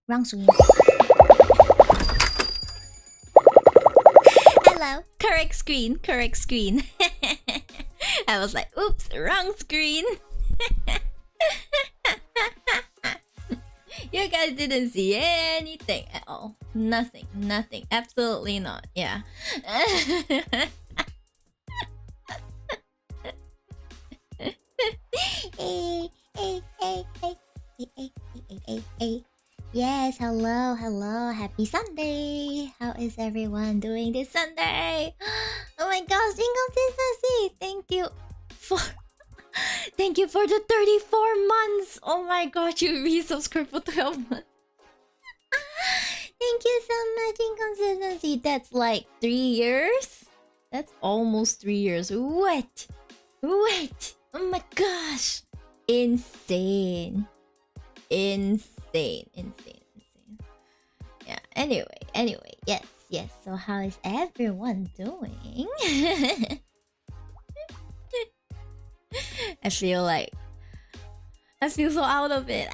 Wrong screen. Hello. Correct screen. Correct screen. I was like, oops, wrong screen. You guys didn't see anything at all. Nothing. Nothing. Absolutely not. Yeah. Hey. Yes, hello. Happy Sunday. How is everyone doing this Sunday? Oh my gosh, inconsistency. Thank you for the 34 months. Oh my god, you resubscribed for 12 months. Thank you so much, inconsistency. That's like 3 years? That's almost 3 years. What? Oh my gosh. Insane. Yeah, anyway, yes. So how is everyone doing? I feel so out of it.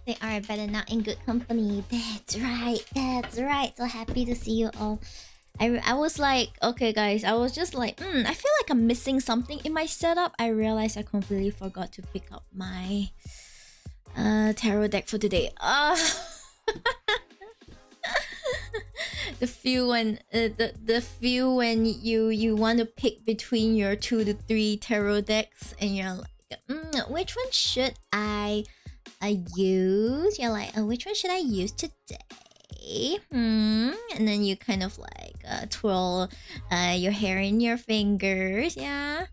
They are better not in good company. That's right. So happy to see you all. I was like, okay guys, I was just like, I feel like I'm missing something in my setup. I realized I completely forgot to pick up my tarot deck for today. The few when you want to pick between your 2 to 3 tarot decks and you're like, which one should I use? You're like, which one should I use today? And then you kind of like twirl your hair in your fingers. Yeah,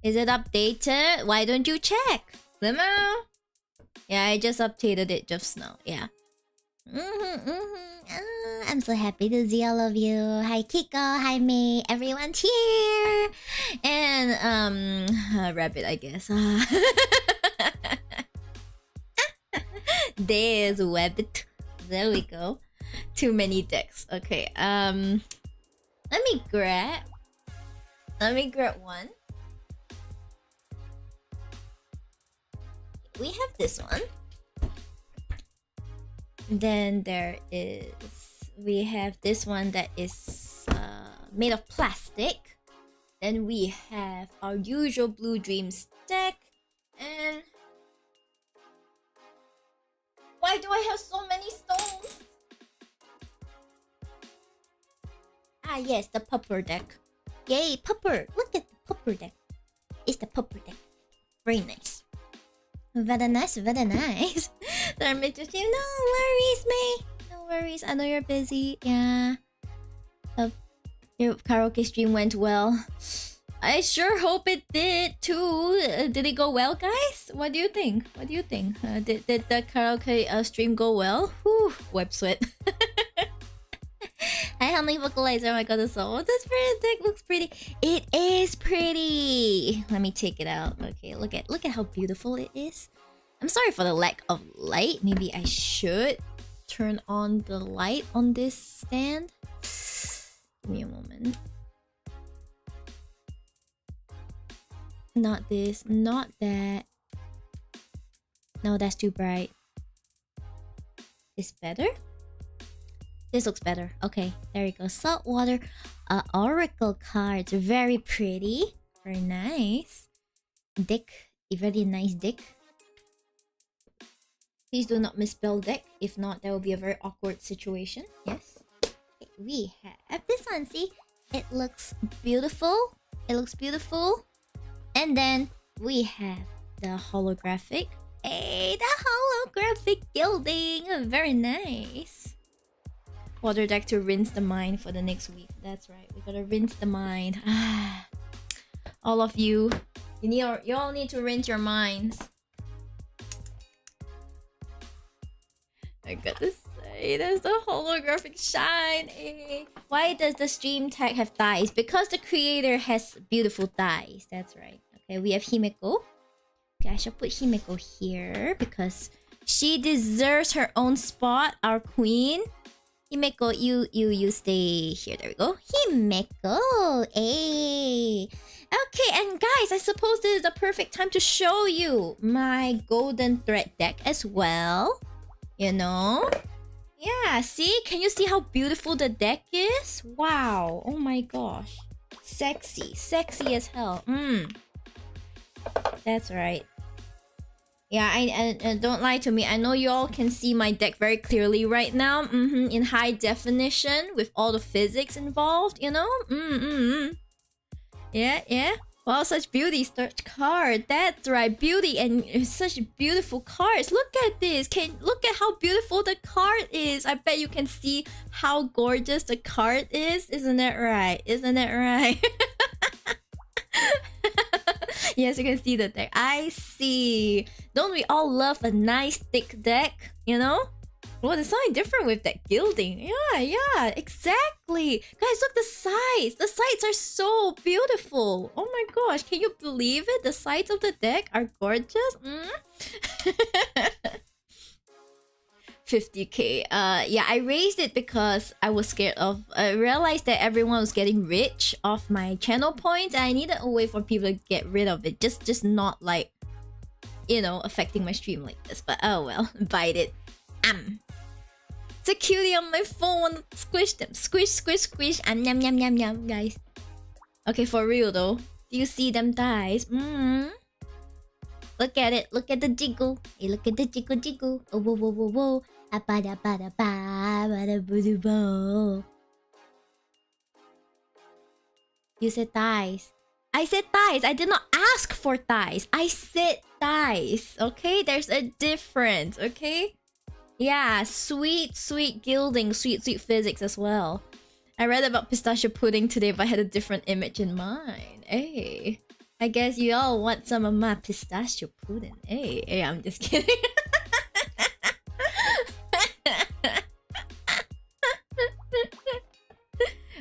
is it updated? Why don't you check? Limo? Yeah, I just updated it just now. Yeah. I'm so happy to see all of you. Hi Kiko, hi May, everyone's here. And Rabbit, I guess. There's Webbit. There we go. Too many decks. Okay. Let me grab one. We have this one. Then we have this one that is made of plastic. Then we have our usual Blue Dreams deck. And why do I have so many stones? Ah yes, the pupper deck. Yay, pupper! Look at the pupper deck. It's the pupper deck. Very nice. Very nice. Thermit just no worries, May. No worries. I know you're busy. Yeah. Your karaoke stream went well. I sure hope it did too. Did it go well, guys? What do you think? Did the karaoke stream go well? Whew, web sweat. Hi, Honey Vocalizer. Oh my god, this pretty deck looks pretty. It is pretty. Let me take it out. Okay, look at how beautiful it is. I'm sorry for the lack of light. Maybe I should turn on the light on this stand. Give me a moment. Not this, not that. No, that's too bright. This better? This looks better. Okay, there you go. Saltwater oracle cards. Very pretty. Very nice. Deck. A very nice deck. Please do not misspell deck. If not, that will be a very awkward situation. Yes. Okay, we have this one. See? It looks beautiful. And then we have the holographic. Hey, the holographic gilding. Very nice. Water deck to rinse the mind for the next week. That's right. We gotta rinse the mind. All of you. You all need to rinse your minds. I gotta say, there's the holographic shine. Why does the stream tag have thighs? Because the creator has beautiful thighs. That's right. Okay, we have Himeko. Okay, I shall put Himeko here because she deserves her own spot, our queen. Himeko, you stay here. There we go. Himeko. Hey. Okay, and guys, I suppose this is the perfect time to show you my golden thread deck as well. You know? Yeah, see? Can you see how beautiful the deck is? Wow. Oh my gosh. Sexy. Sexy as hell. That's right. Yeah, I don't lie to me. I know you all can see my deck very clearly right now. In high definition with all the physics involved, you know? Yeah. Wow, such beauty. Search card. That's right, beauty and such beautiful cards. Look at this. Look at how beautiful the card is. I bet you can see how gorgeous the card is. Isn't it right? Isn't it right? Yes, you can see the deck. I see. Don't we all love a nice thick deck? You know? Well, there's something different with that gilding. Yeah, exactly. Guys, look the sides. The sides are so beautiful. Oh my gosh, can you believe it? The sides of the deck are gorgeous. 50k. Yeah, I raised it because I was scared of. I realized that everyone was getting rich off my channel points, and I needed a way for people to get rid of it. Just not like, you know, affecting my stream like this. But oh well, bite it. It's a cutie on my phone. Squish them. Squish. Yum yum, guys. Okay, for real though. Do you see them thighs? Look at it. Look at the jiggle. Hey, look at the jiggle. Oh, whoa. You said thighs. I said thighs. I did not ask for thighs. I said thighs. Okay? There's a difference. Okay? Yeah, sweet gilding, sweet physics as well. I read about pistachio pudding today, but I had a different image in mind. Hey, I guess you all want some of my pistachio pudding. Hey, I'm just kidding.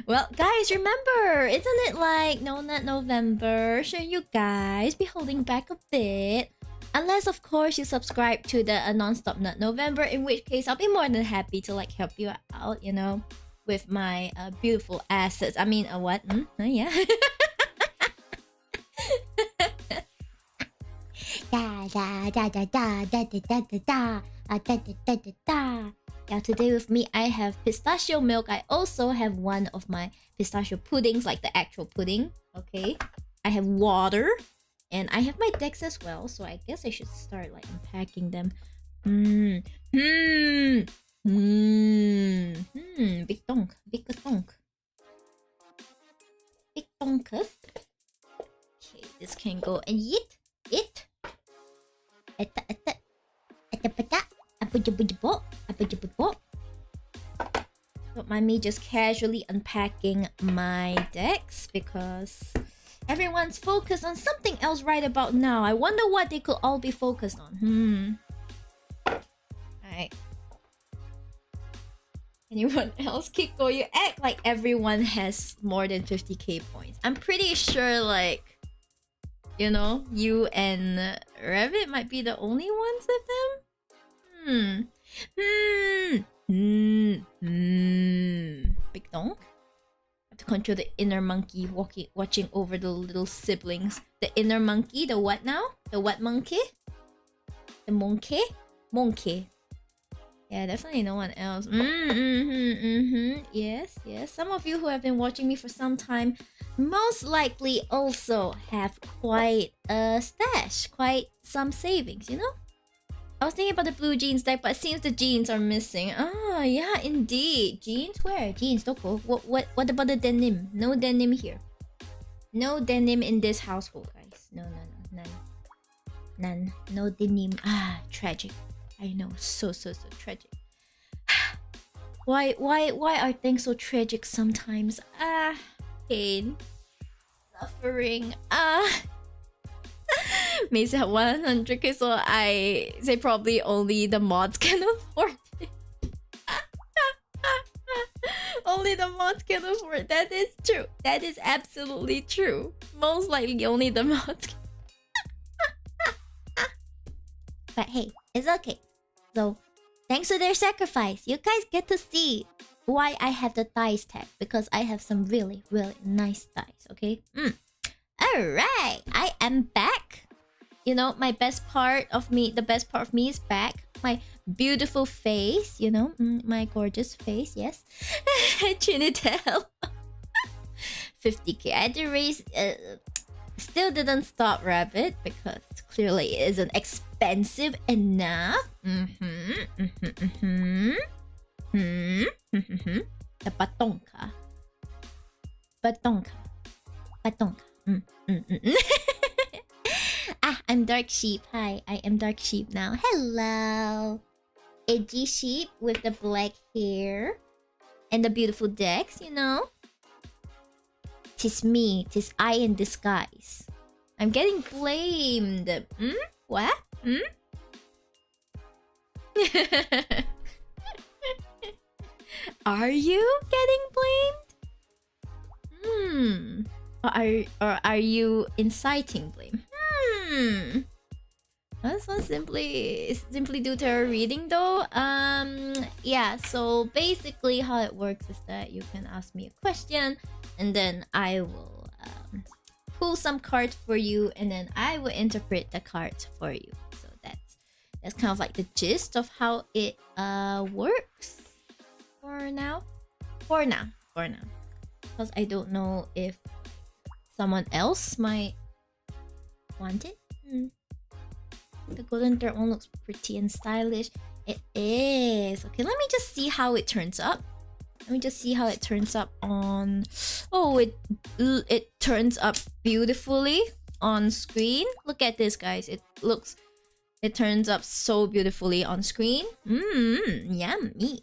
Well, guys, remember, isn't it like No Nut November? Should you guys be holding back a bit? Unless, of course, you subscribe to the Non-Stop Nut November, in which case I'll be more than happy to like help you out, you know, with my beautiful assets. I mean, what? Yeah. Yeah, today with me I have pistachio milk. I also have one of my pistachio puddings, like the actual pudding. Okay. I have water. And I have my decks as well, so I guess I should start like unpacking them. Big donk. Okay, this can go and it. Don't mind me just casually unpacking my decks because everyone's focused on something else right about now. I wonder what they could all be focused on. Alright. Anyone else? Kiko, you act like everyone has more than 50k points. I'm pretty sure, like, you know, you and Rabbit might be the only ones with them. Big donk. To control the inner monkey watching over the little siblings. The inner monkey, the what now? The what monkey? The monkey? Monkey. Yeah, definitely no one else. Yes. Some of you who have been watching me for some time most likely also have quite a stash, quite some savings, you know? I was thinking about the blue jeans deck, but it seems the jeans are missing. Ah, yeah, indeed. Jeans? Where? Jeans, Doko. What about the denim? No denim here. No denim in this household, guys. No, none. No denim. Ah, tragic. I know, so tragic. Why are things so tragic sometimes? Pain. Suffering. May say 100k, so I say probably only the mods can afford it. Only the mods can afford it. That is true. That is absolutely true. Most likely only the mods can. But hey, it's okay. So, thanks to their sacrifice, you guys get to see why I have the thighs tag. Because I have some really nice thighs, okay? Alright, I am back. You know, my best part of me, the best part of me is back. My beautiful face, you know, my gorgeous face, yes. Trinitel. 50k. I had to raise... still didn't stop Rabbit because clearly it isn't expensive enough. The batonka. I'm Dark Sheep. Hi, I am Dark Sheep now. Hello. Edgy sheep with the black hair and the beautiful decks, you know. 'Tis me, 'tis I in disguise. I'm getting blamed. What? Are you getting blamed? Or are you inciting blame? That's not simply do tarot reading though. Yeah, so basically how it works is that you can ask me a question and then I will pull some cards for you and then I will interpret the cards for you. So that's kind of like the gist of how it works for now. Because I don't know if someone else might want it. The golden thread one looks pretty and stylish. It is. Okay, let me just see how it turns up. On... Oh, it turns up beautifully on screen. Look at this, guys. It turns up so beautifully on screen. Yummy.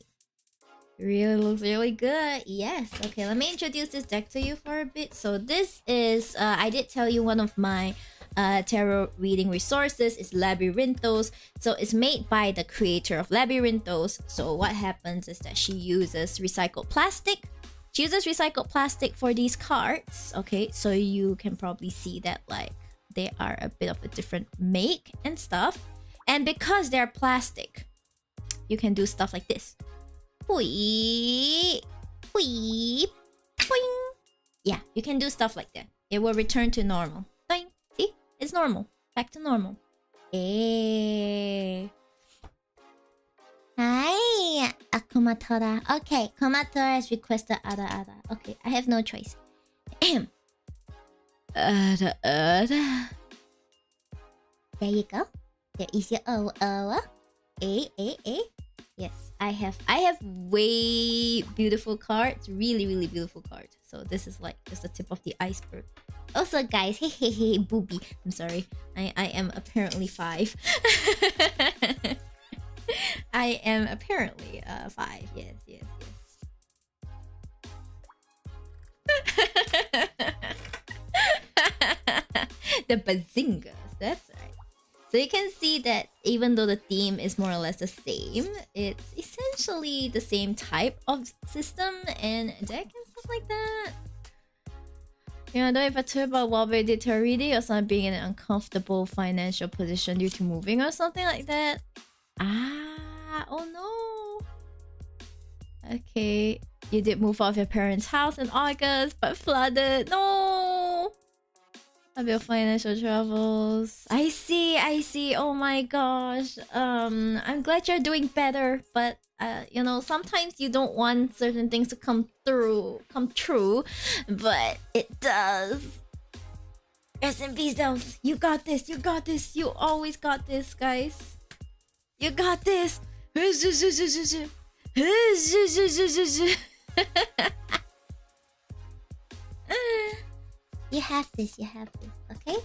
Really looks really good. Yes. Okay, let me introduce this deck to you for a bit. So this is... I did tell you one of my tarot reading resources is Labyrinthos. So it's made by the creator of Labyrinthos. So what happens is that she uses recycled plastic. She uses recycled plastic for these cards. Okay, so you can probably see that like they are a bit of a different make and stuff. And because they're plastic, you can do stuff like this. Yeah, you can do stuff like that. It will return to normal. See? It's normal. Back to normal. Hi, Akumatora. Okay, Kumatora has requested Ada. Okay, I have no choice. Ada. There you go. There is your A. Yes, I have way beautiful cards. Really beautiful cards. So this is like just the tip of the iceberg. Also, guys, hey, booby. I'm sorry. I am apparently 5. I am apparently 5. Yes. The bazingas. That's right. So you can see that even though the theme is more or less the same, it's essentially the same type of system and deck and stuff like that. You know, if a Vtuber while they did tarot reading or something being in an uncomfortable financial position due to moving or something like that. Oh no. Okay, you did move out of your parents' house in August, but flooded. No. Of your financial travels. I see. Oh my gosh. I'm glad you're doing better, but you know, sometimes you don't want certain things to come true, but it does. Rest in peace, Dells. You got this. You always got this, guys. You got this. You have this, okay?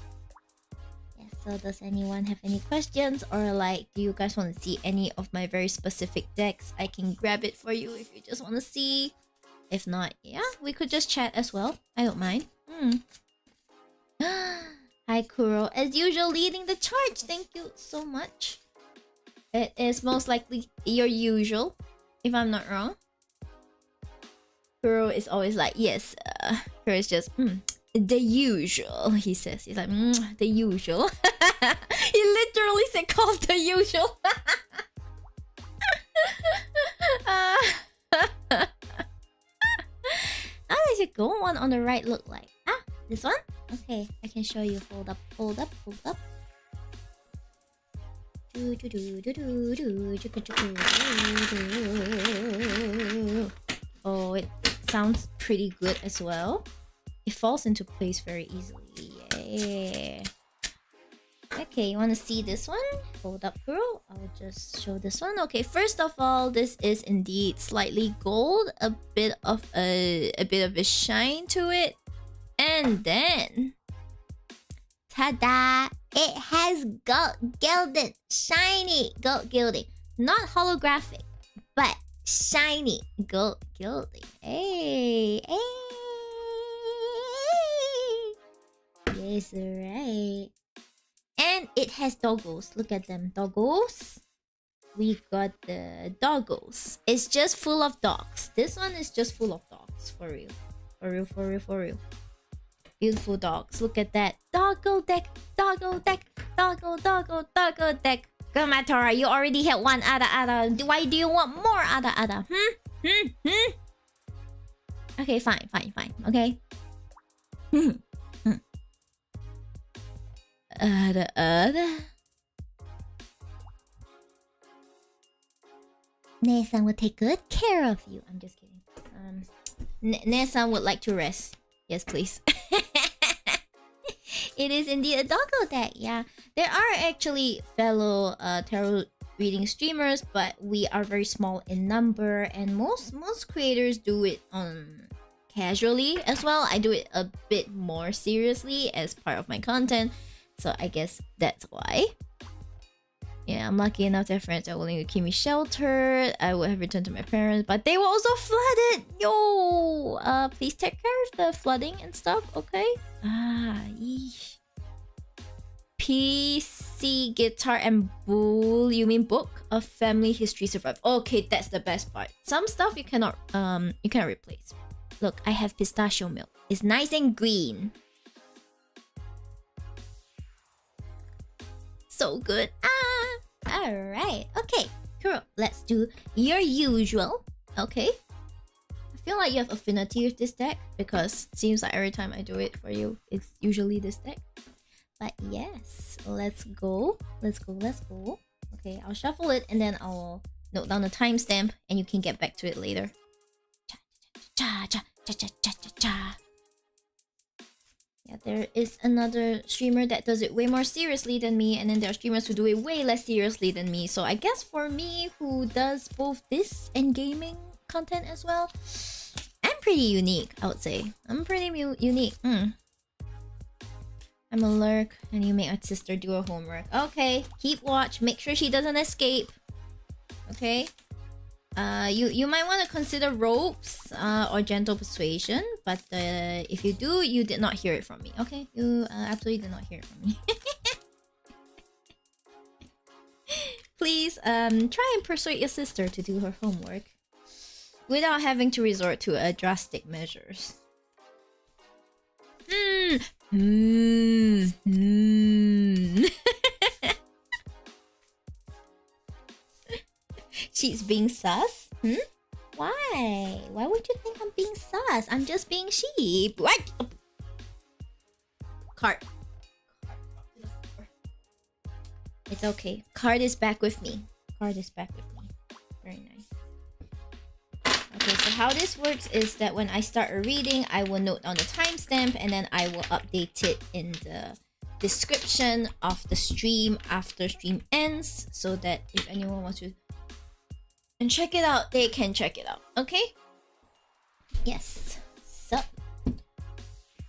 Yes, so does anyone have any questions? Or like, do you guys want to see any of my very specific decks? I can grab it for you if you just want to see. If not, yeah, we could just chat as well. I don't mind. Hi, Kuro. As usual, leading the charge. Thank you so much. It is most likely your usual, if I'm not wrong. Kuro is always like, yes. Kuro is just, the usual, he says. He's like, the usual. He literally said called the usual. How does your gold one on the right look like? This one? Okay, I can show you. Hold up, hold up, hold up. Oh, it sounds pretty good as well. It falls into place very easily. Yeah. Okay, you want to see this one? Hold up, girl. I'll just show this one. Okay, first of all, this is indeed slightly gold, a bit of a shine to it, and then, ta-da! It has gold gilded, shiny gold gilding, not holographic, but shiny gold gilding. Hey, hey. Yes, right. And it has doggos. Look at them, doggos. We got the doggos. It's just full of dogs. This one is just full of dogs, for real, for real, for real, for real. Beautiful dogs. Look at that. Doggo deck, doggo deck, doggo, doggo, doggo deck. Come on, Tora. You already had one ada. Why do you want more ada? Okay, fine. Okay. Ada. Ne-san will take good care of you. I'm just kidding. Ne-san would like to rest. Yes, please. It is indeed a doggo deck. Yeah, there are actually fellow tarot reading streamers, but we are very small in number, and most creators do it casually as well. I do it a bit more seriously as part of my content, so I guess that's why. Yeah, I'm lucky enough to have friends that are willing to keep me sheltered. I would have returned to my parents, but they were also flooded. Yo, please take care of the flooding and stuff, okay? Yeesh. PC, guitar, and bull. You mean book of family history survive? Okay, that's the best part. Some stuff you cannot replace. Look, I have pistachio milk. It's nice and green. So good. Alright. Okay, cool. Let's do your usual. Okay. I feel like you have affinity with this deck, because it seems like every time I do it for you, it's usually this deck. But yes, let's go. Okay, I'll shuffle it and then I'll note down the timestamp and you can get back to it later. Yeah, there is another streamer that does it way more seriously than me, and then there are streamers who do it way less seriously than me. So I guess for me, who does both this and gaming content as well, I'm pretty unique, I would say. I'm pretty unique. I'm a lurk, and you make my sister do her homework. Okay, keep watch. Make sure she doesn't escape. Okay. You might want to consider ropes or gentle persuasion, but if you do, you did not hear it from me. Okay, you absolutely did not hear it from me. Please try and persuade your sister to do her homework without having to resort to drastic measures. She's being sus? Why? Why would you think I'm being sus? I'm just being sheep. What? Card. It's okay. Card is back with me. Very nice. Okay, so how this works is that when I start a reading, I will note on the timestamp and then I will update it in the description of the stream after stream ends, so that if anyone wants to and check it out, they can check it out. Okay? Yes. So,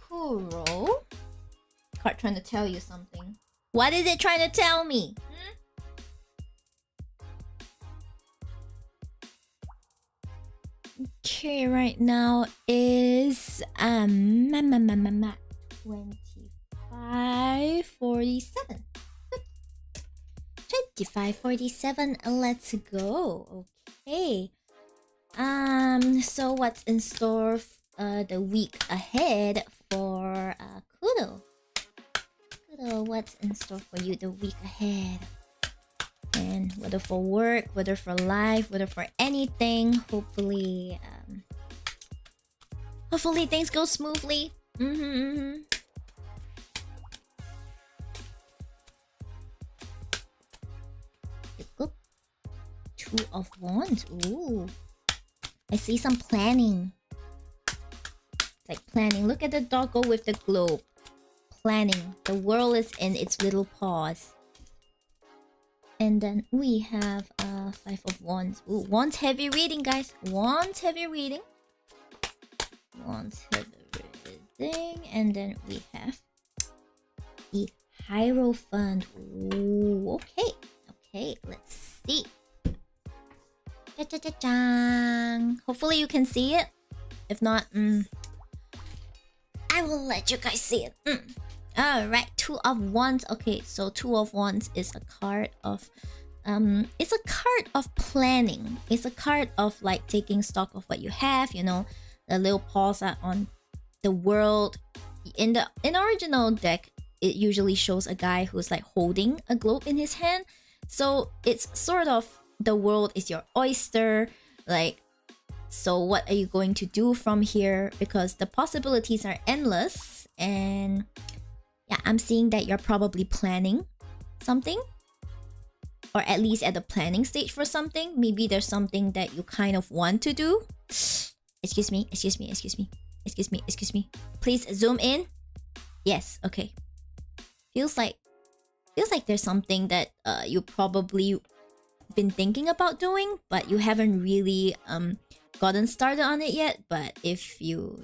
Kuro. Card trying to tell you something. What is it trying to tell me? Okay, right now is 25:47. 25:47. Let's go. Okay. So what's in store the week ahead for Kudo? Kudo, what's in store for you the week ahead? And whether for work, whether for life, whether for anything, hopefully things go smoothly. Two of Wands. Ooh. I see some planning. Like planning. Look at the doggo with the globe. Planning. The world is in its little paws. And then we have Five of Wands. Ooh, Wands heavy reading, guys. Wands heavy reading. Wands heavy reading. And then we have the Hierophant. Ooh, okay. Okay, let's see. Cha-cha-cha-chang. Hopefully you can see it. If not, I will let you guys see it. Alright, Two of Wands. Okay, so Two of Wands is a card of it's a card of planning. It's a card of like taking stock of what you have, you know, the little pause on the world. In the original deck, it usually shows a guy who's like holding a globe in his hand. So it's sort of the world is your oyster. Like, so what are you going to do from here? Because the possibilities are endless. And yeah, I'm seeing that you're probably planning something, or at least at the planning stage for something. Maybe there's something that you kind of want to do. Excuse me, excuse me, excuse me, excuse me, excuse me. Please zoom in. Yes, okay. Feels like there's something that you probably been thinking about doing, but you haven't really gotten started on it yet. But if you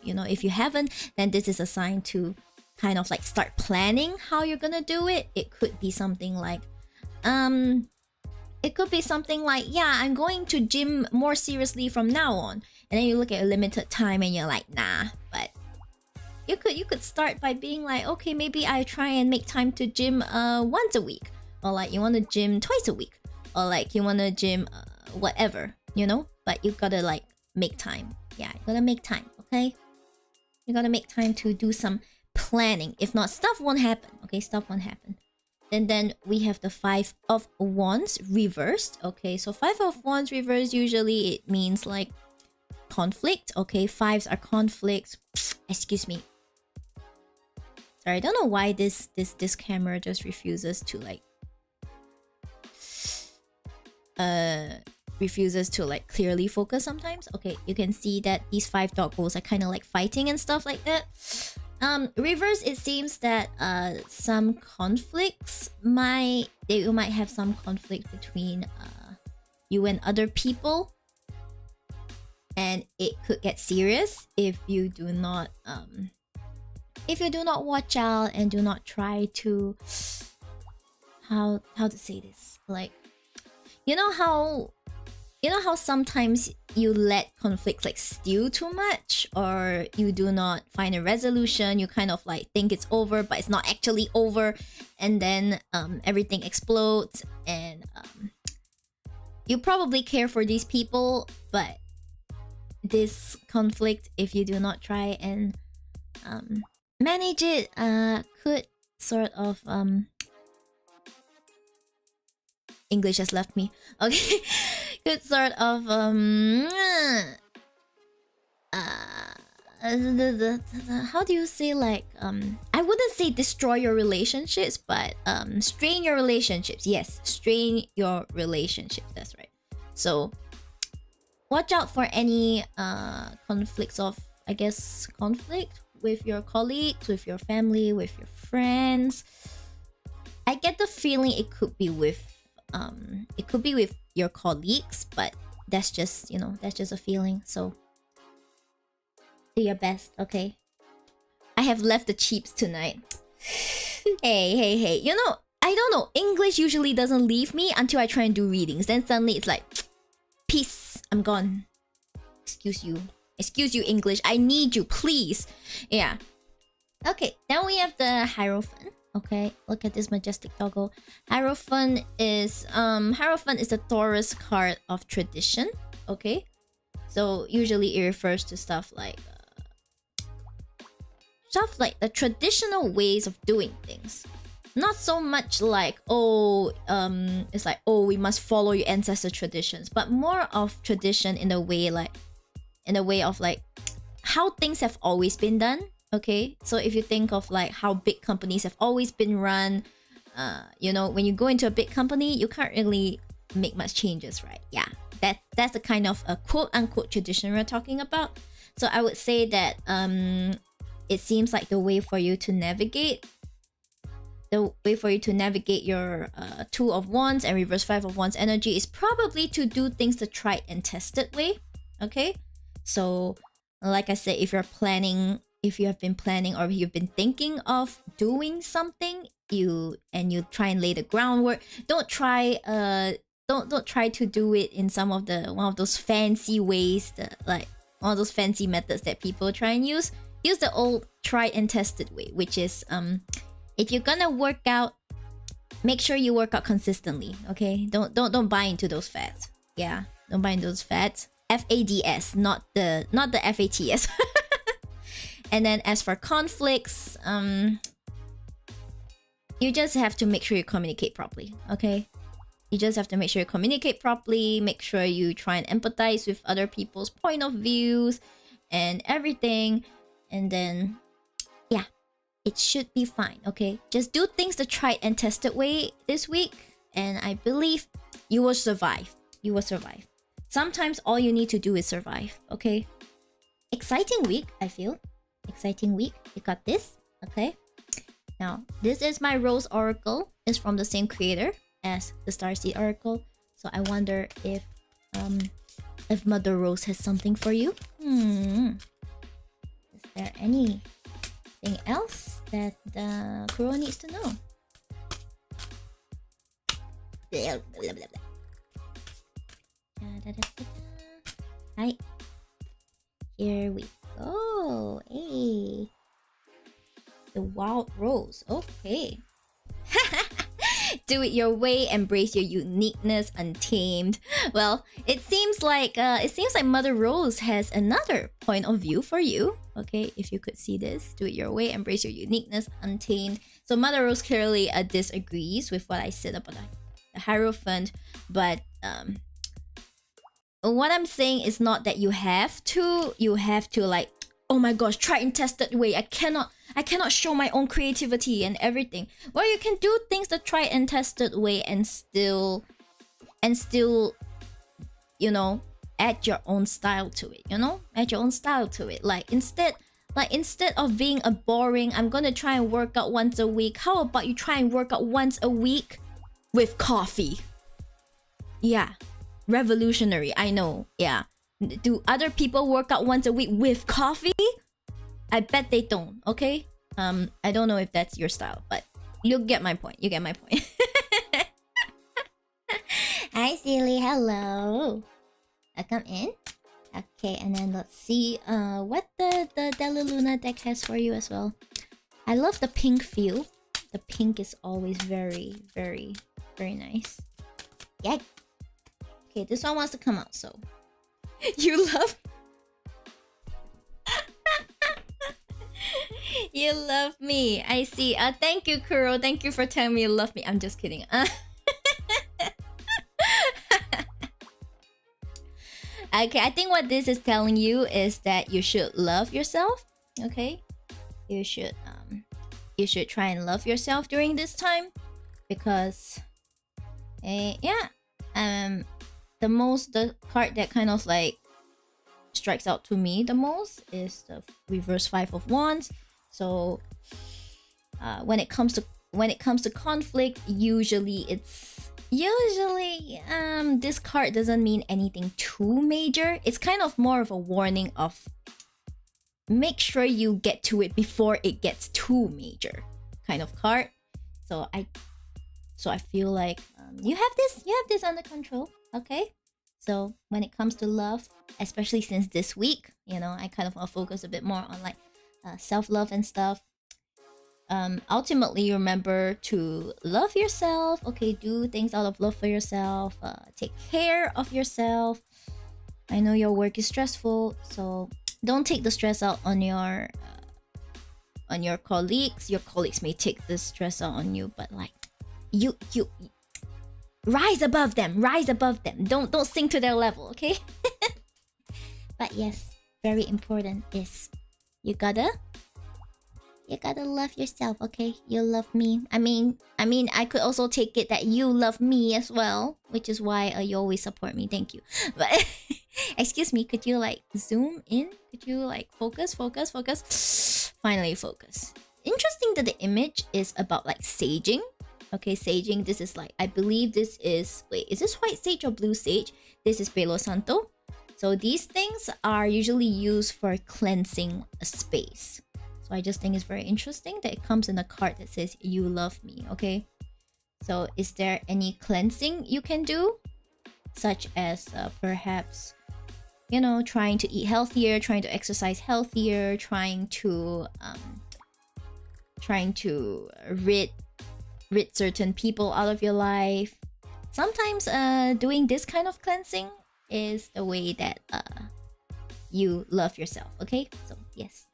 haven't, then this is a sign to kind of like start planning how you're gonna do it. It could be something like yeah, I'm going to gym more seriously from now on. And then you look at a limited time and you're like, nah. But you could start by being like, okay, maybe I try and make time to gym once a week, or like you want to gym twice a week, or like you want to gym whatever, you know. But you gotta like make time. Yeah, you gotta make time. Okay, you gotta make time to do some planning. If not, stuff won't happen. Okay, stuff won't happen. And then we have the Five of Wands reversed. Okay, so Five of Wands reversed, usually it means like conflict. Okay, fives are conflicts. Excuse me. Sorry, I don't know why this camera just refuses to like clearly focus sometimes. Okay, you can see that these five doggos are kind of like fighting and stuff like that. Reverse, it seems that some conflicts you might have some conflict between you and other people, and it could get serious if you do not watch out and do not try to how to say this, like you know how sometimes you let conflicts like stew too much, or you do not find a resolution. You kind of like think it's over, but it's not actually over, and then everything explodes. And you probably care for these people, but this conflict, if you do not try and manage it, could sort of English has left me. Okay. Could sort of how do you say, like I wouldn't say destroy your relationships, but strain your relationships. Yes, strain your relationships. That's right. So watch out for any conflicts of, I guess, conflict with your colleagues, with your family, with your friends. I get the feeling it could be with your colleagues, but that's just, you know, that's just a feeling. So do your best, okay? I have left the cheaps tonight. Hey. You know, I don't know. English usually doesn't leave me until I try and do readings. Then suddenly it's like, peace, I'm gone. Excuse you, English. I need you, please. Yeah. Okay, then we have the Hierophant. Okay, look at this majestic doggo. Hierophant is the Taurus card of tradition. Okay, so usually it refers to stuff like the traditional ways of doing things. Not so much like it's like, oh, we must follow your ancestor traditions, but more of tradition in a way of like how things have always been done. Okay, so if you think of like how big companies have always been run, you know, when you go into a big company, you can't really make much changes, right? Yeah, that's the kind of a quote-unquote tradition we're talking about. So I would say that it seems like the way for you to navigate your Two of Wands and reverse Five of Wands energy is probably to do things the tried and tested way. Okay, so like I said, if you have been planning or you've been thinking of doing something, you try and lay the groundwork. Don't try to do it in one of those fancy ways, like one of those fancy methods that people try and use. Use the old tried and tested way, which is if you're gonna work out, make sure you work out consistently. Okay, don't buy into those fads. Yeah, don't buy into those fads. FADS, not the FATS. And then as for conflicts, you just have to make sure you communicate properly. Okay, you just have to make sure you communicate properly. Make sure you try and empathize with other people's point of views and everything. And then, yeah, it should be fine. Okay, just do things the tried and tested way this week, and I believe you will survive. You will survive. Sometimes all you need to do is survive. Okay, exciting week. I feel exciting week. You got this. Okay. Now, this is my Rose Oracle. It's from the same creator as the Starseed Oracle. So I wonder if Mother Rose has something for you. Is there anything else that Kuro needs to know? Hi. Here we go. Hey. The Wild Rose. Okay. Do it your way, embrace your uniqueness, untamed. Well, it seems like Mother Rose has another point of view for you. Okay, if you could see this, do it your way, embrace your uniqueness, untamed. So Mother Rose clearly disagrees with what I said about the Hierophant, but what I'm saying is not that you have to like, oh my gosh, tried and tested way. I cannot show my own creativity and everything. Well, you can do things the tried and tested way and still, you know, add your own style to it. You know, add your own style to it. Like instead of being a boring, I'm gonna try and work out once a week. How about you try and work out once a week with coffee? Yeah, revolutionary. I know. Yeah. Do other people work out once a week with coffee? I bet they don't, okay? I don't know if that's your style, but you get my point. You get my point. Hi, Silly. Hello. Come in. Okay, and then let's see what the Deliluna deck has for you as well. I love the pink feel. The pink is always very, very, very nice. Yeah. Okay, this one wants to come out, so... You love... You love me. I see. Thank you, Kuro. Thank you for telling me you love me. I'm just kidding. Okay, I think what this is telling you is that you should love yourself. Okay? You should try and love yourself during this time. Because... yeah. The card that kind of like strikes out to me the most is the reverse Five of Wands. So when it comes to conflict, usually this card doesn't mean anything too major. It's kind of more of a warning of make sure you get to it before it gets too major kind of card. So I feel like you have this under control. Okay, so when it comes to love, especially since this week, you know, I kind of want to focus a bit more on like self-love and stuff. Ultimately, remember to love yourself. Okay, do things out of love for yourself. Take care of yourself. I know your work is stressful, so don't take the stress out on your colleagues. Your colleagues may take the stress out on you, but like you rise above them. Don't sink to their level, okay? But yes, very important is you gotta You gotta love yourself, okay? You love me. I mean, I could also take it that you love me as well, which is why you always support me. Thank you. But excuse me, could you like zoom in? Could you like focus? Finally focus. Interesting that the image is about like saging. Okay, saging. This is like, I believe this is, wait, is this white sage or blue sage? This is Palo Santo. So these things are usually used for cleansing a space. So I just think it's very interesting that it comes in a card that says you love me. Okay, so is there any cleansing you can do, such as perhaps, you know, trying to eat healthier, trying to exercise healthier, trying to rid certain people out of your life. Sometimes doing this kind of cleansing is the way that you love yourself. Okay, so yes,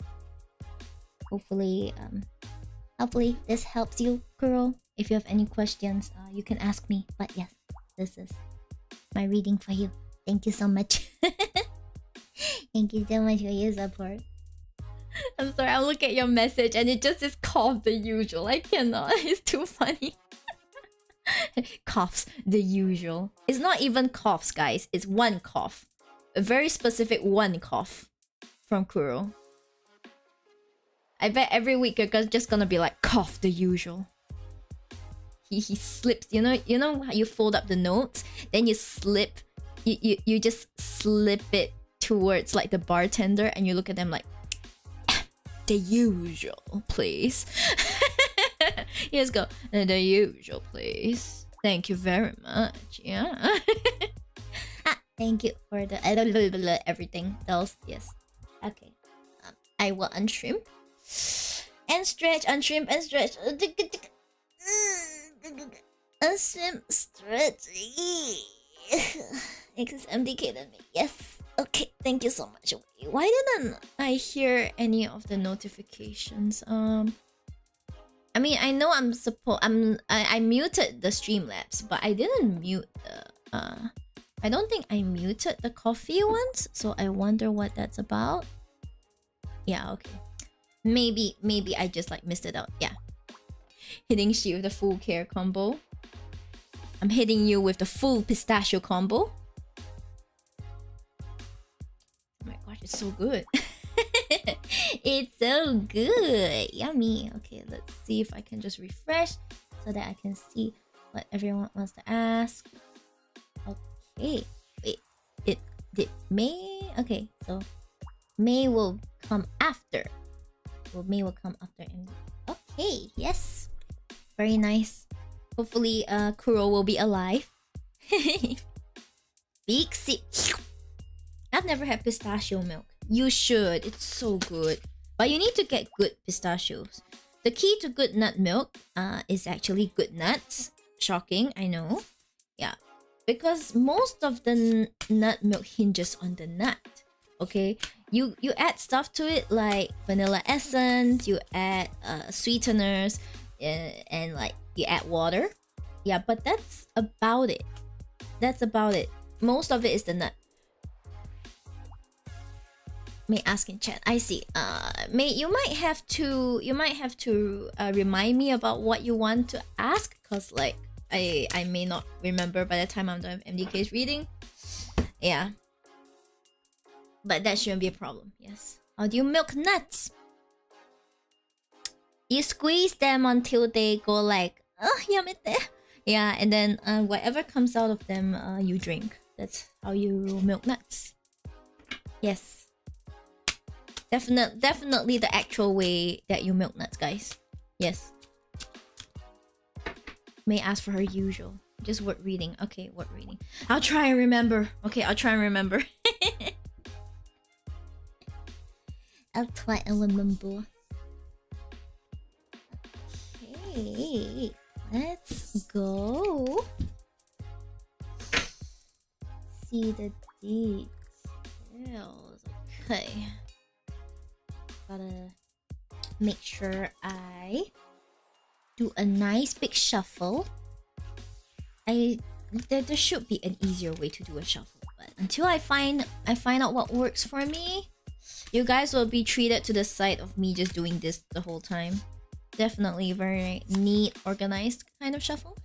hopefully this helps you, Kuro. If you have any questions, you can ask me. But yes, this is my reading for you. Thank you so much. Thank you so much for your support. I'm sorry, I'll look at your message and it just is cough the usual. I cannot. It's too funny. Coughs the usual. It's not even coughs, guys. It's one cough. A very specific one cough from Kuro. I bet every week you're just gonna be like, cough the usual. He slips. You know how you fold up the notes, then you slip. You just slip it towards like the bartender, and you look at them like, the usual, please. You just go, the usual, please. Thank you very much. Yeah. Thank you for the everything. Those, yes. Okay. I will untrim and stretch, untrim and stretch. Untrim, stretch. XMDK than me. Yes. Okay. Thank you so much. Why didn't I hear any of the notifications? I mean, I know I muted the Streamlabs, but I didn't mute the I don't think I muted the coffee ones, so I wonder what that's about. Yeah, okay. Maybe I just like missed it out. Yeah. Hitting Shib with the full care combo. I'm hitting you with the full pistachio combo. Oh my gosh, it's so good. It's so good. Yummy. Okay, let's see if I can just refresh so that I can see what everyone wants to ask. Okay. Wait. It did May? Okay, so May will come after. Well, May will come after MD. Okay, yes. Very nice. Hopefully Kuro will be alive. Big sip. I've never had pistachio milk. You should. It's so good. But you need to get good pistachios. The key to good nut milk is actually good nuts. Shocking, I know. Yeah. Because most of the nut milk hinges on the nut. Okay? You add stuff to it like vanilla essence, you add sweeteners, and like you add water. Yeah, but that's about it. That's about it. Most of it is the nut. May ask in chat. I see. May you might have to remind me about what you want to ask, cause like I may not remember by the time I'm done with MDK's reading. Yeah. But that shouldn't be a problem. Yes. How do you milk nuts? You squeeze them until they go like yamete. Yeah, and then whatever comes out of them, you drink. That's how you milk nuts. Yes. Definitely the actual way that you milk nuts, guys. Yes. May ask for her usual. Just word reading. Okay, word reading. I'll try and remember. Okay, I'll try and remember. I'll try and remember. Okay, let's go. See the details. Okay. Gotta make sure I do a nice big shuffle. There should be an easier way to do a shuffle, but until I find out what works for me, You guys will be treated to the sight of me just doing this the whole time. Definitely very neat, organized kind of shuffle.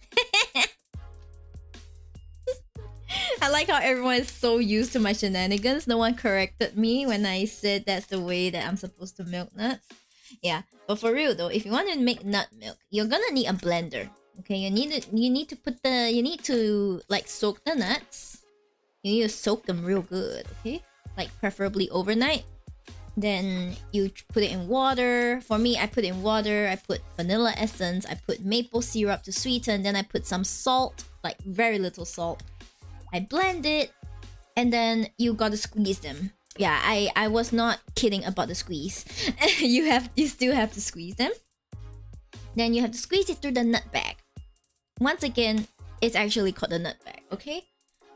I like how everyone is so used to my shenanigans. No one corrected me when I said that's the way that I'm supposed to milk nuts. Yeah, but for real though, if you want to make nut milk, you're gonna need a blender. Okay, you need to like soak the nuts. You need to soak them real good. Okay, like preferably overnight. Then you put it in water. For me, I put in water. I put vanilla essence. I put maple syrup to sweeten. Then I put some salt, like very little salt. I blend it, and then you gotta squeeze them. Yeah, I was not kidding about the squeeze. you still have to squeeze them. Then you have to squeeze it through the nut bag. Once again, it's actually called a nut bag. Okay.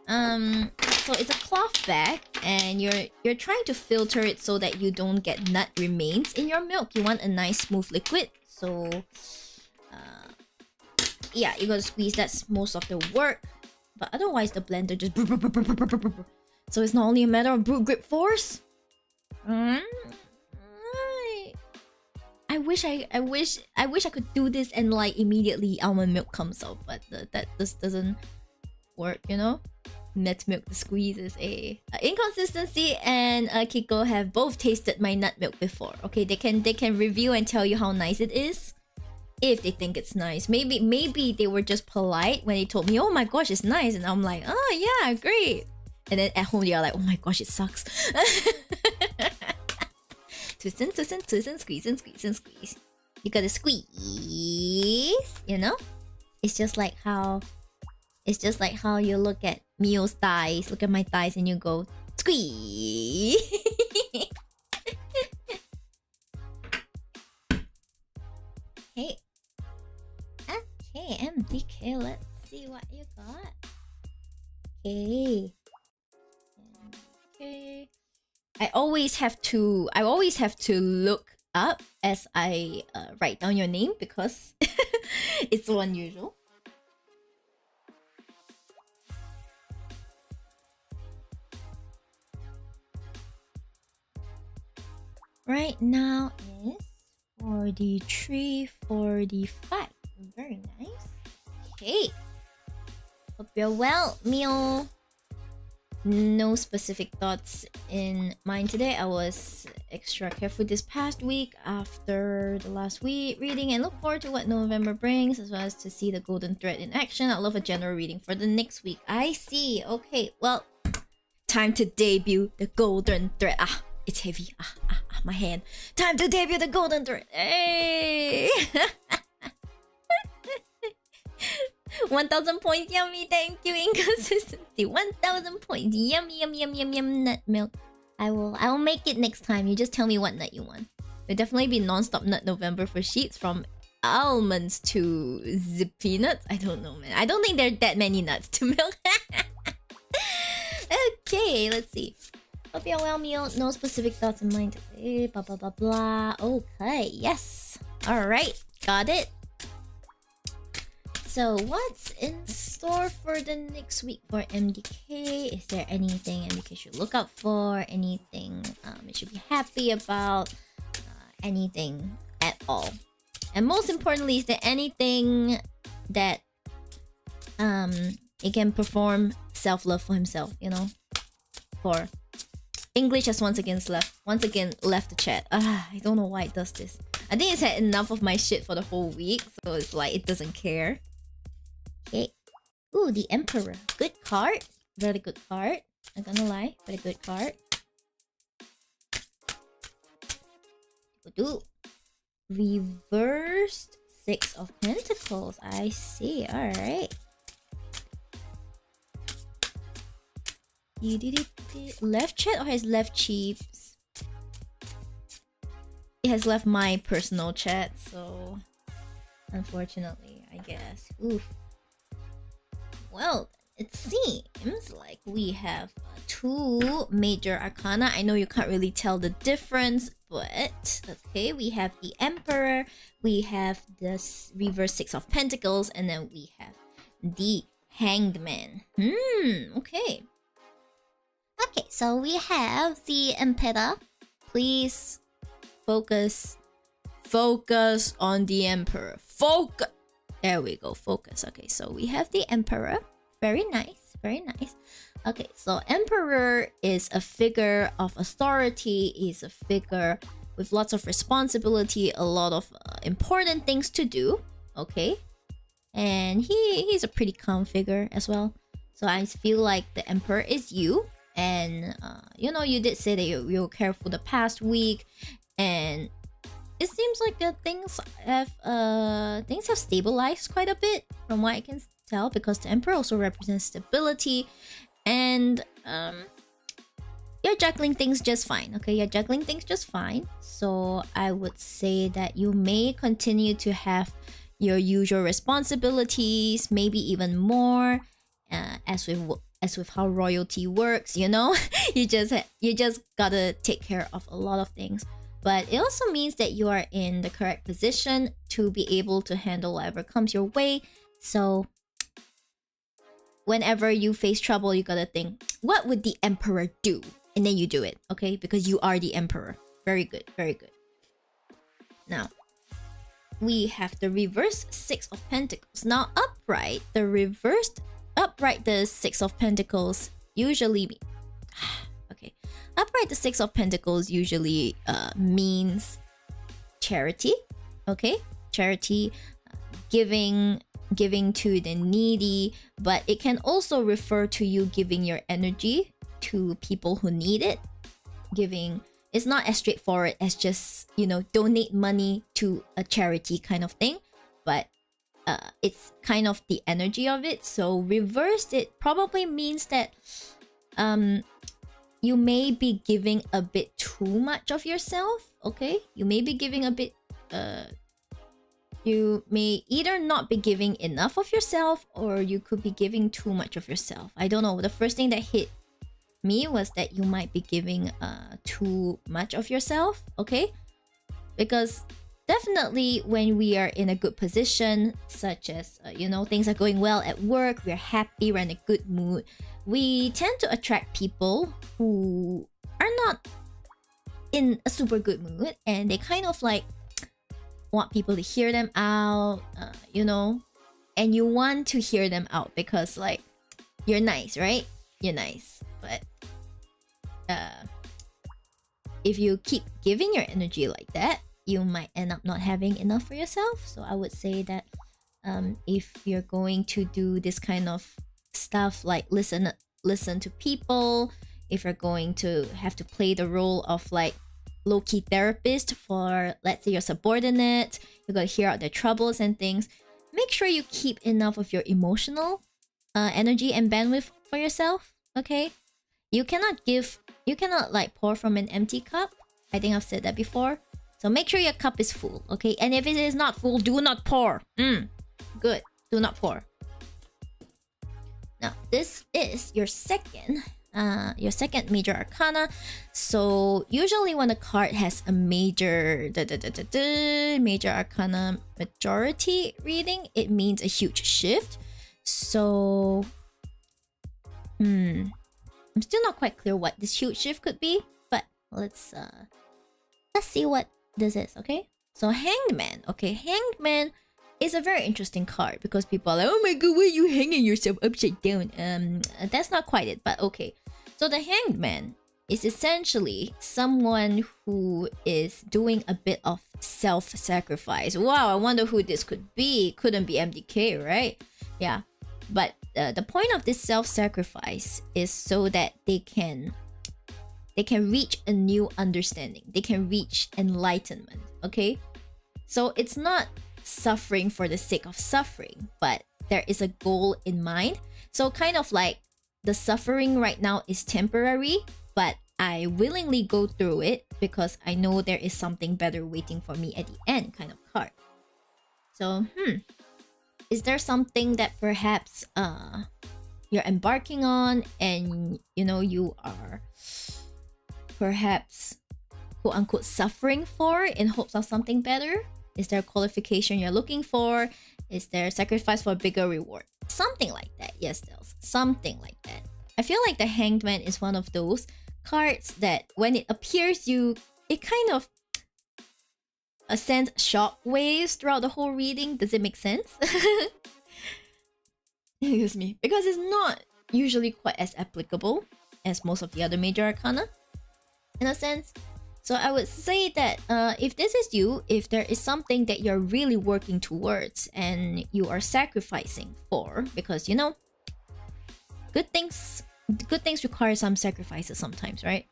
So it's a cloth bag, and you're trying to filter it so that you don't get nut remains in your milk. You want a nice smooth liquid. So yeah, you gotta squeeze. That's most of the work. But otherwise, the blender just so it's not only a matter of brute grip force. I wish I could do this and like immediately almond milk comes out, but that just doesn't work, you know. Nut milk, the squeeze is a inconsistency, and Kiko have both tasted my nut milk before. Okay, they can review and tell you how nice it is. If they think it's nice. Maybe they were just polite when they told me, oh my gosh, it's nice. And I'm like, oh yeah, great. And then at home, you're like, oh my gosh, it sucks. Twist and twist and twist and squeeze and squeeze and squeeze. You gotta squeeze, you know? It's just like how you look at Mio's thighs, look at my thighs, and you go, squeeze. Hey. Okay, MDK, let's see what you got. Okay. Okay. I always have to look up as I write down your name because it's so unusual. Right now is 43, 45. Very nice. Okay. Hope you're well, Mio. No specific thoughts in mind today. I was extra careful this past week after the last week reading, and look forward to what November brings, as well as to see the golden thread in action. I love a general reading for the next week. I see. Okay, well, time to debut the golden thread. Ah, it's heavy. My hand. Time to debut the golden thread. Hey! 1000 points, yummy. Thank you, inconsistency. 1000 points, yummy, yum, yum, yum, yum. Nut milk. I will make it next time. You just tell me what nut you want. It'll definitely be non-stop nut November for sheets, from almonds to zippy nuts. I don't know, man. I don't think there are that many nuts to milk. Okay, let's see. Hope you're well, Mio. No specific thoughts in mind today. Blah, blah, blah, blah. Okay, yes. Alright, got it. So, what's in store for the next week for MDK? Is there anything MDK should look out for? Anything it should be happy about? Anything at all? And most importantly, is there anything that he can perform self-love for himself, you know? For English has once again left the chat. I don't know why it does this. I think it's had enough of my shit for the whole week, so it's like it doesn't care. Okay. Ooh, the Emperor. Good card. Very good card. I'm gonna lie. Very good card. Do reversed Six of Pentacles. I see. Alright. Left chat or has left Chiefs? It has left my personal chat, so unfortunately, I guess. Oof. Well, it seems like we have two major arcana. I know you can't really tell the difference, but okay, we have the Emperor, we have this reverse Six of Pentacles, and then we have the Hanged Man. Okay. Okay, so we have the Emperor Please focus. Focus on the Emperor. Focus. There we go. Focus. Okay, so we have the Emperor. Very nice. Very nice. Okay, so Emperor is a figure of authority. He's a figure with lots of responsibility, a lot of important things to do. Okay, and he's a pretty calm figure as well. So I feel like the Emperor is you. And you know, you did say that you were careful the past week, and it seems like things have stabilized quite a bit from what I can tell, because the Emperor also represents stability, and you're juggling things just fine. Okay, you're juggling things just fine. So I would say that you may continue to have your usual responsibilities, maybe even more, as with how royalty works, you know. you just gotta take care of a lot of things. But it also means that you are in the correct position to be able to handle whatever comes your way. So whenever you face trouble, you gotta think, what would the Emperor do? And then you do it, okay? Because you are the Emperor. Very good, very good. Now, we have the reverse Six of Pentacles. Now, upright, the Six of Pentacles usually upright the Six of Pentacles usually means charity. Okay, charity, giving to the needy, but it can also refer to you giving your energy to people who need it. Giving is not as straightforward as just, you know, donate money to a charity kind of thing, but it's kind of the energy of it. So reversed, it probably means that you may be giving a bit too much of yourself. Okay, you may be giving a bit you may either not be giving enough of yourself, or you could be giving too much of yourself. I don't know. The first thing that hit me was that you might be giving too much of yourself. Okay, because definitely when we are in a good position, such as you know, things are going well at work, we're happy, we're in a good mood, we tend to attract people who are not in a super good mood, and they kind of like want people to hear them out, you know, and you want to hear them out because like you're nice, right? You're nice, but if you keep giving your energy like that, you might end up not having enough for yourself. So I would say that if you're going to do this kind of stuff, like listen to people, if you're going to have to play the role of like low-key therapist for, let's say, your subordinate, you gotta hear out their troubles and things, make sure you keep enough of your emotional energy and bandwidth for yourself. Okay, you cannot like pour from an empty cup. I think I've said that before. So make sure your cup is full, okay? And if it is not full, do not pour. Good. Do not pour. Now, this is your second major arcana. So usually when a card has a major arcana majority reading, it means a huge shift. So I'm still not quite clear what this huge shift could be, but let's see what this is. Okay, so Hanged Man. Okay, Hanged Man is a very interesting card because people are like, oh my god, why are you hanging yourself upside down? That's not quite it, but okay. So the Hanged Man is essentially someone who is doing a bit of self-sacrifice. Wow, I wonder who this could be. Couldn't be MDK, right? Yeah, but the point of this self-sacrifice is so that they can reach a new understanding. They can reach enlightenment, okay? So it's not suffering for the sake of suffering, but there is a goal in mind. So kind of like the suffering right now is temporary, but I willingly go through it because I know there is something better waiting for me at the end kind of card. So, is there something that perhaps you're embarking on and you know you are perhaps quote-unquote suffering for in hopes of something better? Is there a qualification you're looking for? Is there a sacrifice for a bigger reward? Something like that. Yes, Dels. Something like that. I feel like the Hanged Man is one of those cards that when it appears, you it kind of sends shock waves throughout the whole reading. Does it make sense? Excuse me. Because it's not usually quite as applicable as most of the other major arcana, in a sense. So I would say that if this is you, if there is something that you're really working towards and you are sacrificing for, because you know, good things require some sacrifices sometimes, right?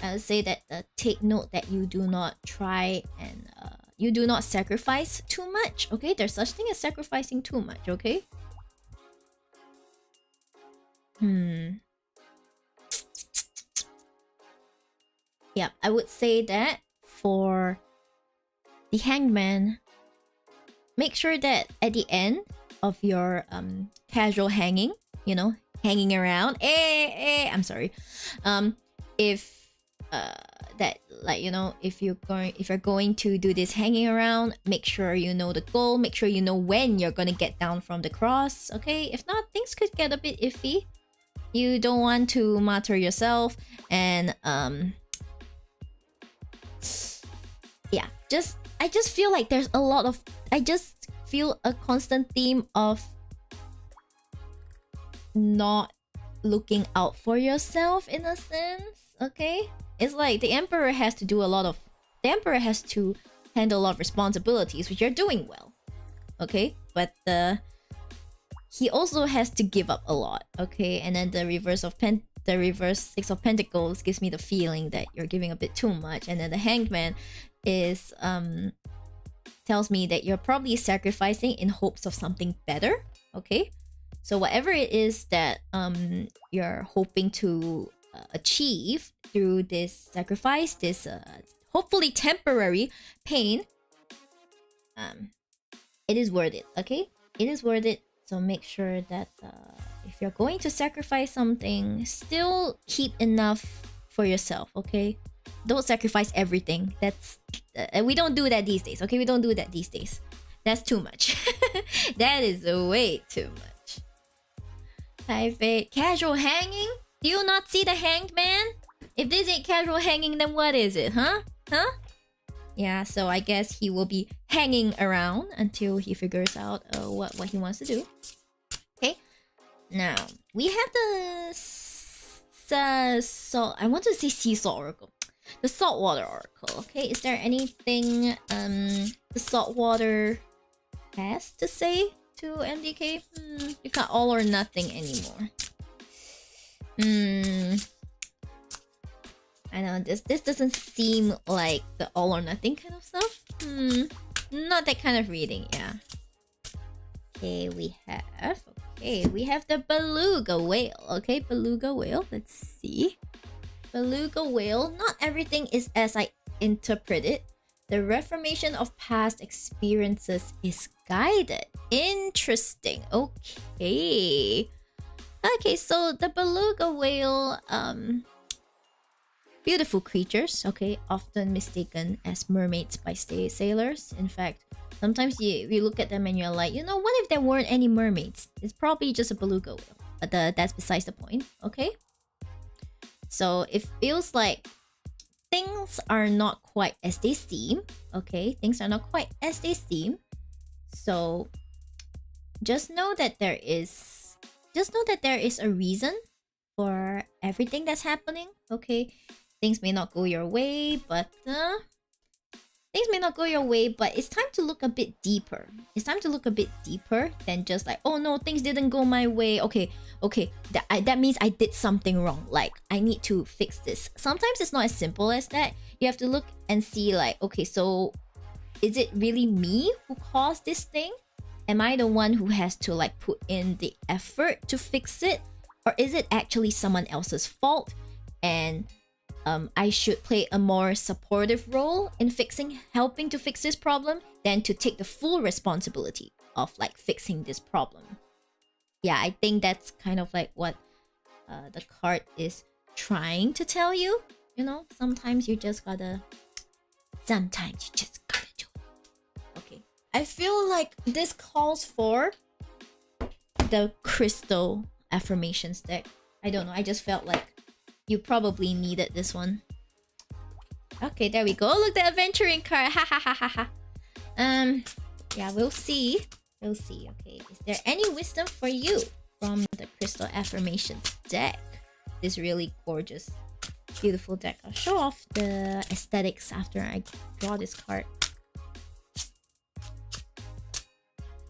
I would say that take note that you do not try and you do not sacrifice too much. Okay, there's such thing as sacrificing too much. Okay. Yeah, I would say that for the hangman, make sure that at the end of your casual hanging, you know, hanging around, I'm sorry, if that, like, you know, if you're going to do this hanging around, make sure you know the goal, make sure you know when you're gonna get down from the cross. Okay, if not, things could get a bit iffy. You don't want to martyr yourself, and yeah, I just feel like there's a lot of, I just feel a constant theme of not looking out for yourself, in a sense. Okay, it's like the emperor has to handle a lot of responsibilities, which you're doing well. Okay, but he also has to give up a lot. Okay, and then the reverse Six of Pentacles gives me the feeling that you're giving a bit too much, and then the Hangman is tells me that you're probably sacrificing in hopes of something better. Okay, so whatever it is that you're hoping to achieve through this sacrifice, this hopefully temporary pain, it is worth it. Okay, it is worth it. So make sure that if you're going to sacrifice something, still keep enough for yourself. Okay, don't sacrifice everything. That's we don't do that these days. Okay, we don't do that these days. That's too much. That is way too much. Private casual hanging. Do you not see the hanged man? If this ain't casual hanging, then what is it? Huh? Yeah, so I guess he will be hanging around until he figures out what he wants to do. Okay, now we have the salt. I want to say sea salt oracle, the saltwater oracle. Okay, is there anything the saltwater has to say to MDK? You got all or nothing anymore. I know this doesn't seem like the all or nothing kind of stuff. Not that kind of reading, yeah. Okay, we have the beluga whale. Okay, beluga whale. Let's see. Beluga whale. Not everything is as I interpret it. The reformation of past experiences is guided. Interesting. Okay. Okay, so the beluga whale, beautiful creatures, okay, often mistaken as mermaids by sailors. In fact, sometimes you look at them and you're like, you know, what if there weren't any mermaids? It's probably just a beluga whale. But that's besides the point, okay? So it feels like things are not quite as they seem, okay? Things are not quite as they seem. So just know that there is a reason for everything that's happening, okay? Things may not go your way, but it's time to look a bit deeper. It's time to look a bit deeper than just like, oh no, things didn't go my way. Okay, that means I did something wrong. Like, I need to fix this. Sometimes it's not as simple as that. You have to look and see like, okay, so is it really me who caused this thing? Am I the one who has to like put in the effort to fix it? Or is it actually someone else's fault? And I should play a more supportive role in helping to fix this problem than to take the full responsibility of like fixing this problem. Yeah, I think that's kind of like what the card is trying to tell you. You know, sometimes you just gotta do it. Okay, I feel like this calls for the crystal affirmations deck. I don't know, I just felt like you probably needed this one. Okay, there we go. Look, the adventuring card. Ha ha ha ha ha. Yeah, we'll see. We'll see. Okay, is there any wisdom for you from the Crystal Affirmations deck? This really gorgeous, beautiful deck. I'll show off the aesthetics after I draw this card.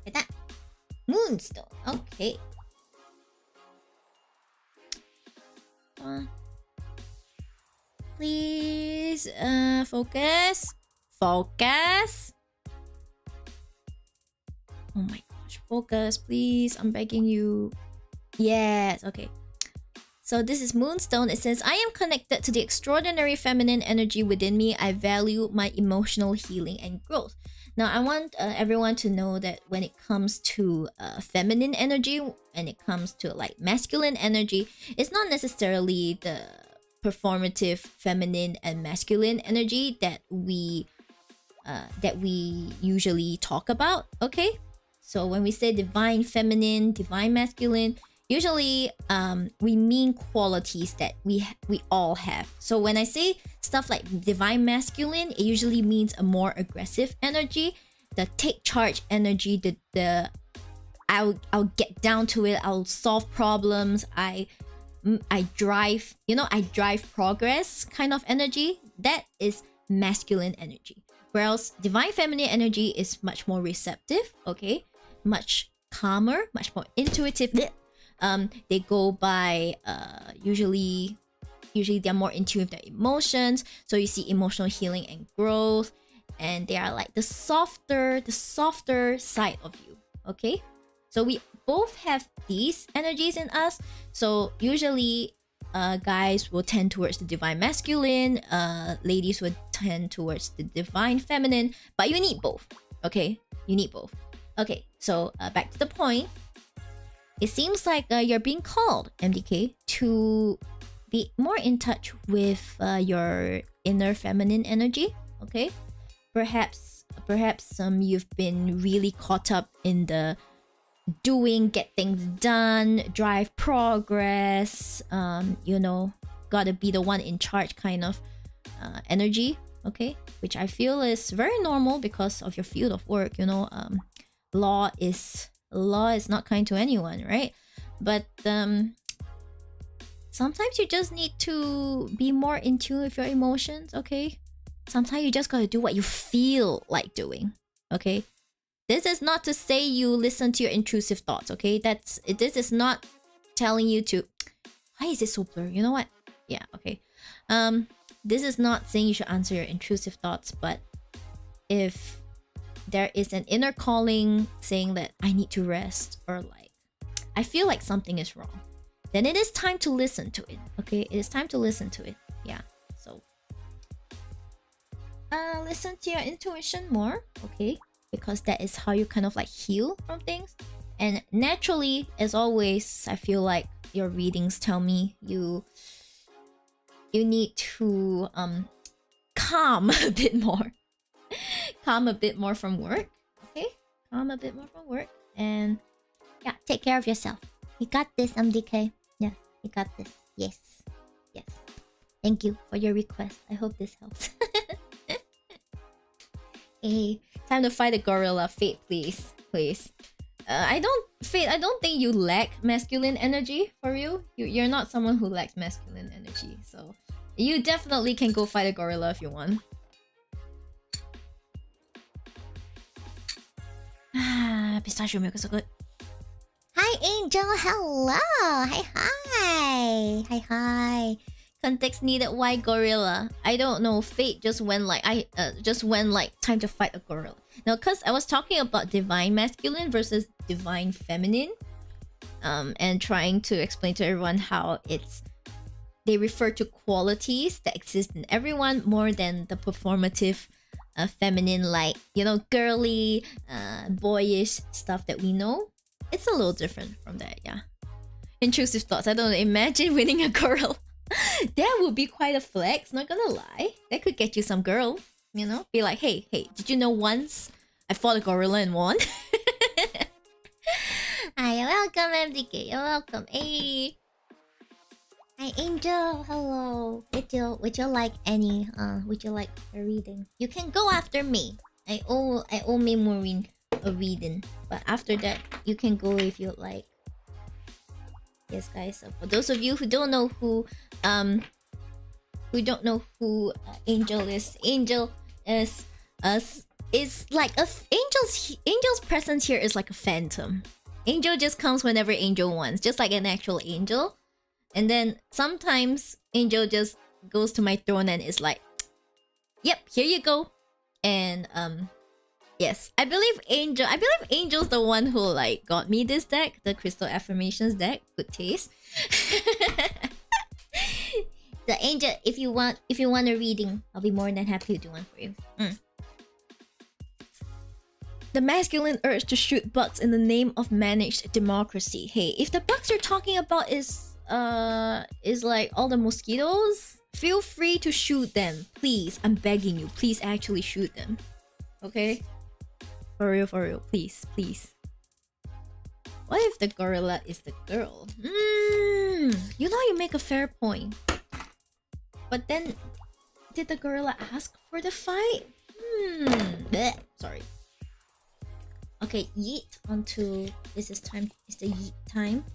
Like that. Moonstone. Okay. Please, focus. Focus. Oh my gosh, focus, please. I'm begging you. Yes, okay. So this is Moonstone. It says, I am connected to the extraordinary feminine energy within me. I value my emotional healing and growth. Now, I want everyone to know that when it comes to feminine energy, and it comes to like masculine energy, it's not necessarily the performative feminine and masculine energy that we usually talk about, okay? So when we say divine feminine, divine masculine, usually we mean qualities that we all have. So when I say stuff like divine masculine, it usually means a more aggressive energy, the take charge energy, the I'll get down to it, I'll solve problems, I drive, I drive progress kind of energy. That is masculine energy. Whereas divine feminine energy is much more receptive, okay? Much calmer, much more intuitive. They go by usually they're more in tune with their emotions. So you see emotional healing and growth, and they are like the softer side of you, okay? So we both have these energies in us. So usually guys will tend towards the divine masculine, ladies would tend towards the divine feminine, but you need both, okay? You need both. Okay, so back to the point. It seems like you're being called, MDK, to be more in touch with your inner feminine energy, okay? Perhaps you've been really caught up in the doing, get things done, drive progress, gotta be the one in charge kind of energy, okay? Which I feel is very normal because of your field of work, law is not kind to anyone, right? But sometimes you just need to be more in tune with your emotions, okay? Sometimes you just gotta do what you feel like doing, okay? This is not to say you listen to your intrusive thoughts, okay? This is not telling you to... Why is it so blurry? You know what? Yeah, okay. This is not saying you should answer your intrusive thoughts, but if there is an inner calling saying that I need to rest, or like I feel like something is wrong, then it is time to listen to it, okay? It is time to listen to it. Yeah, so listen to your intuition more, okay? Because that is how you kind of like heal from things. And naturally, as always, I feel like your readings tell me you need to calm a bit more. Calm a bit more from work, okay? Calm a bit more from work, and yeah, take care of yourself. You got this, MDK. Yes, you got this. Yes, yes. Thank you for your request. I hope this helps. Hey, time to fight a gorilla. Fate, please, please. I don't think you lack masculine energy. For you, you're not someone who lacks masculine energy. So you definitely can go fight a gorilla if you want. Pistachio milk is so good. Hi, Angel. Hello. Hi. Context needed. Why gorilla? I don't know. Fate just went like time to fight a gorilla. Now, cause I was talking about divine masculine versus divine feminine, and trying to explain to everyone how they refer to qualities that exist in everyone more than the performative feminine, like, girly, boyish stuff that we know. It's a little different from that, yeah. Intrusive thoughts. I don't know, imagine winning a girl. That would be quite a flex, not gonna lie. That could get you some girls, Be like, hey, did you know once I fought a gorilla and won? Hi, you're welcome, MDK. You're welcome. Hey. Hi Angel, hello. Would you like any would you like a reading? You can go after me. I owe Maureen a reading. But after that you can go if you like. Yes guys, so for those of you who don't know who Angel is like Angel's presence here is like a phantom. Angel just comes whenever Angel wants, just like an actual angel. And then sometimes Angel just goes to my throne and is like, "Yep, here you go." And yes, I believe Angel's the one who like got me this deck, the Crystal Affirmations deck. Good taste. The Angel, if you want a reading, I'll be more than happy to do one for you. The masculine urge to shoot bugs in the name of managed democracy. Hey, if the bugs you're talking about is like all the mosquitoes, feel free to shoot them. Please, I'm begging you. Please actually shoot them. Okay? For real, please. What if the gorilla is the girl? You know, you make a fair point. But then, did the gorilla ask for the fight? Bleh, sorry. Okay, yeet onto... This is time. It's the yeet time.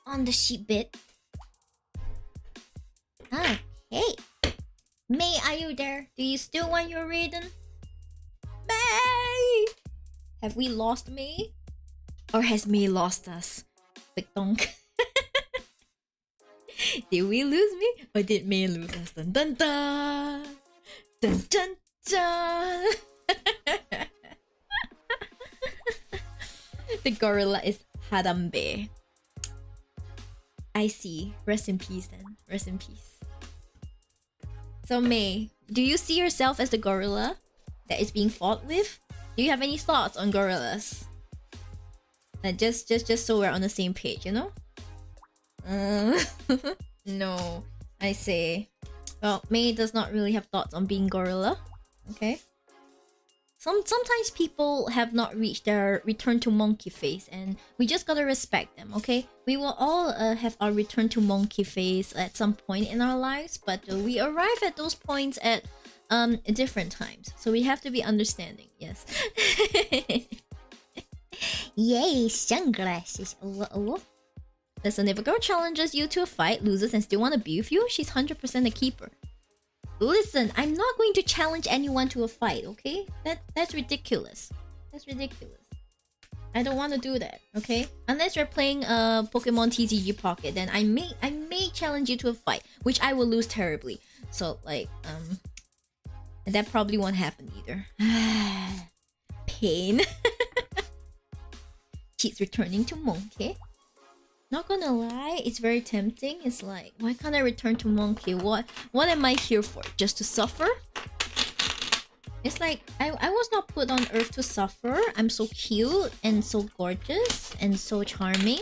On the sheep bit. Okay. May, are you there? Do you still want your reading? May! Have we lost May? Or has May lost us? Big donk. Did we lose me? Or did May lose us? Dun dun dun! Dun dun dun! The gorilla is Harambe. I see. Rest in peace then. Rest in peace. So May, do you see yourself as the gorilla that is being fought with? Do you have any thoughts on gorillas? Just so we're on the same page, you know? No, I say. Well, May does not really have thoughts on being gorilla. Okay. Sometimes people have not reached their return to monkey phase, and we just gotta respect them. Okay, we will all have our return to monkey phase at some point in our lives, but we arrive at those points at different times, so we have to be understanding. Yes. Yay, sunglasses. Listen, if a girl challenges you to a fight, loses, and still want to be with you, she's 100% a keeper. Listen, I'm not going to challenge anyone to a fight, okay? That's ridiculous. That's ridiculous. I don't want to do that, okay? Unless you're playing Pokemon TCG Pocket, then I may challenge you to a fight, which I will lose terribly. So like and that probably won't happen either. Pain. She's returning to Monkey. Not gonna lie, it's very tempting. It's like, why can't I return to Monkey? What am I here for? Just to suffer? It's like, I was not put on earth to suffer. I'm so cute and so gorgeous and so charming.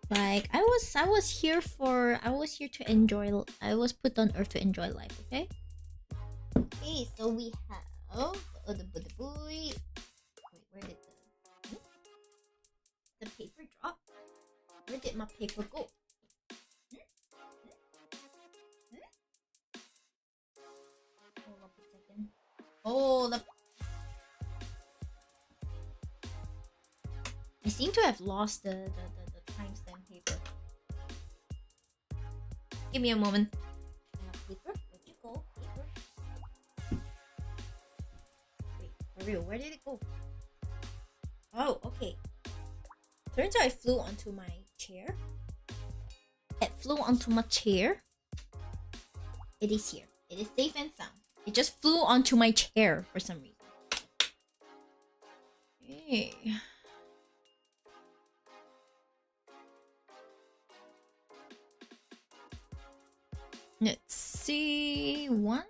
Like, I was here to enjoy. I was put on earth to enjoy life, okay? Okay, so we have the boy. Wait, where did the paper drop? Where did my paper go? Hold up a second. Hold up. I seem to have lost the timestamp paper. Give me a moment. Paper? Where'd you go? Paper. Wait, for real, where did it go? Oh, okay. Turns out I flew onto my chair. It flew onto my chair. It is here. It is safe and sound. It just flew onto my chair for some reason. Hey. Let's see. 1.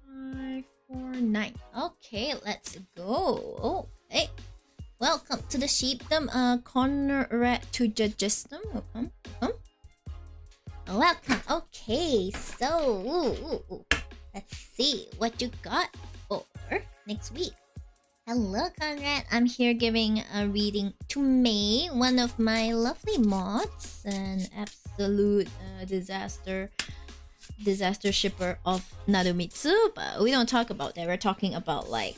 5, 4, 9. Okay, let's go. Okay. Welcome to the sheepdom corner rat to judgesdom. Welcome. Welcome. Okay, so let's see what you got for next week. Hello, Conrad. I'm here giving a reading to May, one of my lovely mods, an absolute disaster shipper of Narumitsu. But we don't talk about that. We're talking about like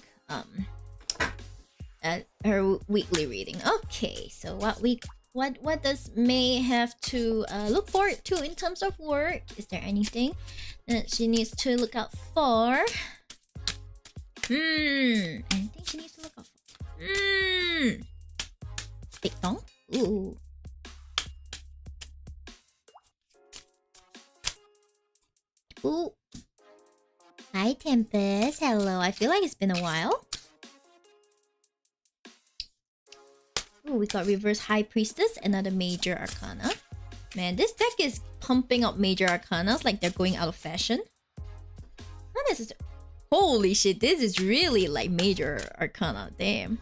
her weekly reading. Okay, so what does May have to look forward to in terms of work? Is there anything that she needs to look out for? Anything she needs to look out for? Big dong? Ooh. Ooh. Hi, Tempest. Hello. I feel like it's been a while. Ooh, we got Reverse High Priestess, another Major Arcana. Man, this deck is pumping up Major Arcanas like they're going out of fashion. Not necessarily. Holy shit, this is really like Major Arcana. Damn.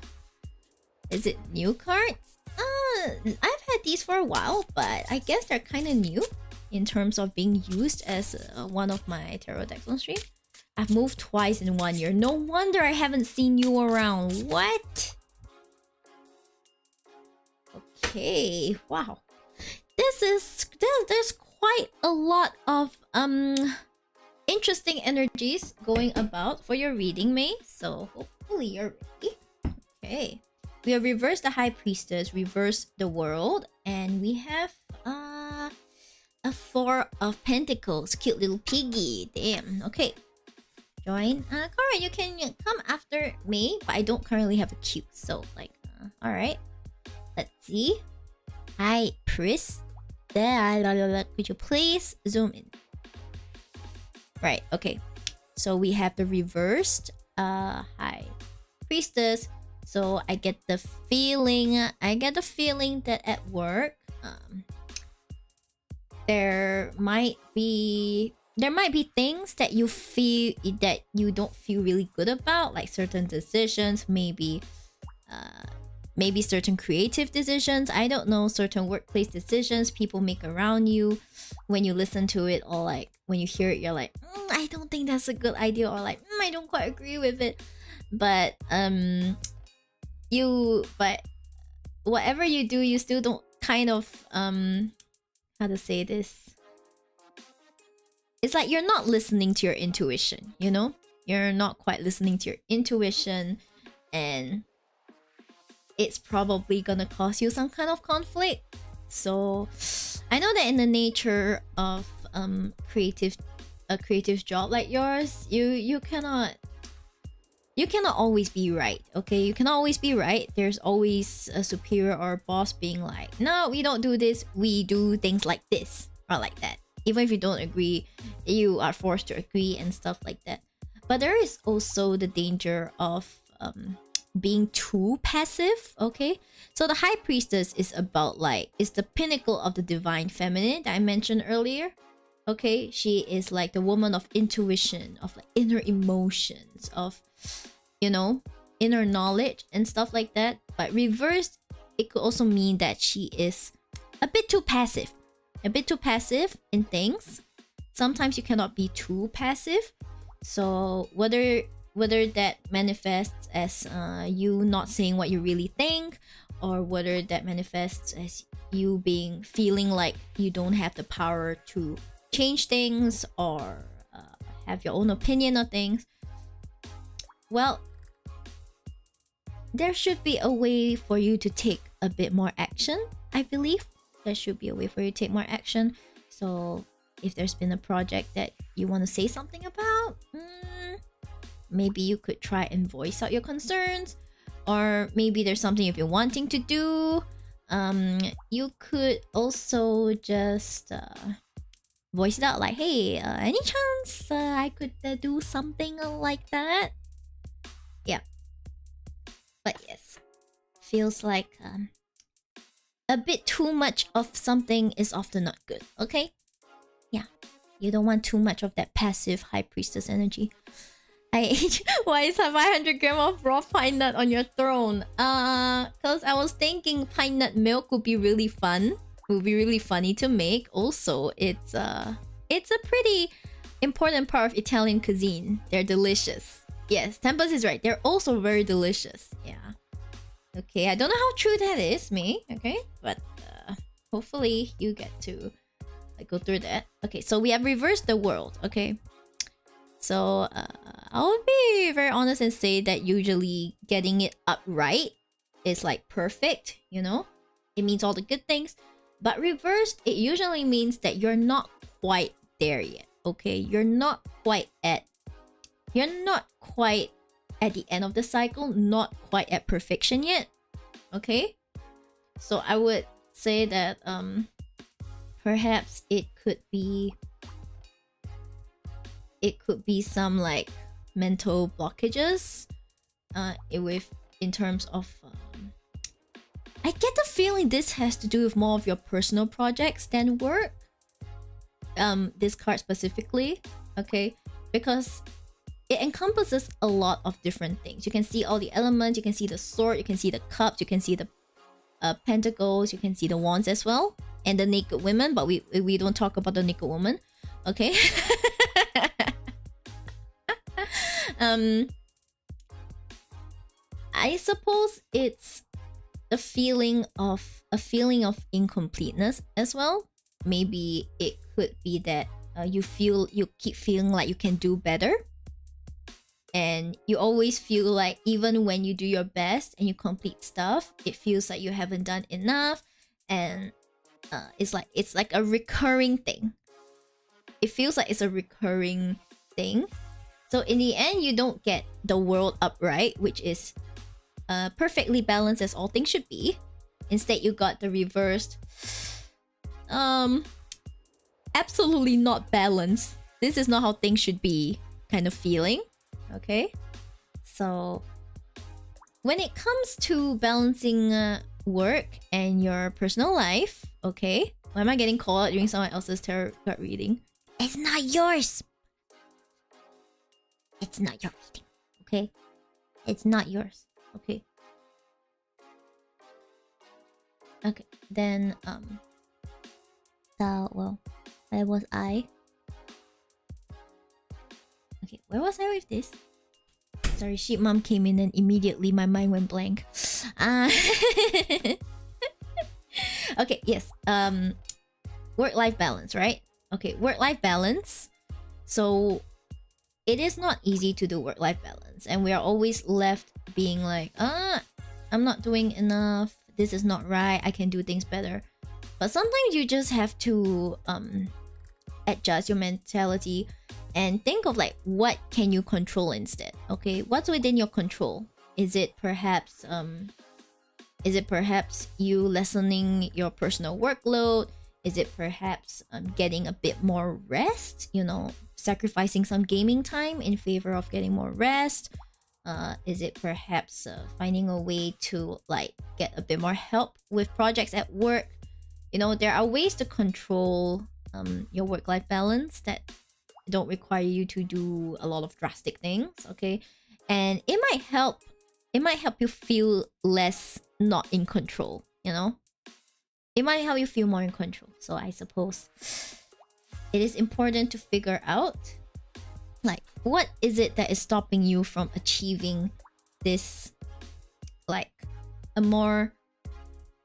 Is it new cards? I've had these for a while, but I guess they're kind of new in terms of being used as one of my tarot decks on stream. I've moved twice in 1 year. No wonder I haven't seen you around. What? Okay, wow. There's quite a lot of interesting energies going about for your reading, May. So hopefully you're ready. Okay. We have reversed the High Priestess, reversed the World, and we have a Four of Pentacles. Cute little piggy. Damn. Okay. Join. Cora, you can come after me, but I don't currently have a cue. So like, alright. Let's see. High Priestess. Could you please zoom in? Right, okay. So we have the reversed High Priestess. So I get the feeling that at work there might be things that you feel that you don't feel really good about, like certain decisions, maybe certain creative decisions, I don't know, certain workplace decisions people make around you. When you listen to it, or like when you hear it, you're like, I don't think that's a good idea, or like, I don't quite agree with it. But whatever you do, you still don't kind of how to say this? It's like you're not listening to your intuition, you know? You're not quite listening to your intuition, and it's probably gonna cause you some kind of conflict. So I know that in the nature of a creative job like yours, you cannot always be right. Okay, you cannot always be right. There's always a superior or a boss being like, no, we don't do this, we do things like this or like that. Even if you don't agree, you are forced to agree and stuff like that. But there is also the danger of being too passive. Okay, so the High Priestess is about like, it's the pinnacle of the divine feminine that I mentioned earlier. Okay, she is like the woman of intuition, of like inner emotions, of, you know, inner knowledge and stuff like that. But reversed, it could also mean that she is a bit too passive in things. Sometimes you cannot be too passive. So whether that manifests as you not saying what you really think, or whether that manifests as you feeling like you don't have the power to change things, or have your own opinion on things, well, there should be a way for you to take a bit more action. I believe there should be a way for you to take more action. So if there's been a project that you want to say something about, maybe you could try and voice out your concerns. Or maybe there's something you've been wanting to do. You could also just voice it out like, hey, any chance I could do something like that? Yeah. But yes, feels like a bit too much of something is often not good. Okay? Yeah. You don't want too much of that passive High Priestess energy. Why is 500 grams of raw pine nut on your throne? Cause I was thinking pine nut milk would be really fun. Would be really funny to make. Also, it's a pretty important part of Italian cuisine. They're delicious. Yes, Tempest is right. They're also very delicious. Yeah. Okay, I don't know how true that is, me. Okay, but hopefully you get to go through that. Okay, so we have reversed the world. Okay, so I would be very honest and say that usually getting it upright is like perfect. You know, it means all the good things. But reversed, it usually means that you're not quite there yet. Okay, you're not quite at the end of the cycle, not quite at perfection yet. Okay, so I would say that perhaps it could be some like mental blockages in terms of I get the feeling this has to do with more of your personal projects than work. This card specifically, okay, because it encompasses a lot of different things. You can see all the elements, you can see the sword, you can see the cups, you can see the pentacles, you can see the wands as well, and the naked women, but we don't talk about the naked woman, okay? I suppose it's a feeling of incompleteness as well. Maybe it could be that you keep feeling like you can do better, and you always feel like even when you do your best and you complete stuff, it feels like you haven't done enough, and it's like a recurring thing. It feels like it's a recurring thing. So in the end, you don't get the world upright, which is perfectly balanced as all things should be. Instead, you got the reversed, absolutely not balanced. This is not how things should be kind of feeling. Okay, so when it comes to balancing work and your personal life, okay, why am I getting called out during someone else's tarot card reading? It's not yours. It's not your reading, okay? It's not yours, okay? Okay, then well, where was I? Okay, where was I with this? Sorry, Sheep Mom came in and immediately my mind went blank. Okay, yes. Work-life balance, right? Okay, work-life balance. So it is not easy to do work-life balance, and we are always left being like, I'm not doing enough. This is not right. I can do things better. But sometimes you just have to adjust your mentality and think of like, what can you control instead? Okay, what's within your control? Is it perhaps you lessening your personal workload? Is it perhaps getting a bit more rest? You know, sacrificing some gaming time in favor of getting more rest? Is it perhaps finding a way to like get a bit more help with projects at work? You know, there are ways to control your work-life balance that don't require you to do a lot of drastic things, okay? And it might help you feel less not in control, you know? It might help you feel more in control. So I suppose it is important to figure out like, what is it that is stopping you from achieving this, like, a more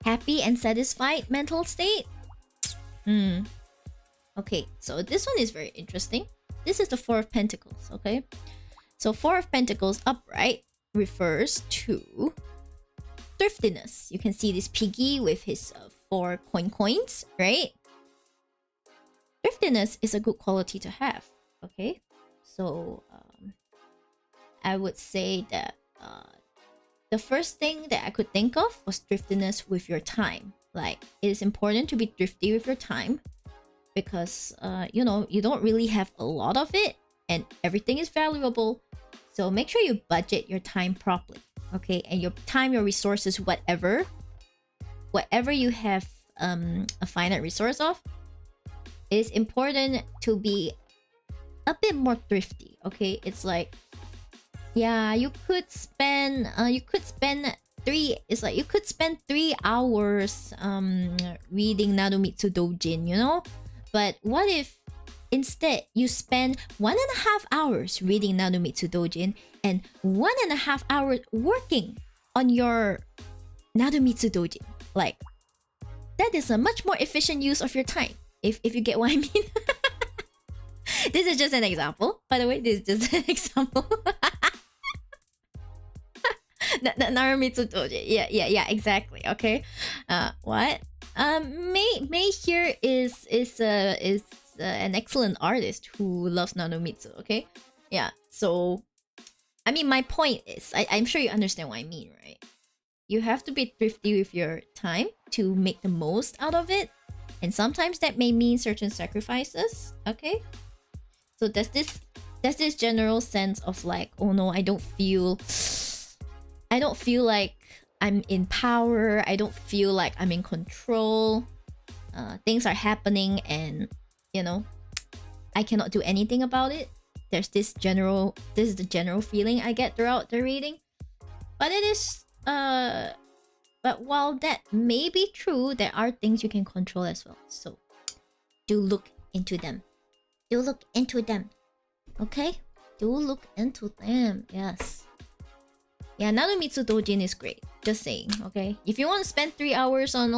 happy and satisfied mental state? Okay, so this one is very interesting. This is the Four of Pentacles, okay? So Four of Pentacles upright refers to thriftiness. You can see this piggy with his 4 coins, right? Thriftiness is a good quality to have, okay? So I would say that the first thing that I could think of was thriftiness with your time. Like, it is important to be thrifty with your time, because you know, you don't really have a lot of it and everything is valuable. So make sure you budget your time properly, okay? And your time, your resources, whatever you have a finite resource of, it is important to be a bit more thrifty, okay? It's like, yeah, you could spend 3 hours reading Narumitsu Dojin, you know? But what if instead you spend 1.5 hours reading Nanomitsu Dojin and 1.5 hours working on your Nanomitsu Dojin. Like, that is a much more efficient use of your time, if you get what I mean. This is just an example. By the way, this is just an example. Nanomitsu Dojin. Yeah, exactly. Okay. What? May here is an excellent artist who loves Nanomitsu. Okay. Yeah. So, I mean, my point is, I'm sure you understand what I mean, right? You have to be thrifty with your time to make the most out of it, and sometimes that may mean certain sacrifices. Okay. So there's this general sense of like, oh no, I don't feel like I'm in power. I don't feel like I'm in control. Things are happening and, you know, I cannot do anything about it. This is the general feeling I get throughout the reading. But it is, but while that may be true, there are things you can control as well. So do look into them. Do look into them. Okay? Do look into them. Yes. Yeah, Nanomitsu Dojin is great. Just saying, okay? If you want to spend 3 hours on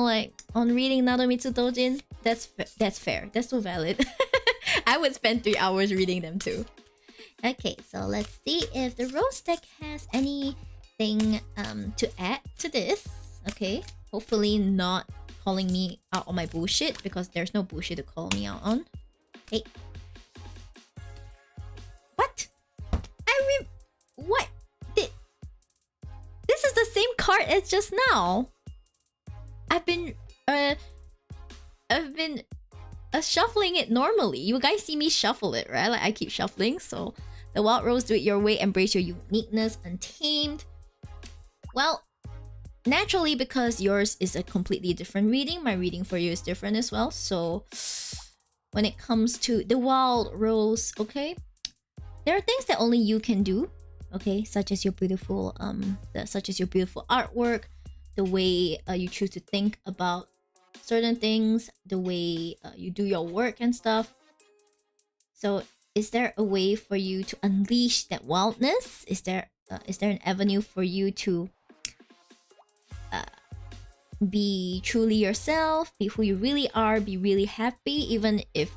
reading Nanomitsu Dojin, that's fair. That's so valid. I would spend 3 hours reading them too. Okay, so let's see if the Rose deck has anything to add to this. Okay, hopefully not calling me out on my bullshit, because there's no bullshit to call me out on. Okay. What? What? This is the same card as just now. I've been shuffling it normally. You guys see me shuffle it, right? Like, I keep shuffling. So the Wild Rose, do it your way, embrace your uniqueness, untamed. Well, naturally, because yours is a completely different reading, my reading for you is different as well. So when it comes to the Wild Rose, okay, there are things that only you can do. Okay, such as your beautiful artwork, the way you choose to think about certain things, the way you do your work and stuff. So, is there a way for you to unleash that wildness? Is there an avenue for you to be truly yourself, be who you really are, be really happy, even if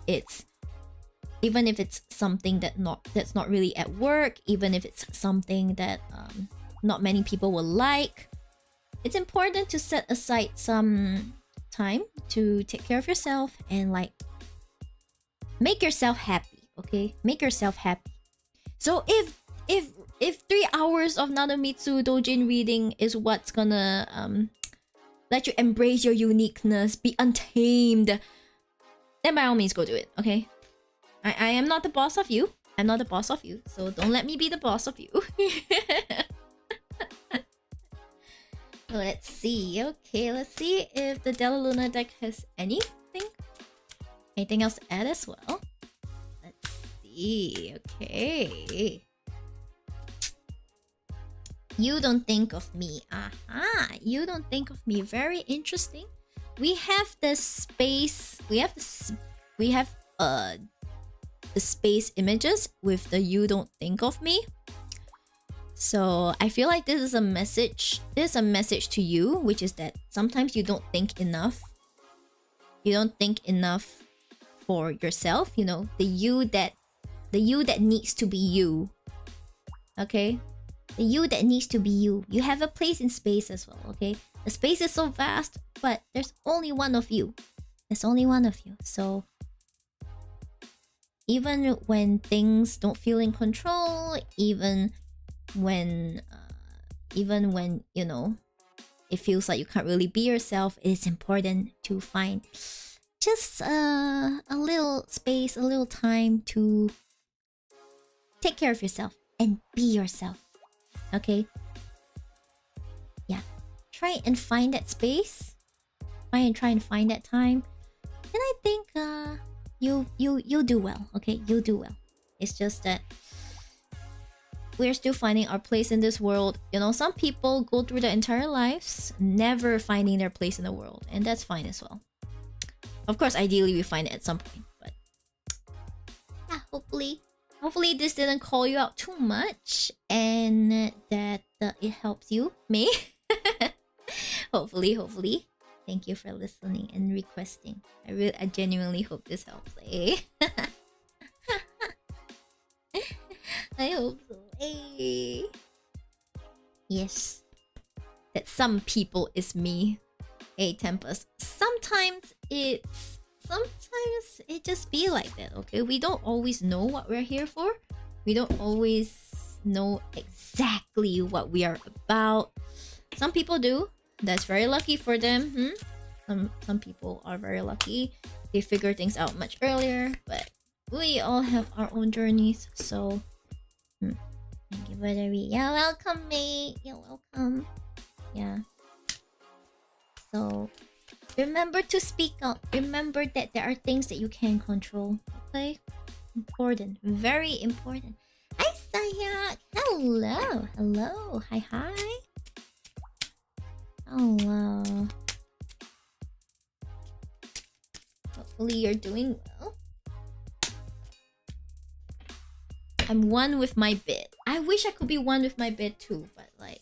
it's something that's not really at work, even if it's something that not many people will like. It's important to set aside some time to take care of yourself and like make yourself happy. Okay, make yourself happy. So if 3 hours of Nanomitsu Dojin reading is what's gonna let you embrace your uniqueness, be untamed, then by all means go do it. Okay. I am not the boss of you. I'm not the boss of you. So don't let me be the boss of you. Let's see. Okay, let's see if the Della Luna deck has anything else to add as well. Let's see. Okay. You don't think of me. Aha. You don't think of me. Very interesting. We have the space. We have the space images with the you don't think of me. So I feel like this is a message to you, which is that sometimes you don't think enough. You don't think enough for yourself, you know, the you that needs to be you. Okay? The you that needs to be you. You have a place in space as well, okay? The space is so vast, but there's only one of you. There's only one of you. So even when things don't feel in control, even when you know it feels like you can't really be yourself, it's important to find just a little space, a little time to take care of yourself and be yourself. Okay? Yeah. Try and find that space. Try and find that time. And I think you'll do well. Okay? You'll do well. It's just that we're still finding our place in this world. You know, some people go through their entire lives never finding their place in the world, and that's fine as well. Of course, ideally we find it at some point, but Hopefully this didn't call you out too much, and that it helps you, me. hopefully. Thank you for listening and requesting. I genuinely hope this helps. Eh? I hope so. Eh? Yes. That some people is me. Hey, Tempest. Sometimes it just be like that, okay? We don't always know what we're here for. We don't always know exactly what we are about. Some people do. That's very lucky for them. Some people are very lucky. They figure things out much earlier, but we all have our own journeys, so thank you for the read. You're welcome, mate. You're welcome. Yeah. So remember to speak up. Remember that there are things that you can control. Okay? Important. Very important. Hi, Sayak. Hello. Hello. Hi. Hello. Hopefully you're doing well. I'm one with my bed. I wish I could be one with my bed too, but like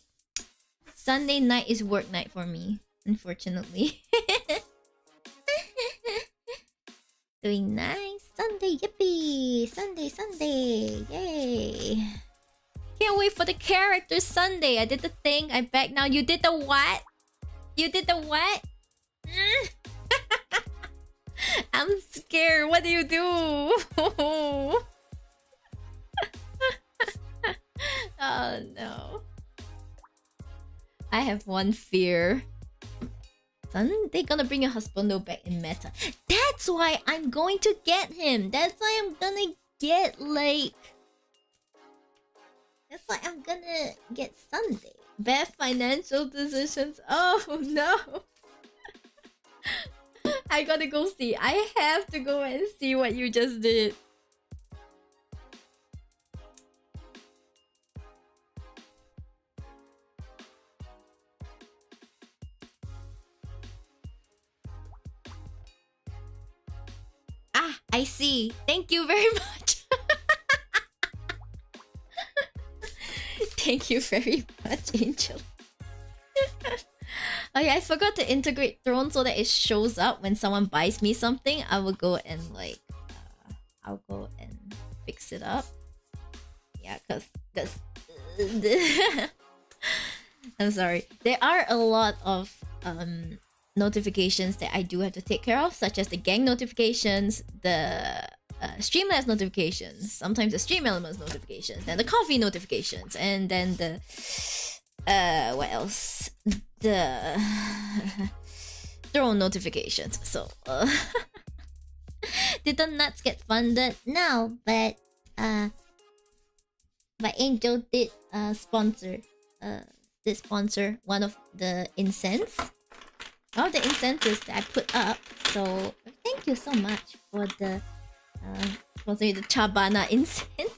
Sunday night is work night for me, unfortunately. Doing nice. Sunday, yippee! Sunday, yay! Can't wait for the character Sunday. I did the thing. I back now. You did the what? You did the what? I'm scared. What do you do? Oh no. I have one fear. They gonna bring a husbando back in meta. That's why I'm going to get him. That's why I'm gonna get like. That's why I'm gonna get Sunday. Bad financial decisions. Oh no. I gotta go see. I have to go and see what you just did. Ah, I see. Thank you very much. Thank you very much, Angel. Oh yeah, I forgot to integrate Throne so that it shows up when someone buys me something. I will go and like, I'll go and fix it up. Yeah, cause I'm sorry. There are a lot of notifications that I do have to take care of, such as the gang notifications, the Streamlabs notifications, sometimes the Stream Elements notifications, then the coffee notifications, and then the what else? The Throne notifications. So did the nuts get funded? No, but Angel did sponsor one of the incense. All the incenses that I put up. So thank you so much for the sponsoring the Chabana incense.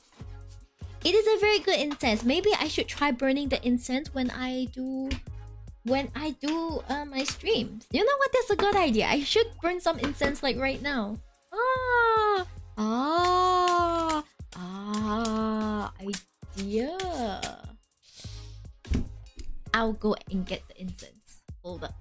It is a very good incense. Maybe I should try burning the incense when I do my streams. You know what? That's a good idea. I should burn some incense like right now. Idea. I'll go and get the incense. Hold up.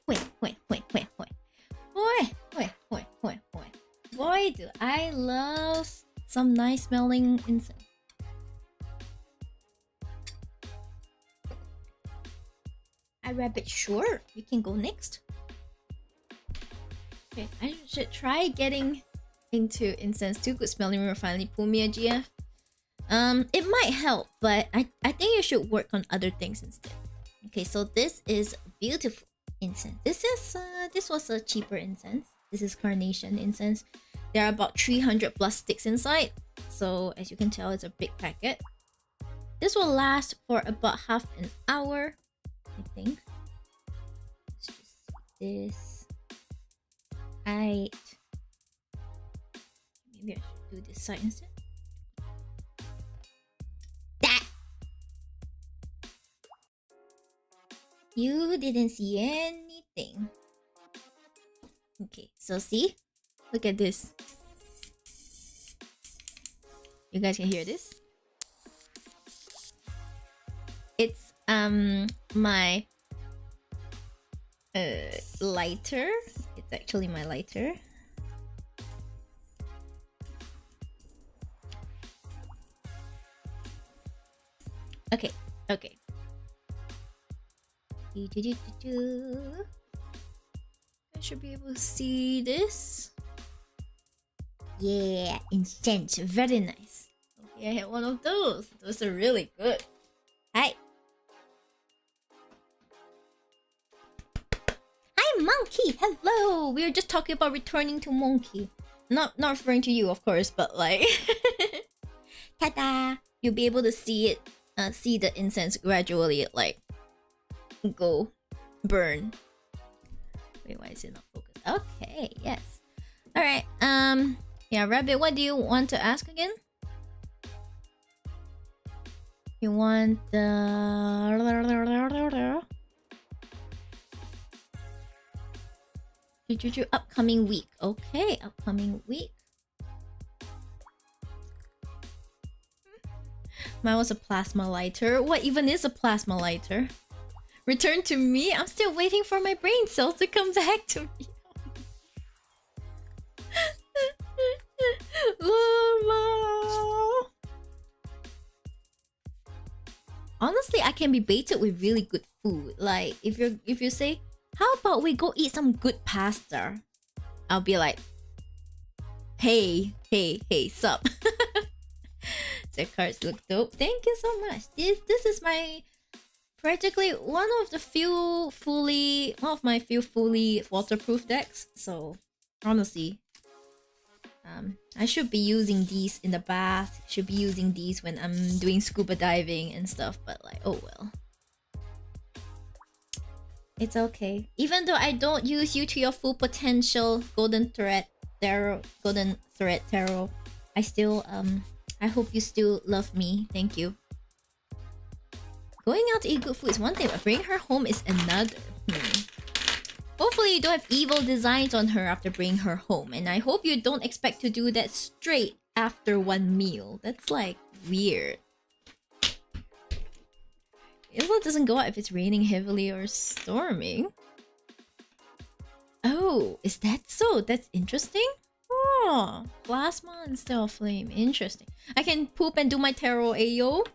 Wait. Boy, do I love some nice smelling incense. Rabbit, sure. We can go next. Okay, I should try getting into incense too. Good smelling room finally pull me a GF. It might help, but I think you should work on other things instead. Okay, so this is beautiful incense. This was a cheaper incense. This is carnation incense. There are about 300 plus sticks inside, so as you can tell, it's a big packet. This will last for about half an hour, I think. Let's just see. this? Maybe I should do this side instead. That you didn't see anything. Okay, so see? Look at this. You guys can hear this? It's my lighter. It's actually my lighter. Okay, okay. I should be able to see this. Yeah, incense, very nice. Okay, I had one of those. Those are really good. Hi. Hi, Monkey. Hello. We were just talking about returning to Monkey. Not referring to you, of course, but like, ta-da! You'll be able to see it. See the incense gradually, like, go burn. Wait, why is it not focused? Okay, yes. All right. Yeah, Rabbit, what do you want to ask again? You want the upcoming week. Okay, upcoming week. Mine was a plasma lighter. What even is a plasma lighter? Return to me? I'm still waiting for my brain cells to come back to me. Honestly, I can be baited with really good food. Like if you say, how about we go eat some good pasta? I'll be like, hey, sup? The cards look dope. Thank you so much. This is my practically one of my few fully waterproof decks. So honestly, I should be using these in the bath. Should be using these when I'm doing scuba diving and stuff. But like, oh well, it's okay. Even though I don't use you to your full potential, Golden Thread Tarot, I still I hope you still love me. Thank you. Going out to eat good food is one thing, but bringing her home is another. Hopefully you don't have evil designs on her after bringing her home. And I hope you don't expect to do that straight after one meal. That's like weird. Evil doesn't go out if it's raining heavily or storming. Oh, is that so? That's interesting. Oh, plasma instead of flame. Interesting. I can poop and do my tarot Ayo.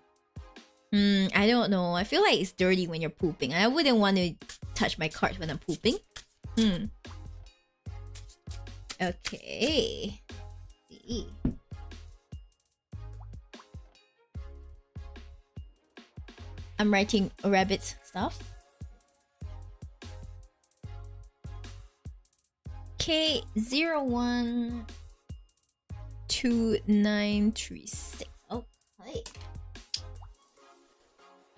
I don't know. I feel like it's dirty when you're pooping. I wouldn't want to touch my cards when I'm pooping. Okay. Let's see. I'm writing rabbit stuff. K012936. Okay.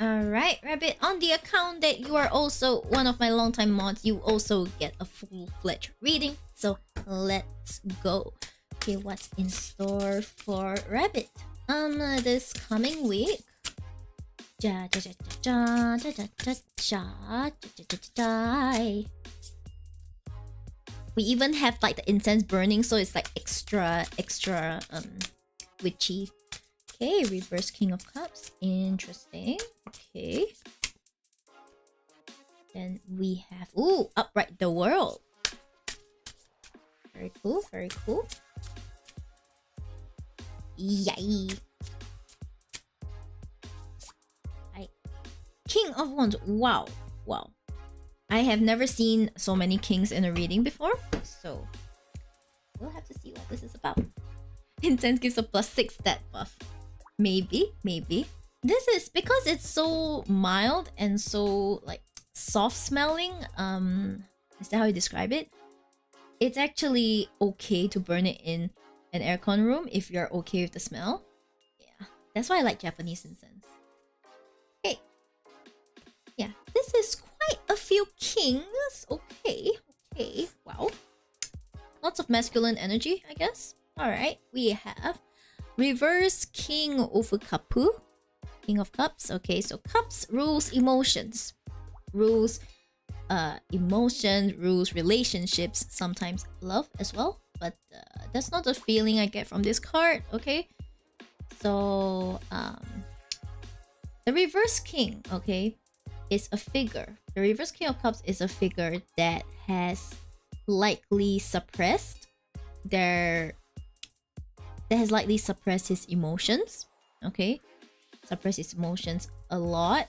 Alright, Rabbit. On the account that you are also one of my longtime mods, you also get a full-fledged reading. So let's go. Okay, what's in store for Rabbit? This coming week. We even have like the incense burning, so it's like extra witchy. Okay, reverse King of Cups. Interesting. Okay. Then we have upright the world. Very cool, very cool. Yay. King of Wands. Wow. I have never seen so many kings in a reading before, so we'll have to see what this is about. Incense gives a +6 stat buff. Maybe. This is because it's so mild and so like soft smelling. Is that how you describe it? It's actually okay to burn it in an aircon room if you're okay with the smell. Yeah, that's why I like Japanese incense. Okay. Yeah, this is quite a few kings. Okay, okay, wow. Lots of masculine energy, I guess. Alright, we have reverse king of kapu. King of cups. Okay, so cups rules emotions. Rules emotion, rules relationships, sometimes love as well. But that's not the feeling I get from this card, okay? So, the reverse king, okay, is a figure. The reverse king of cups is a figure that has likely suppressed that has likely suppressed his emotions, okay? Suppress his emotions a lot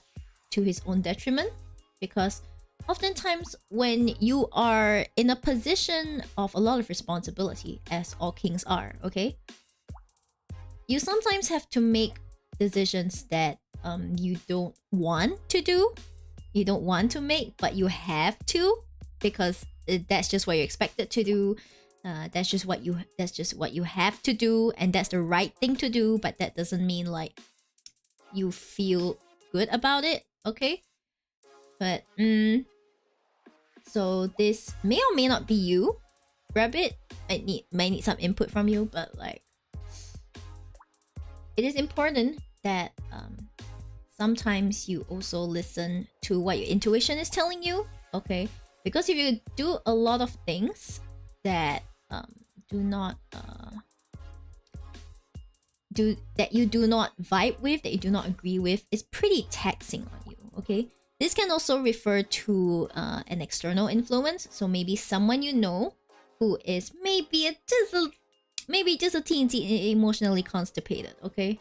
to his own detriment, because oftentimes when you are in a position of a lot of responsibility, as all kings are, okay, you sometimes have to make decisions that you don't want to do, you don't want to make, but you have to, because that's just what you're expected to do. That's just what you have to do, and that's the right thing to do. But that doesn't mean like you feel good about it, okay? But so this may or may not be you, Rabbit. Might need some input from you, but like, it is important that sometimes you also listen to what your intuition is telling you, okay? Because if you do a lot of things that you do not vibe with, that you do not agree with, it's pretty taxing on you, okay? This can also refer to an external influence. So maybe someone you know who is maybe just a teensy emotionally constipated, okay?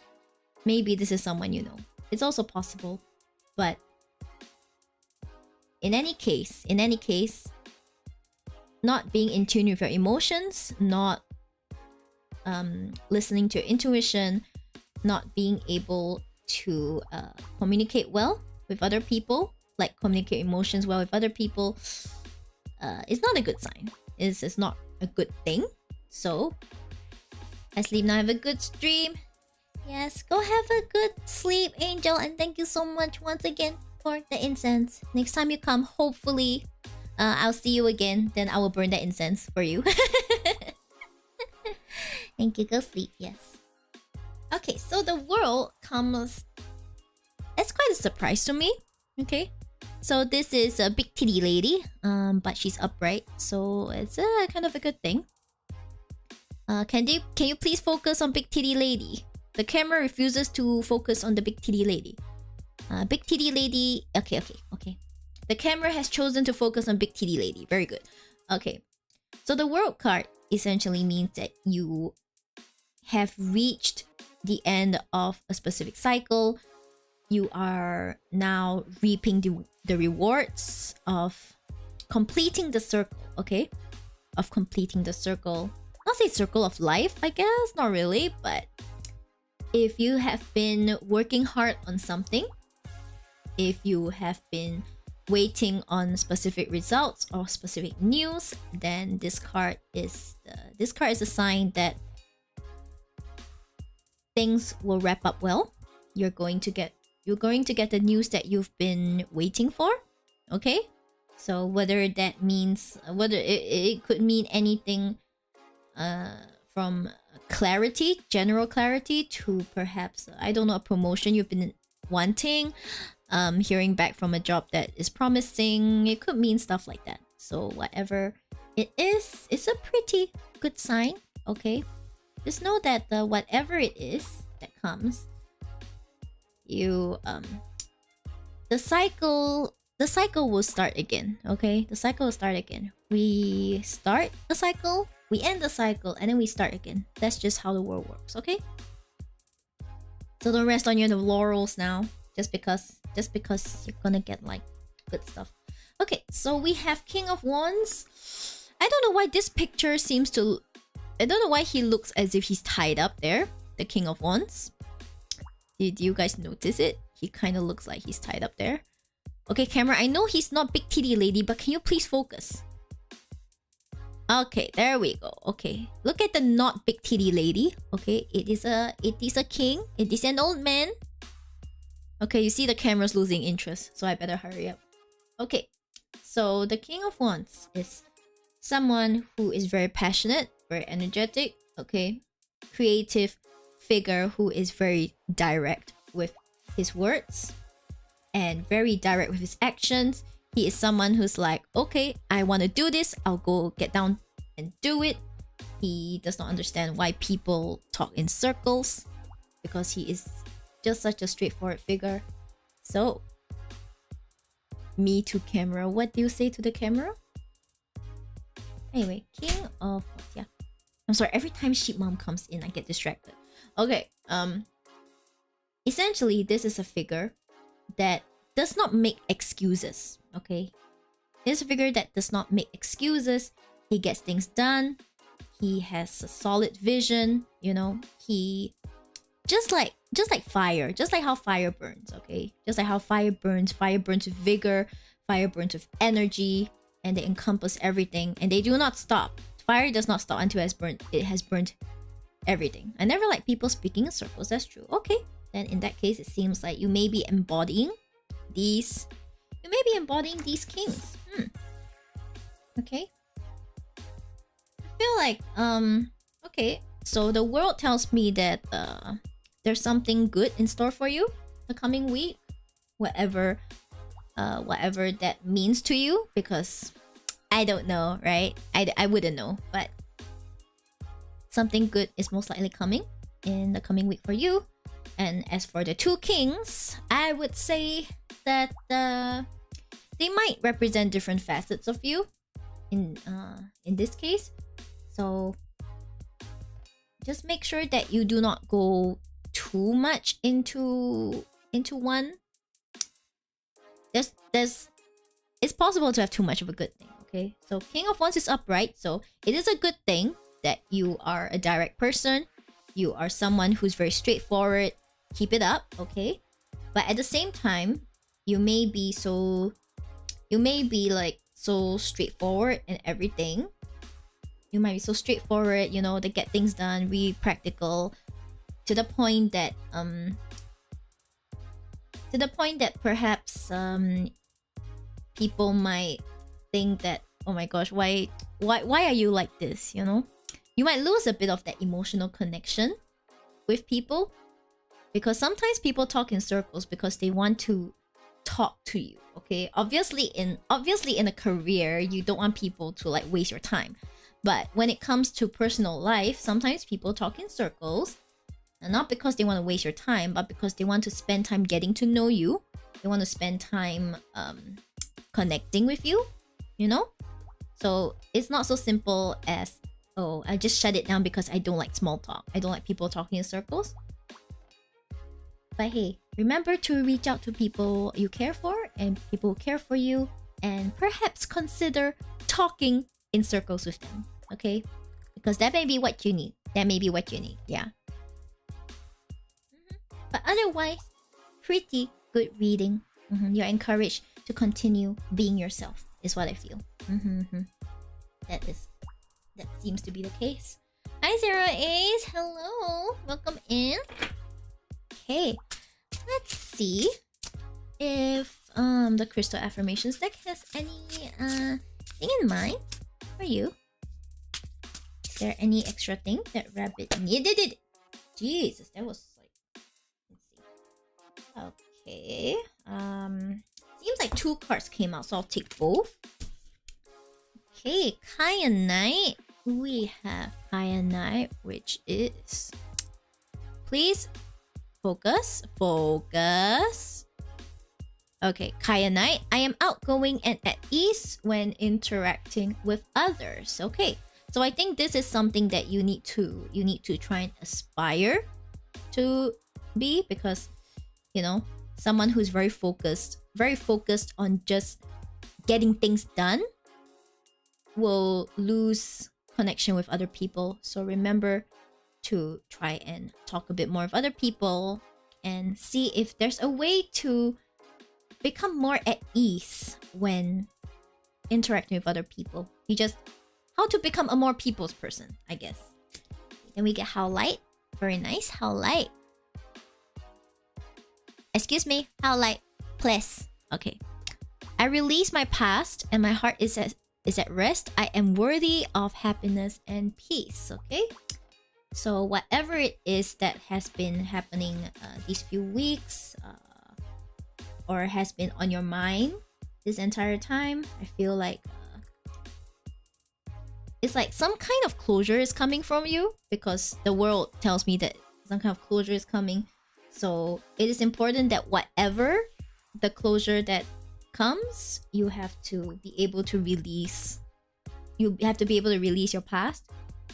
Maybe this is someone you know. It's also possible. But in any case, not being in tune with your emotions, not listening to your intuition, not being able to communicate well with other people, like communicate emotions well with other people, is not a good sign. It's not a good thing. So, I sleep now, have a good stream. Yes, go have a good sleep, Angel, and thank you so much once again for the incense. Next time you come, hopefully, I'll see you again. Then I will burn that incense for you. Thank you, go sleep, yes. Okay, so the world comes... It's quite a surprise to me, okay? So this is a big titty lady, but she's upright, so it's kind of a good thing. Can you please focus on big titty lady? The camera refuses to focus on the big titty lady. Big titty lady... Okay. The camera has chosen to focus on big titty lady. Very good. Okay. So the world card essentially means that you have reached the end of a specific cycle. You are now reaping the rewards of completing the circle, okay? Of completing the circle. Not say circle of life, I guess. Not really, but if you have been working hard on something, if you have been waiting on specific results or specific news, then this card is a sign that things will wrap up well. You're going to get the news that you've been waiting for, okay? So whether that means, whether it could mean anything from clarity, general clarity, to perhaps, I don't know, a promotion you've been wanting, hearing back from a job that is promising. It could mean stuff like that. So whatever it is, it's a pretty good sign, okay? Just know that whatever it is that comes, you the cycle will start again, okay? The cycle will start again. We start the cycle, we end the cycle, and then we start again. That's just how the world works, okay? So don't rest on your laurels now, just because you're gonna get like good stuff. Okay, so we have King of Wands. I don't know why this picture seems to... I don't know why he looks as if he's tied up there, the King of Wands. Did you guys notice it? He kind of looks like he's tied up there. Okay, camera, I know he's not big titty lady, but can you please focus? Okay, there we go. Okay, look at the not big titty lady. Okay, it is a king. It is an old man. Okay, you see the camera's losing interest, so I better hurry up. Okay, So the King of Wands is someone who is very passionate, very energetic, okay? Creative figure who is very direct with his words and very direct with his actions. He is someone who's like, okay, I want to do this, I'll go get down and do it. He does not understand why people talk in circles because he is just such a straightforward figure. So, me to camera, what do you say to the camera? Anyway, King of... yeah. I'm sorry, every time Sheep Mom comes in, I get distracted. Okay, essentially, this is a figure that does not make excuses, okay? It's a figure that does not make excuses. He gets things done. He has a solid vision, you know? He... Just like fire, just like how fire burns, okay? Just like how fire burns with vigor, fire burns with energy, and they encompass everything, and they do not stop. Fire does not stop until it has burnt everything. I never like people speaking in circles, that's true. Okay, then in that case, it seems like you may be embodying these... You may be embodying these kings. Okay. I feel like, okay, so the world tells me that, there's something good in store for you the coming week, whatever that means to you, because I don't know, right? I wouldn't know, but something good is most likely coming in the coming week for you. And as for the two kings, I would say that they might represent different facets of you in this case. So just make sure that you do not go too much into one. It's possible to have too much of a good thing, okay? So King of Wands is upright, so it is a good thing that you are a direct person. You are someone who's very straightforward. Keep it up, okay? But at the same time, you may be like so straightforward and everything. You might be so straightforward, you know, to get things done, really practical, to the point that perhaps people might think that, oh my gosh, why are you like this, you know? You might lose a bit of that emotional connection with people, because sometimes people talk in circles because they want to talk to you, okay? Obviously in a career, you don't want people to like waste your time. But when it comes to personal life, sometimes people talk in circles, and not because they want to waste your time, but because they want to spend time getting to know you. They want to spend time connecting with you, you know? So it's not so simple as, oh, I just shut it down because I don't like small talk. I don't like people talking in circles. But hey, remember to reach out to people you care for and people who care for you, and perhaps consider talking in circles with them, okay? Because that may be what you need. That may be what you need, yeah. But otherwise, pretty good reading. You're encouraged to continue being yourself, is what I feel. That seems to be the case. Hi, zerooace. Hello. Welcome in. Okay. Let's see if the Crystal Affirmations deck has any thing in mind for you. Is there any extra thing that Rabbit needed? Jesus, that was like... Let's see. Okay. Seems like 2 cards came out, so I'll take both. Okay, Kyanite. We have Kyanite, which is... Please focus. Okay, Kyanite. I am outgoing and at ease when interacting with others. Okay, so I think this is something that you need to try and aspire to be, because, you know, someone who's very focused on just getting things done will lose connection with other people. So remember to try and talk a bit more with other people and see if there's a way to become more at ease when interacting with other people. How to become a more people's person, I guess. Then we get How Light. Very nice. How Light. Excuse me, How Light, please. Okay. I release my past and my heart is at rest. I am worthy of happiness and peace. Okay? So whatever it is that has been happening these few weeks or has been on your mind this entire time, I feel like it's like some kind of closure is coming from you, because the world tells me that some kind of closure is coming. So it is important that whatever the closure that comes, you have to be able to release. You have to be able to release your past,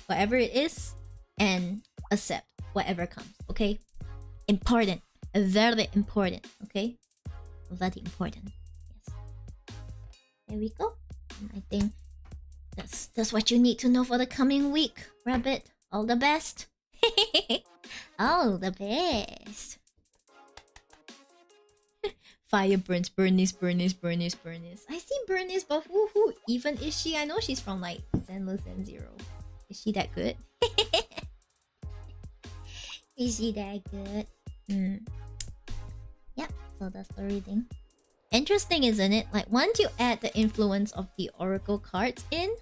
whatever it is, and accept whatever comes. Okay? Important. Very important. Okay? Very important. Yes. There we go. And I think that's what you need to know for the coming week, Rabbit. All the best. All the best. Fire burns, Bernice. I see Bernice, but who even is she? I know she's from like Zenless and Zero. Is she that good? Is she that good? Yep, so that's the reading. Interesting, isn't it? Like, once you add the influence of the oracle cards in,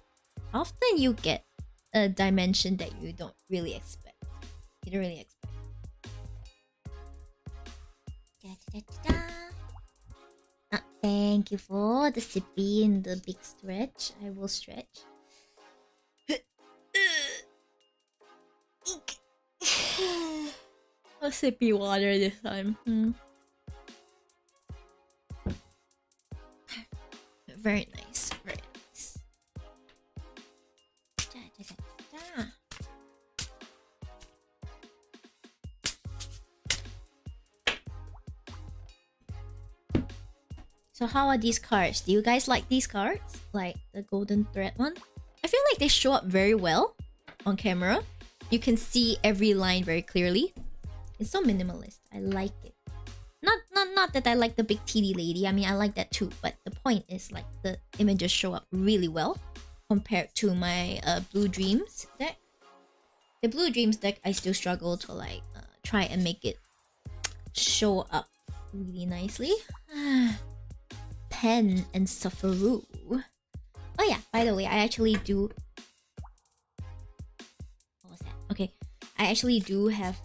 often you get a dimension that you don't really expect. You don't really expect. Thank you for the sippy and the big stretch. I will stretch. A sippy water this time. Very nice. Very nice. So how are these cards? Do you guys like these cards? Like the golden thread one? I feel like they show up very well on camera. You can see every line very clearly. It's so minimalist. I like it. Not that I like the big TD lady. I mean, I like that too. But the point is, like, the images show up really well compared to my Blue Dreams deck. The Blue Dreams deck, I still struggle to like try and make it show up really nicely. Pen and Sufferoo. Oh yeah, by the way, I actually do... What was that? Okay, I actually do have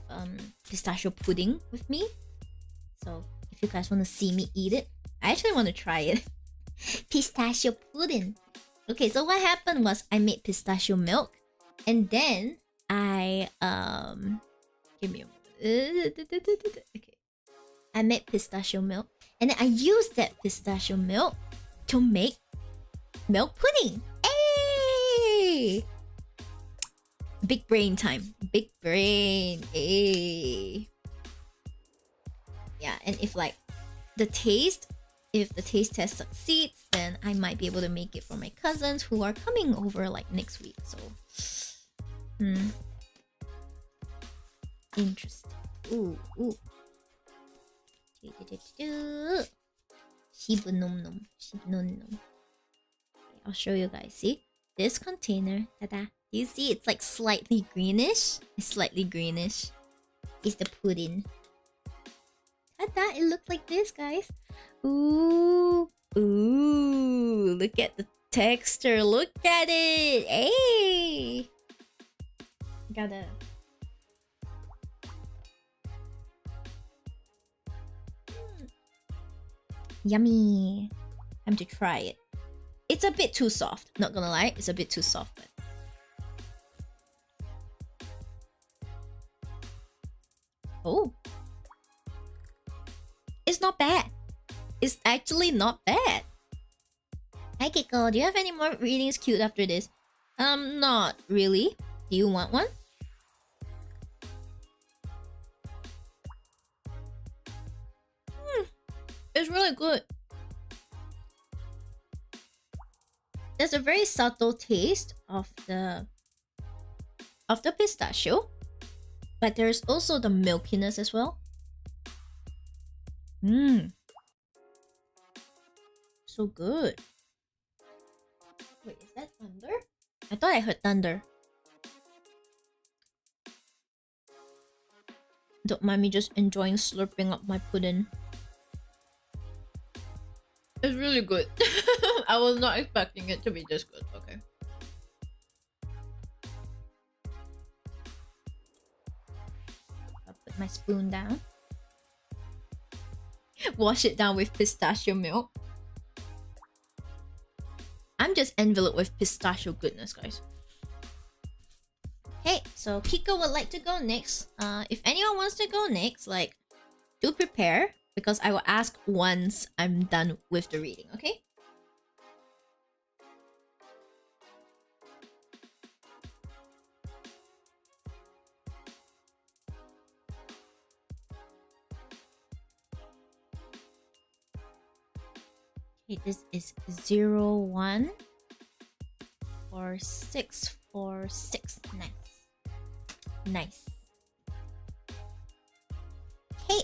pistachio pudding with me. So if you guys want to see me eat it, I actually want to try it. Pistachio pudding. Okay, so what happened was I made pistachio milk, and then I give me a moment. Okay, I made pistachio milk, and then I used that pistachio milk to make milk pudding. Hey! Big brain time. Big brain. Hey. Yeah, and if like if the taste test succeeds, then I might be able to make it for my cousins who are coming over like next week. So, interesting. Ooh. Shiba nom nom. Okay, I'll show you guys. See this container? Tada! You see, it's like slightly greenish. It's slightly greenish. It's the pudding. Tada! It looks like this, guys. Ooh. Look at the texture. Look at it. Hey. Gotta. Yummy. Time to try it. It's a bit too soft. Not gonna lie, it's a bit too soft. But... oh. It's not bad. It's actually not bad. Hi Kiko, do you have any more readings queued after this? Not really. Do you want one? It's really good. There's a very subtle taste of the pistachio, but there's also the milkiness as well. So good. Wait, is that thunder? I thought I heard thunder. Don't mind me just enjoying slurping up my pudding. It's really good. I was not expecting it to be this good. Okay. I'll put my spoon down. Wash it down with pistachio milk. I'm just enveloped with pistachio goodness, guys. Hey, so Kiko would like to go next. If anyone wants to go next, like, do prepare, because I will ask once I'm done with the reading, okay? Okay, this is 01 or 646. Nice. Nice. Okay.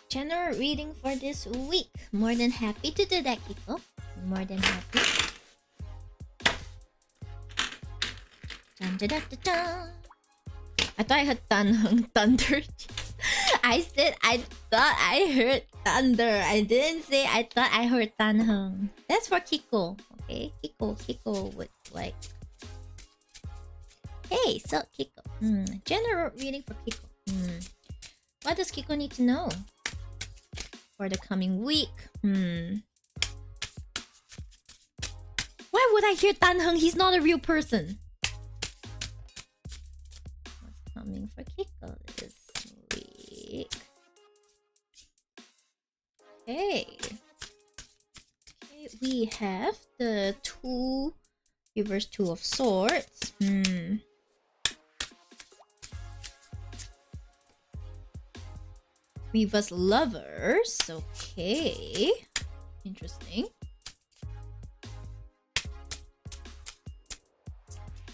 General reading for this week. More than happy to do that, Kiko. More than happy. Dun, dun, dun, dun, dun. I thought I heard thunder. I said I thought I heard thunder. I didn't say I thought I heard Tanheng. That's for Kiko. Okay, Kiko would like. Hey, so Kiko. General reading for Kiko. What does Kiko need to know for the coming week? Why would I hear Tanheng? He's not a real person. What's coming for Kiko this week? Okay. Okay, we have the reverse two of swords. Reverse lovers. Okay. Interesting.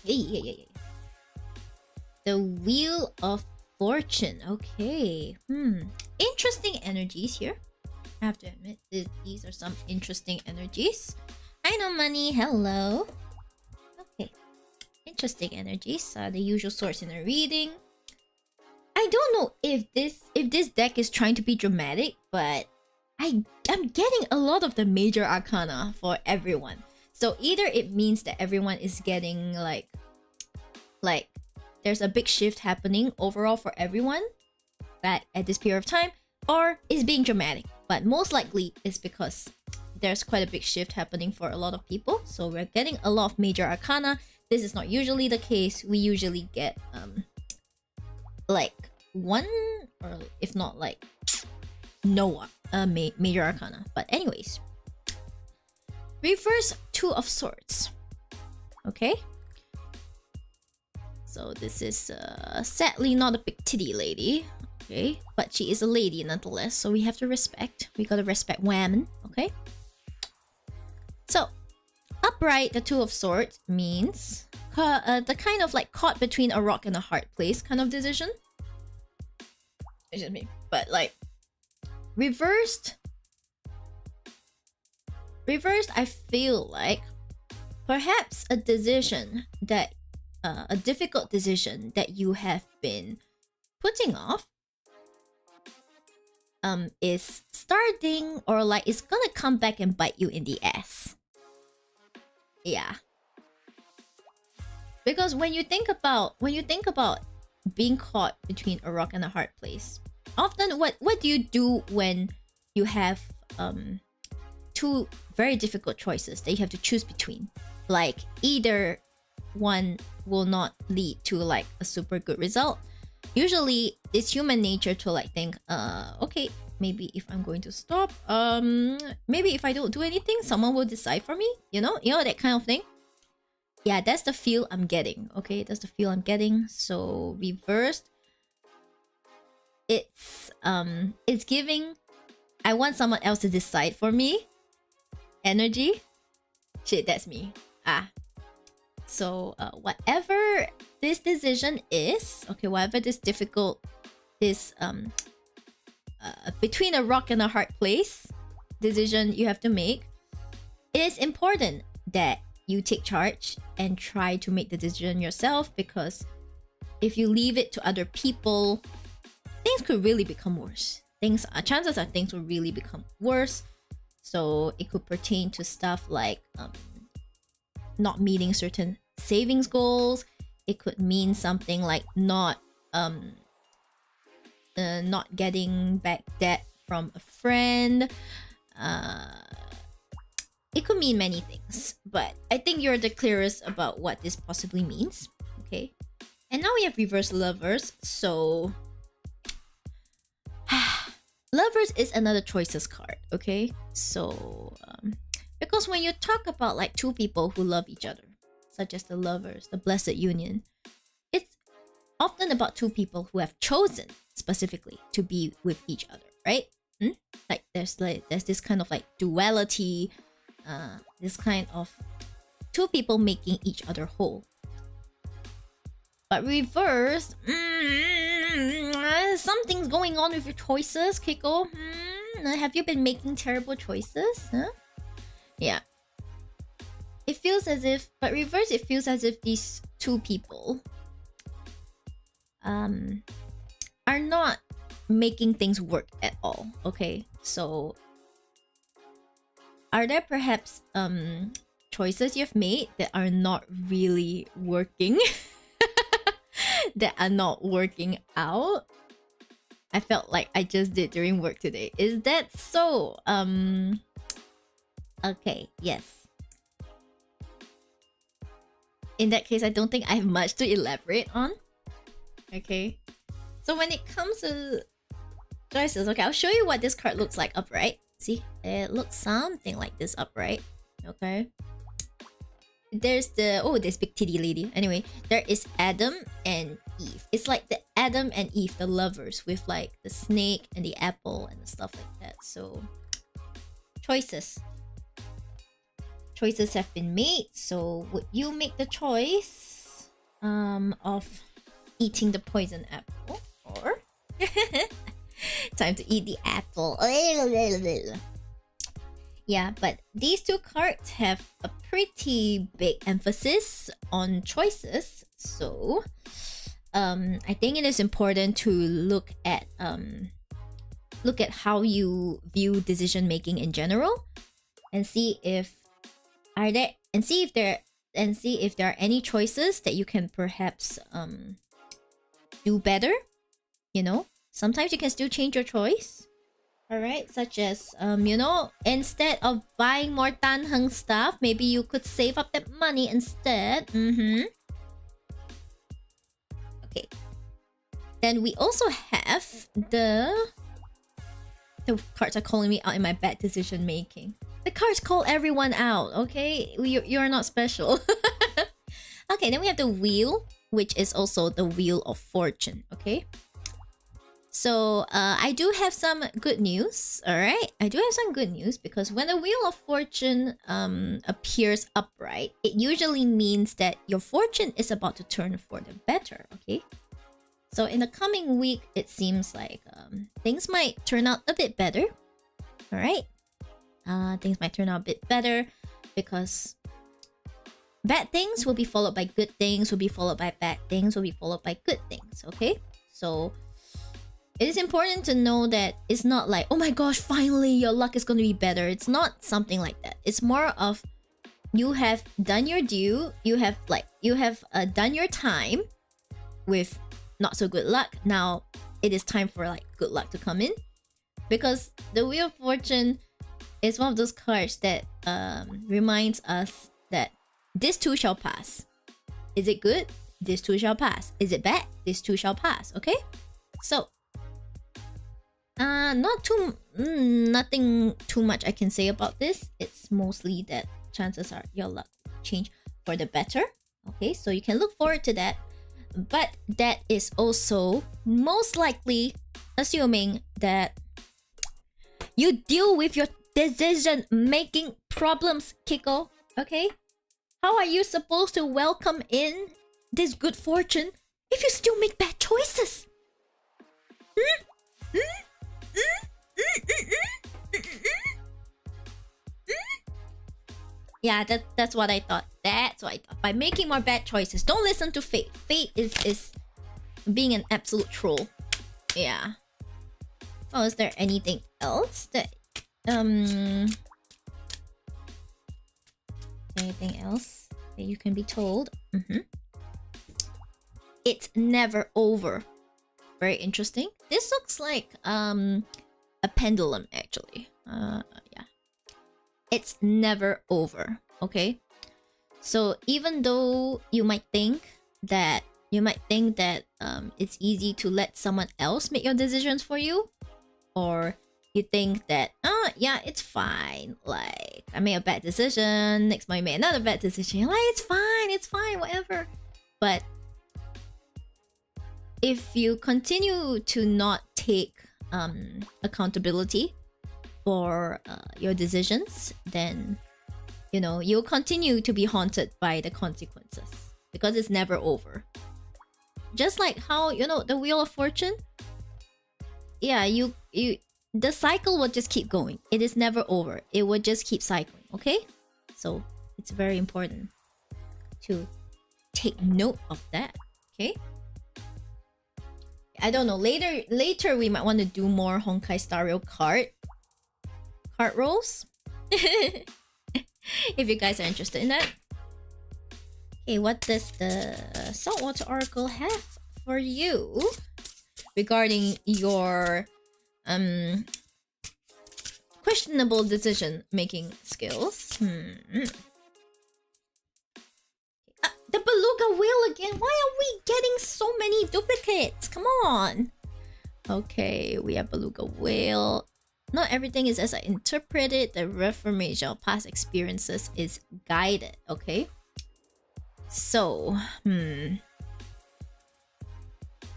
Hey. The wheel of fortune. Okay. Interesting energies here. I have to admit these are some interesting energies. I know money. Hello. Okay. Interesting energies. The usual source in a reading. I don't know if this deck is trying to be dramatic, but I'm getting a lot of the major arcana for everyone. So either it means that everyone is getting like there's a big shift happening overall for everyone at this period of time, or it's being dramatic. But most likely it's because there's quite a big shift happening for a lot of people. So we're getting a lot of major arcana. This is not usually the case. We usually get like one, or if not like no major arcana. But anyways, reverse two of swords. Okay, so this is sadly not a big titty lady. Okay, but she is a lady nonetheless, so we have to respect. We gotta respect women. Okay, so upright, the two of swords means the kind of like caught between a rock and a hard place kind of decision. It's just me, but like reversed, I feel like perhaps a decision that a difficult decision that you have been putting off is starting, or like it's gonna come back and bite you in the ass. Yeah, because when you think about being caught between a rock and a hard place, often what do you do when you have two very difficult choices that you have to choose between? Like either one will not lead to like a super good result. Usually it's human nature to like think, okay, maybe if I'm going to stop, maybe if I don't do anything, someone will decide for me, you know that kind of thing. Yeah, that's the feel I'm getting. Okay, that's the feel I'm getting. So reversed, it's giving I want someone else to decide for me energy. Shit, that's me. So whatever this decision is, okay, whatever this difficult, this between a rock and a hard place decision you have to make, it is important that you take charge and try to make the decision yourself, because if you leave it to other people, things could really become worse. Chances are things will really become worse. So it could pertain to stuff like not meeting certain savings goals. It could mean something like not getting back debt from a friend. It could mean many things, but I think you're the clearest about what this possibly means. Okay, and now we have reverse lovers. So lovers is another choices card. Okay, so because when you talk about like two people who love each other, such as the lovers, the blessed union, it's often about two people who have chosen specifically to be with each other, right? Like there's this kind of like duality, this kind of two people making each other whole. But reverse, something's going on with your choices, Kiko. Have you been making terrible choices? Huh? Yeah. It feels as if, but reverse, it feels as if these two people are not making things work at all. Okay, so are there perhaps choices you've made that are not really working? That are not working out? I felt like I just did during work today. Is that so? Okay, yes. In that case, I don't think I have much to elaborate on. Okay. So when it comes to choices, okay, I'll show you what this card looks like upright. See, it looks something like this upright. Okay. There's the this big titty lady. Anyway, there is Adam and Eve. It's like the Adam and Eve, the lovers, with like the snake and the apple and stuff like that. So choices have been made. So would you make the choice of eating the poison apple, or time to eat the apple? Yeah, but these two cards have a pretty big emphasis on choices. So I think it is important to look at how you view decision making in general, and see if there are any choices that you can perhaps do better. You know, sometimes you can still change your choice. Alright, such as, instead of buying more Tanheng stuff, maybe you could save up that money instead. Okay. Then we also have the cards are calling me out in my bad decision making. The cards call everyone out, okay? You're not special. Okay, then we have the wheel, which is also the wheel of fortune, okay? So I do have some good news, alright? I do have some good news, because when the Wheel of Fortune appears upright, it usually means that your fortune is about to turn for the better, okay? So in the coming week, it seems like things might turn out a bit better, alright? Things might turn out a bit better, because bad things will be followed by good things, will be followed by bad things, will be followed by good things, okay? So it is important to know that it's not like, oh my gosh, finally your luck is going to be better. It's not something like that. It's more of, you have done your due. You have done your time with not so good luck. Now it is time for like good luck to come in, because the Wheel of Fortune is one of those cards that reminds us that this too shall pass. Is it good? This too shall pass. Is it bad? This too shall pass. Okay, so nothing too much I can say about this. It's mostly that chances are your luck will change for the better. Okay, so you can look forward to that. But that is also most likely assuming that you deal with your decision making problems, Kiko. Okay? How are you supposed to welcome in this good fortune if you still make bad choices? Yeah, that's what I thought. That's what I thought. By making more bad choices, don't listen to fate. Fate is being an absolute troll. Yeah. Oh, is there anything else that Anything else that you can be told? It's never over. Very interesting. This looks like a pendulum actually. Yeah. It's never over. Okay. So even though you might think that it's easy to let someone else make your decisions for you, or you think that yeah, it's fine, like I made a bad decision, next month I made another bad decision, like it's fine, whatever. But if you continue to not take accountability for your decisions, then you know you'll continue to be haunted by the consequences, because it's never over. Just like how, you know, the Wheel of Fortune, yeah, you the cycle will just keep going. It is never over. It will just keep cycling. Okay, so it's very important to take note of that. Okay, I don't know, later we might want to do more Honkai Star Rail card rolls. If you guys are interested in that. Okay, what does the Saltwater Oracle have for you regarding your questionable decision making skills? The beluga whale again. Why are we getting so many duplicates? Come on. Okay, we have beluga whale. Not everything is as I interpret it. The reformation of past experiences is guided. Okay. So, I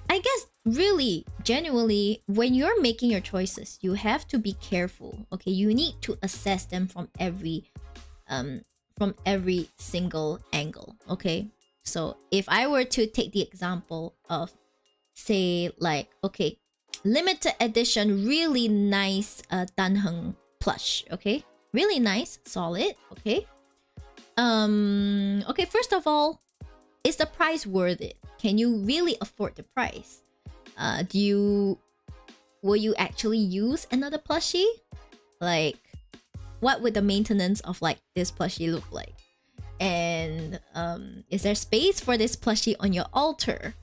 guess really, genuinely, when you're making your choices, you have to be careful. Okay, you need to assess them from every single angle. Okay, so if I were to take the example of, say, like, okay, limited edition, really nice Danheng plush. Okay, really nice, solid. Okay. Okay, first of all, is the price worth it? Can you really afford the price? Will you actually use another plushie? Like, what would the maintenance of like this plushie look like? And is there space for this plushie on your altar?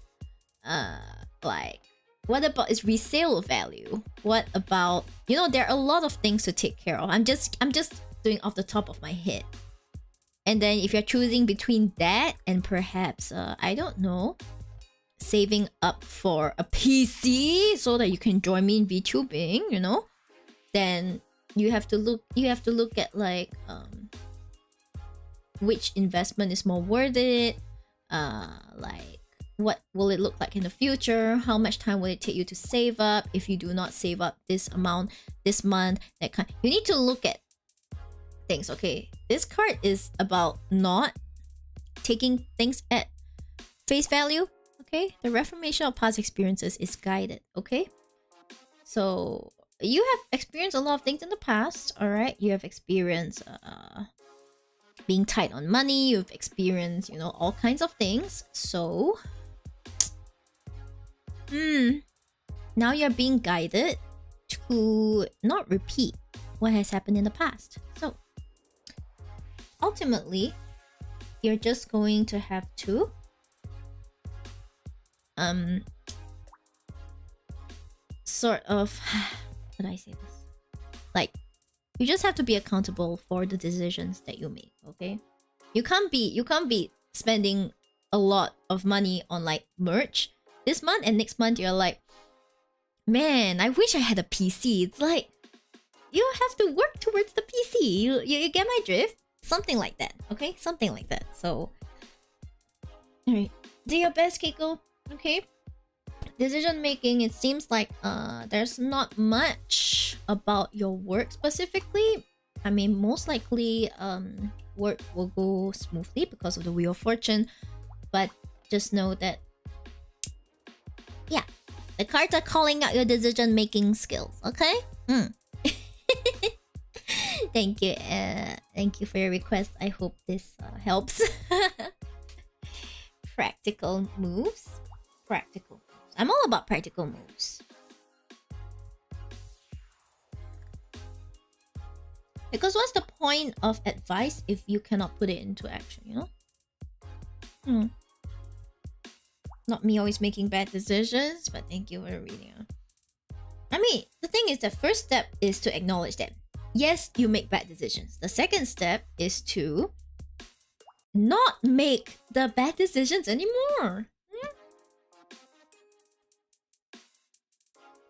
Like, what about its resale value? What about, you know, there are a lot of things to take care of. I'm just doing off the top of my head. And then if you're choosing between that and perhaps, I don't know, saving up for a PC so that you can join me in VTubing, you know, then you have to look at like which investment is more worth it, like what will it look like in the future, how much time will it take you to save up if you do not save up this amount this month, that kind. You need to look at things. Okay, this card is about not taking things at face value. Okay, the reformation of past experiences is guided. Okay, so you have experienced a lot of things in the past. All right, you have experienced being tight on money. You've experienced, you know, all kinds of things. So now you're being guided to not repeat what has happened in the past. So ultimately, you're just going to have to sort of how do I say this? Like, you just have to be accountable for the decisions that you make. Okay, you can't be spending a lot of money on like merch this month, and next month you're like, man, I wish I had a PC. It's like, you have to work towards the PC. You get my drift? Something like that. Okay, something like that. So, all right, do your best, Keiko. Okay, decision making, it seems like there's not much about your work specifically. I mean, most likely work will go smoothly because of the Wheel of Fortune, but just know that, yeah, the cards are calling out your decision making skills. Okay. Thank you for your request. I hope this helps. Practical moves. I'm all about practical moves. Because what's the point of advice if you cannot put it into action, you know? Not me always making bad decisions, but thank you for reading. I mean, the thing is, the first step is to acknowledge that yes, you make bad decisions. The second step is to not make the bad decisions anymore.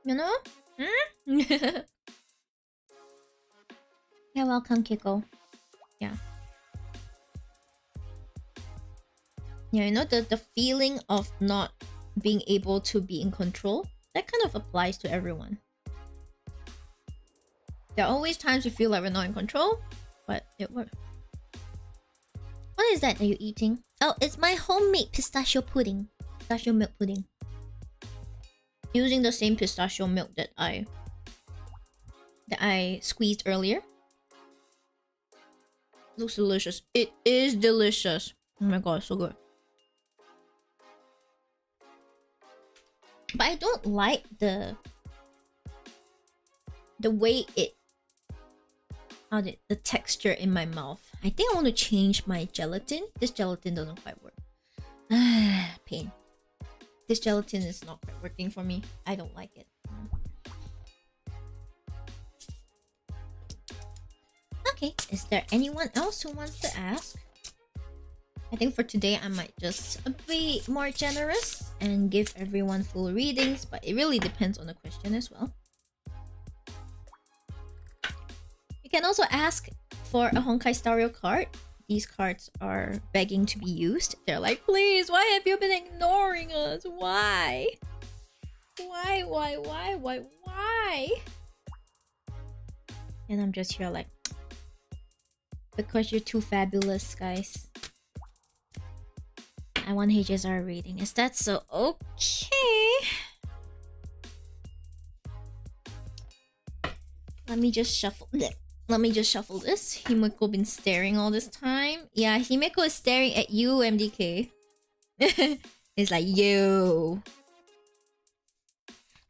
You know? Yeah, welcome, Kiko. Yeah. Yeah, you know, the feeling of not being able to be in control, that kind of applies to everyone. There are always times we feel like we're not in control, but it works. What is that you're eating? Oh, it's my homemade pistachio pudding. Pistachio milk pudding. Using the same pistachio milk that I squeezed earlier. Looks delicious. It is delicious. Oh my god, so good. But I don't like the way it the texture in my mouth. I think I want to change my gelatin. This gelatin doesn't quite work. Pain. This gelatin is not quite working for me. I don't like it. Okay, is there anyone else who wants to ask? I think for today I might just be more generous and give everyone full readings, but it really depends on the question as well. You can also ask for a Honkai Stereo card. These cards are begging to be used. They're like, please, why have you been ignoring us? Why? Why? And I'm just here like, because you're too fabulous, guys. I want HSR reading. Is that so? Okay. Let me just shuffle this. Himeko been staring all this time. Yeah, Himeko is staring at you, MDK. It's like, yo.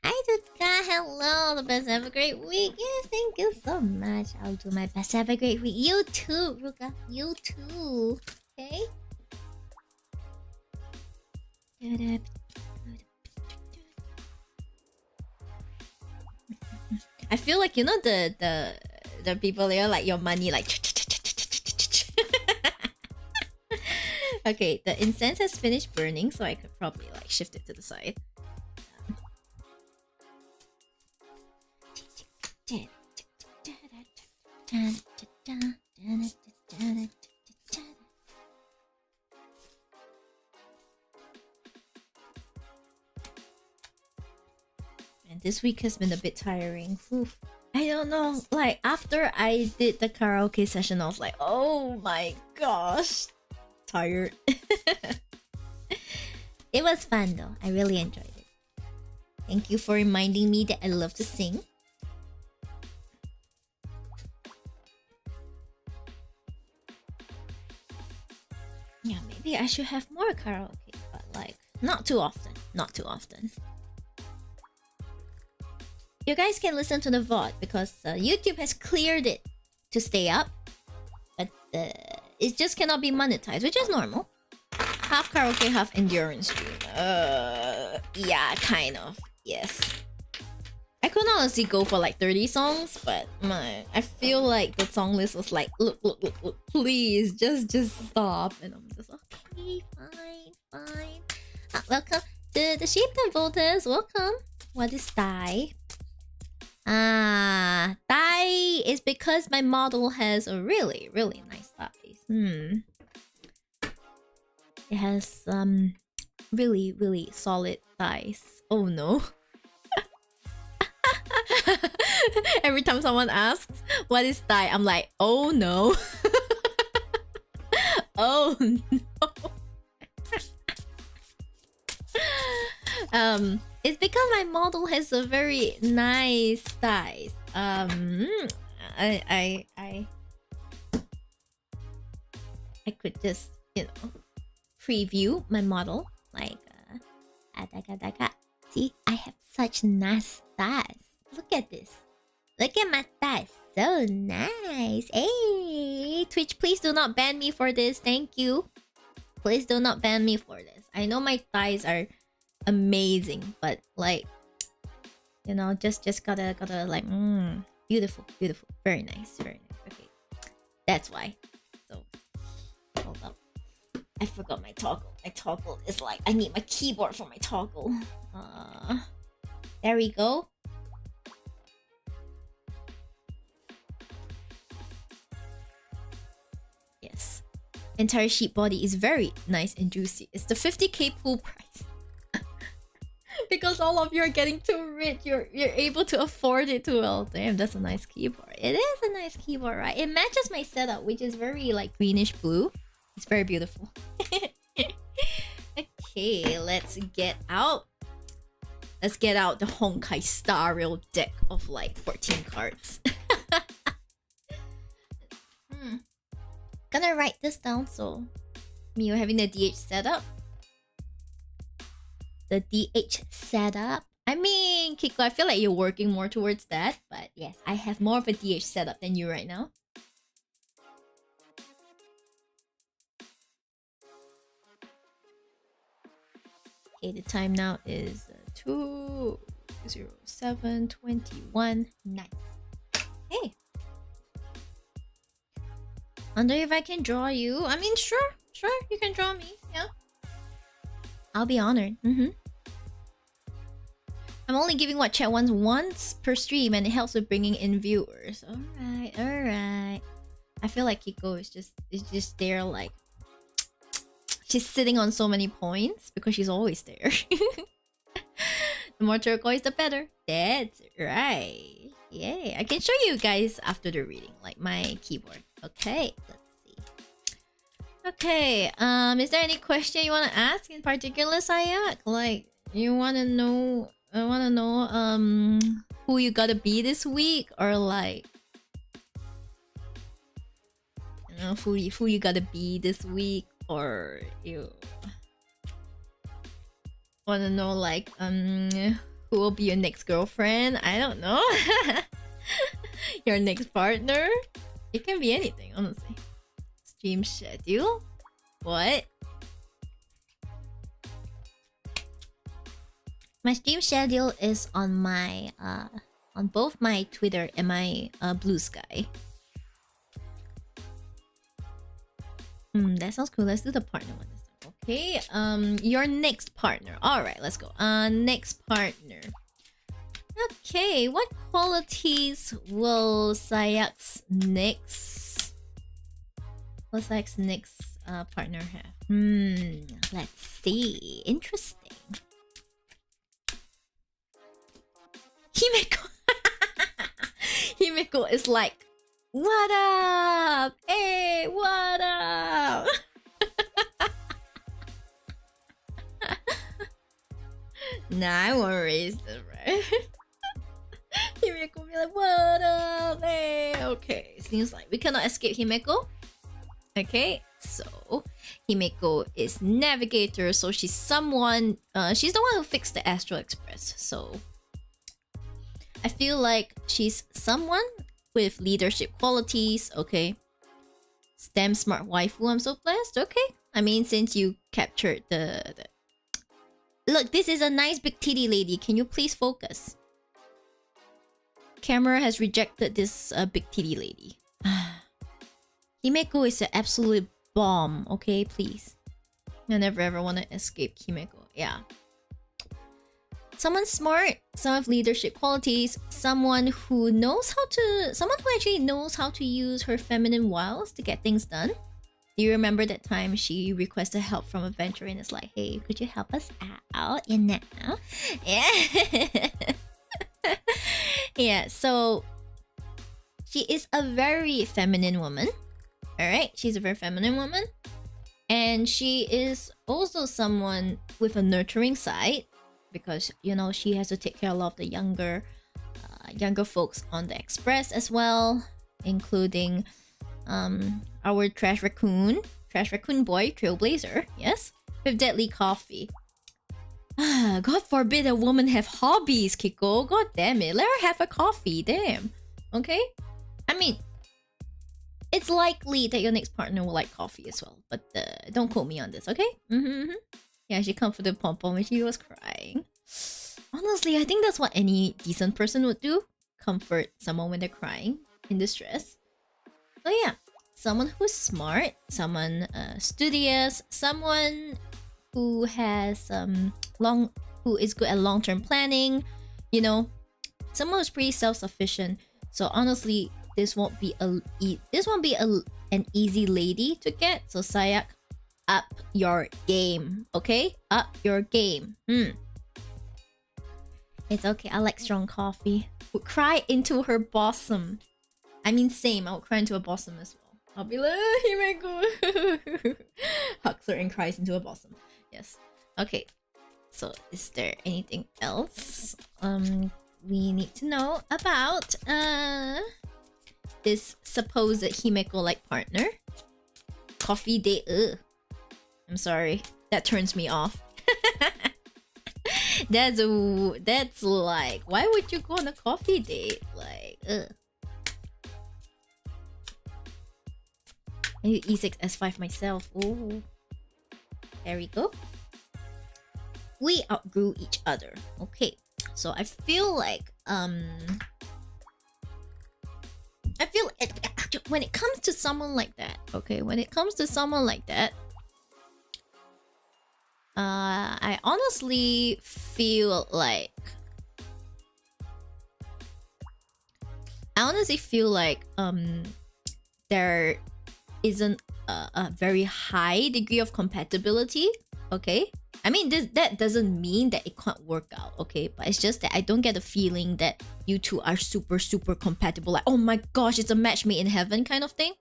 Hi, Tutka. Hello. The best. Have a great week. Yes, thank you so much. I'll do my best. Have a great week. You too, Ruka. You too. Okay? I feel like, you know, the people there, like your money, like. Okay, the incense has finished burning, so I could probably like shift it to the side. And this week has been a bit tiring. Oof. I don't know, like after I did the karaoke session, I was like, oh my gosh, tired. It was fun though. I really enjoyed it. Thank you for reminding me that I love to sing. Yeah, maybe I should have more karaoke, but like not too often. You guys can listen to the VOD because YouTube has cleared it to stay up, but it just cannot be monetized, which is normal. Half karaoke, half endurance stream. Yeah, kind of. Yes. I could honestly go for like 30 songs, but I feel like the song list was like, look, please, just stop. And I'm just okay, fine. Welcome to the Shib and Voters. Welcome. What is Thai? Thigh is because my model has a really nice thighs. It has really solid thighs. Oh no. Every time someone asks what is thigh, I'm like, oh no. Oh no. It's because my model has a very nice thighs. I could just, you know, preview my model like see, I have such nice thighs. Look at this. Look at my thighs. So nice. Hey, Twitch, please do not ban me for this. Thank you. Please do not ban me for this. I know my thighs are amazing, but like, you know, just gotta like, beautiful, beautiful, very nice, very nice. Okay, that's why. So, hold up. I forgot my toggle. My toggle is like, I need my keyboard for my toggle. There we go. Yes. Entire sheep body is very nice and juicy. It's the 50k pool price. Because all of you are getting too rich. You're able to afford it too well. Damn, that's a nice keyboard. It is a nice keyboard, right? It matches my setup, which is very like greenish blue. It's very beautiful. Okay, let's get out. Let's get out the Honkai Star Rail deck of like 14 cards. Gonna write this down so you're having the DH setup. The DH setup. I mean, Kiko, I feel like you're working more towards that, but yes, I have more of a DH setup than you right now. Okay, the time now is 2:07:21. Nice. Hey. Wonder if I can draw you. I mean, sure, you can draw me. Yeah. I'll be honored. I'm only giving what chat wants once per stream, and it helps with bringing in viewers. Alright. I feel like Kiko is just there, like she's sitting on so many points because she's always there. The more turquoise, the better. That's right. Yay! I can show you guys after the reading, like my keyboard. Okay, let's see. Okay, is there any question you want to ask in particular, Sayak? Like, you want to know? I want to know who you gotta be this week, or like, you know, who you gotta be this week, or you want to know like who will be your next girlfriend? I don't know. Your next partner? It can be anything, honestly. Stream schedule? What? My stream schedule is on my on both my Twitter and my Blue Sky. That sounds cool. Let's do the partner one this time. Okay. Your next partner. Alright, let's go. Next partner. Okay, what qualities will Sayak's next partner have? Let's see. Interesting. Himeko. Himeko is like, what up? Hey, what up? Nah, worries, right? Himeko will be like, what up? Hey, okay. Seems like we cannot escape Himeko. Okay, so Himeko is navigator, so she's someone. She's the one who fixed the Astral Express. So I feel like she's someone with leadership qualities. Okay, STEM smart waifu. I'm so blessed. Okay, I mean, since you captured the... Look, this is a nice big titty lady. Can you please focus? Camera has rejected this big titty lady. Himeko is an absolute bomb. Okay, please. I never ever want to escape Himeko. Yeah. Someone smart, someone with leadership qualities, someone who knows how to... Someone who actually knows how to use her feminine wiles to get things done. Do you remember that time she requested help from a venture and it's like, hey, could you help us out in now? Yeah. Yeah, so she is a very feminine woman. Alright, she's a very feminine woman. And she is also someone with a nurturing side. Because, you know, she has to take care of a lot of the younger folks on the Express as well. Including our Trash Raccoon boy, Trailblazer, yes? With Deadly Coffee. God forbid a woman have hobbies, Kiko. God damn it. Let her have a coffee, damn. Okay? I mean, it's likely that your next partner will like coffee as well, but don't quote me on this, okay? Yeah, she comforted Pom Pom when she was crying. Honestly, I think that's what any decent person would do. Comfort someone when they're crying in distress. So yeah, someone who's smart, someone studious, someone who has who is good at long-term planning, you know, someone who's pretty self-sufficient. So honestly, this won't be an easy lady to get. So Sayak, up your game, okay? Up your game. It's okay. I like strong coffee. Would cry into her bosom. I mean, same. I would cry into a bosom as well. I'll be like, Himeko. Hugs her and cries into a bosom. Yes. Okay. So, is there anything else we need to know about this supposed Himeko-like partner? Coffee date. Ugh. I'm sorry. That turns me off. That's like, why would you go on a coffee date? Like, ugh. I need E6 S5 myself. Oh, there we go. We outgrew each other. Okay, so I feel like when it comes to someone like that, okay, when it comes to someone like that, I honestly feel like there isn't a very high degree of compatibility, okay? I mean, that doesn't mean that it can't work out, okay? But it's just that I don't get the feeling that you two are super compatible, like, oh my gosh, it's a match made in heaven kind of thing.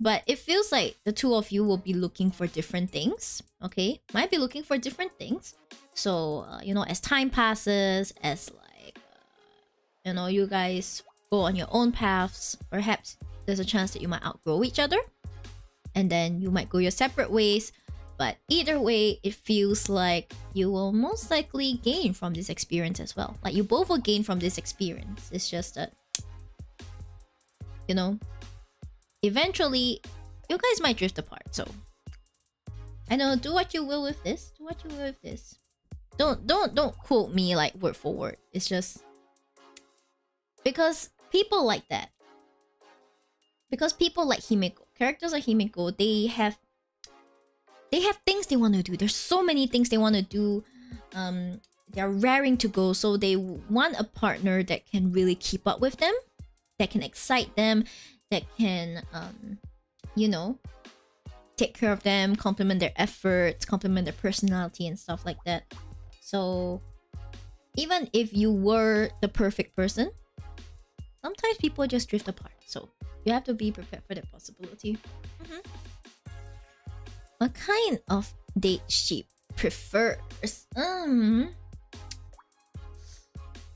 But it feels like the two of you will be looking for different things, okay? Might be looking for different things. So, you know, as time passes, as like, you know, you guys go on your own paths, perhaps there's a chance that you might outgrow each other. And then you might go your separate ways. But either way, it feels like you will most likely gain from this experience as well. Like, you both will gain from this experience. It's just that, you know, eventually, you guys might drift apart. So, I know, do what you will with this. Do what you will with this. Don't quote me like word for word. It's just because people like that. Because people like Himeko, characters like Himeko, they have things they want to do. There's so many things they want to do. They're raring to go, so they want a partner that can really keep up with them, that can excite them, that can, you know, take care of them, complement their efforts, complement their personality and stuff like that. So, even if you were the perfect person, sometimes people just drift apart. So, you have to be prepared for that possibility. What kind of date she prefers?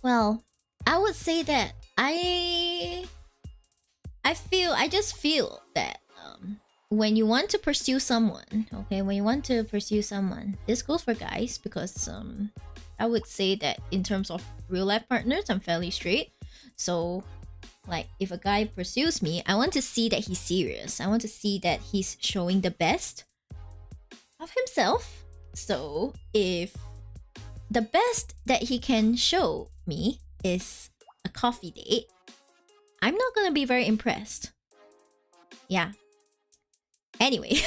Well, I would say that I just feel that when you want to pursue someone, okay, this goes for guys because I would say that in terms of real life partners, I'm fairly straight. So, like, if a guy pursues me, I want to see that he's serious. I want to see that he's showing the best of himself. So, if the best that he can show me is a coffee date, I'm not gonna be very impressed. Yeah. Anyway,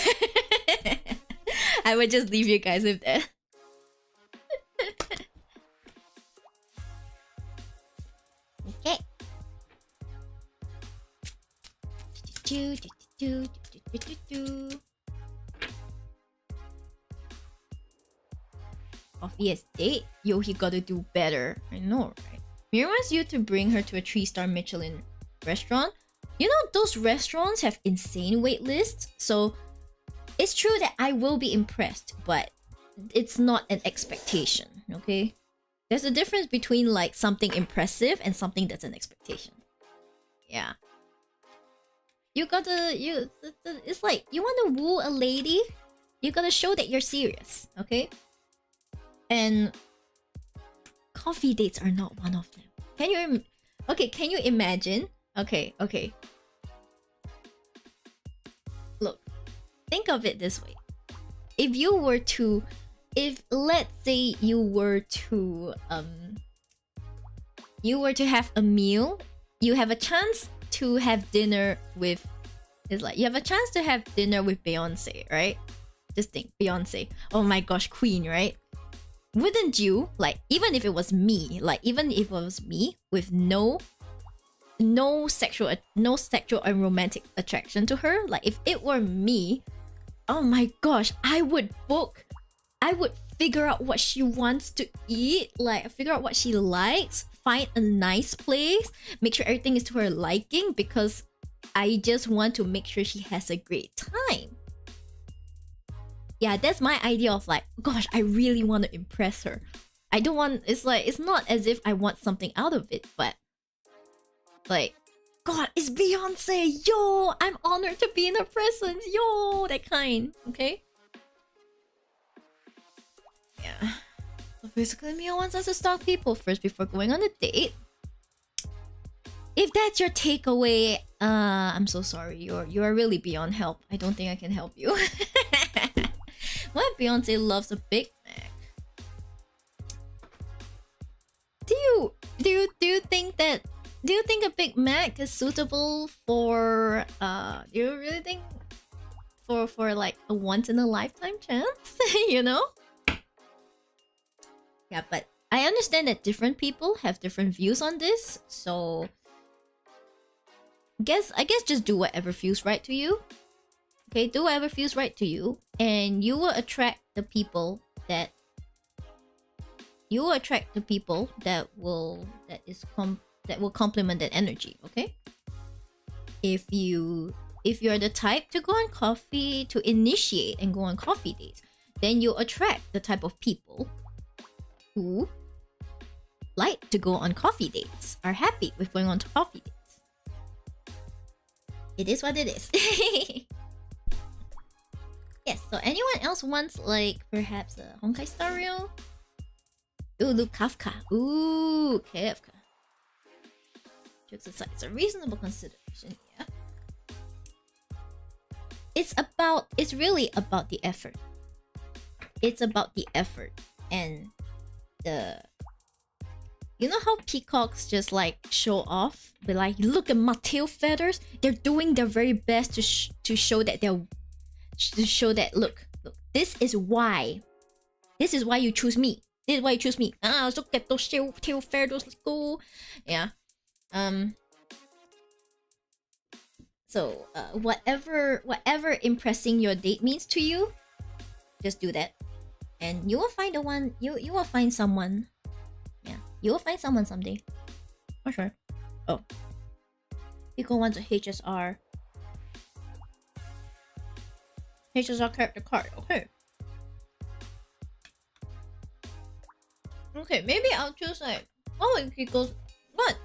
I would just leave you guys with that. Okay. Obvious date? Yo, he gotta do better. I know, right? Miri wants you to bring her to a 3-star Michelin restaurant. You know, those restaurants have insane wait lists. So, it's true that I will be impressed, but it's not an expectation, okay? There's a difference between, like, something impressive and something that's an expectation. Yeah. You gotta... it's like, you want to woo a lady? You gotta show that you're serious, okay? And coffee dates are not one of them. Can you imagine Okay, okay. Look, think of it this way. If let's say you were to have a meal, you have a chance to have dinner with, it's like you have a chance to have dinner with Beyonce, right? Just think, Beyonce. Oh my gosh, queen, right? Wouldn't you, like, even if it was me with no sexual and romantic attraction to her, like if it were me, oh my gosh, I would figure out what she wants to eat, like figure out what she likes, find a nice place, make sure everything is to her liking, because I just want to make sure she has a great time. Yeah, that's my idea of like, gosh, I really want to impress her. I don't want, it's like, it's not as if I want something out of it, but like, God, it's Beyonce, yo, I'm honored to be in her presence, yo, that kind, okay? Yeah. So basically, Mia wants us to stalk people first before going on a date. If that's your takeaway, I'm so sorry. You are really beyond help. I don't think I can help you. What if Beyonce loves a Big Mac? Do you think a Big Mac is suitable for do you really think for like a once in a lifetime chance? You know? Yeah, but I understand that different people have different views on this, so I guess just do whatever feels right to you. Okay, do whatever feels right to you, and you will attract the people that will complement that energy. Okay, if you're the type to go on coffee, to initiate and go on coffee dates, then you'll attract the type of people who like to go on coffee dates, are happy with going on to coffee dates. It is what it is. Yes, so anyone else wants like perhaps a Honkai Star Rail? Ooh, look, Kafka. Ooh, Kafka. Jokes aside, it's a reasonable consideration, yeah. It's really about the effort. It's about the effort and the, you know how peacocks just like show off, but like, look at my tail feathers. They're doing their very best to show that look, this is why you choose me. This is why you choose me. Look at those tail feathers. Let's go. Yeah. So whatever impressing your date means to you, just do that, and you will find the one. You will find someone. Yeah, you will find someone someday, for sure. Oh, Pico wants a HSR character card. Okay, maybe I'll choose like, oh, Kiko's, what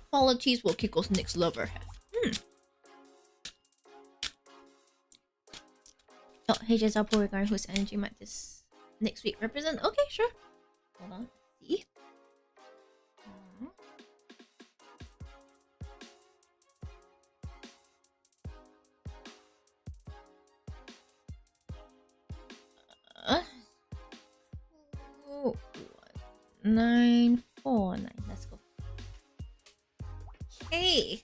qualities will Kiko's next lover have? Oh, HSR Beauregard, whose energy might this next week represent. Okay, sure. Hold on. See. Oh, 949. Let's go. Okay.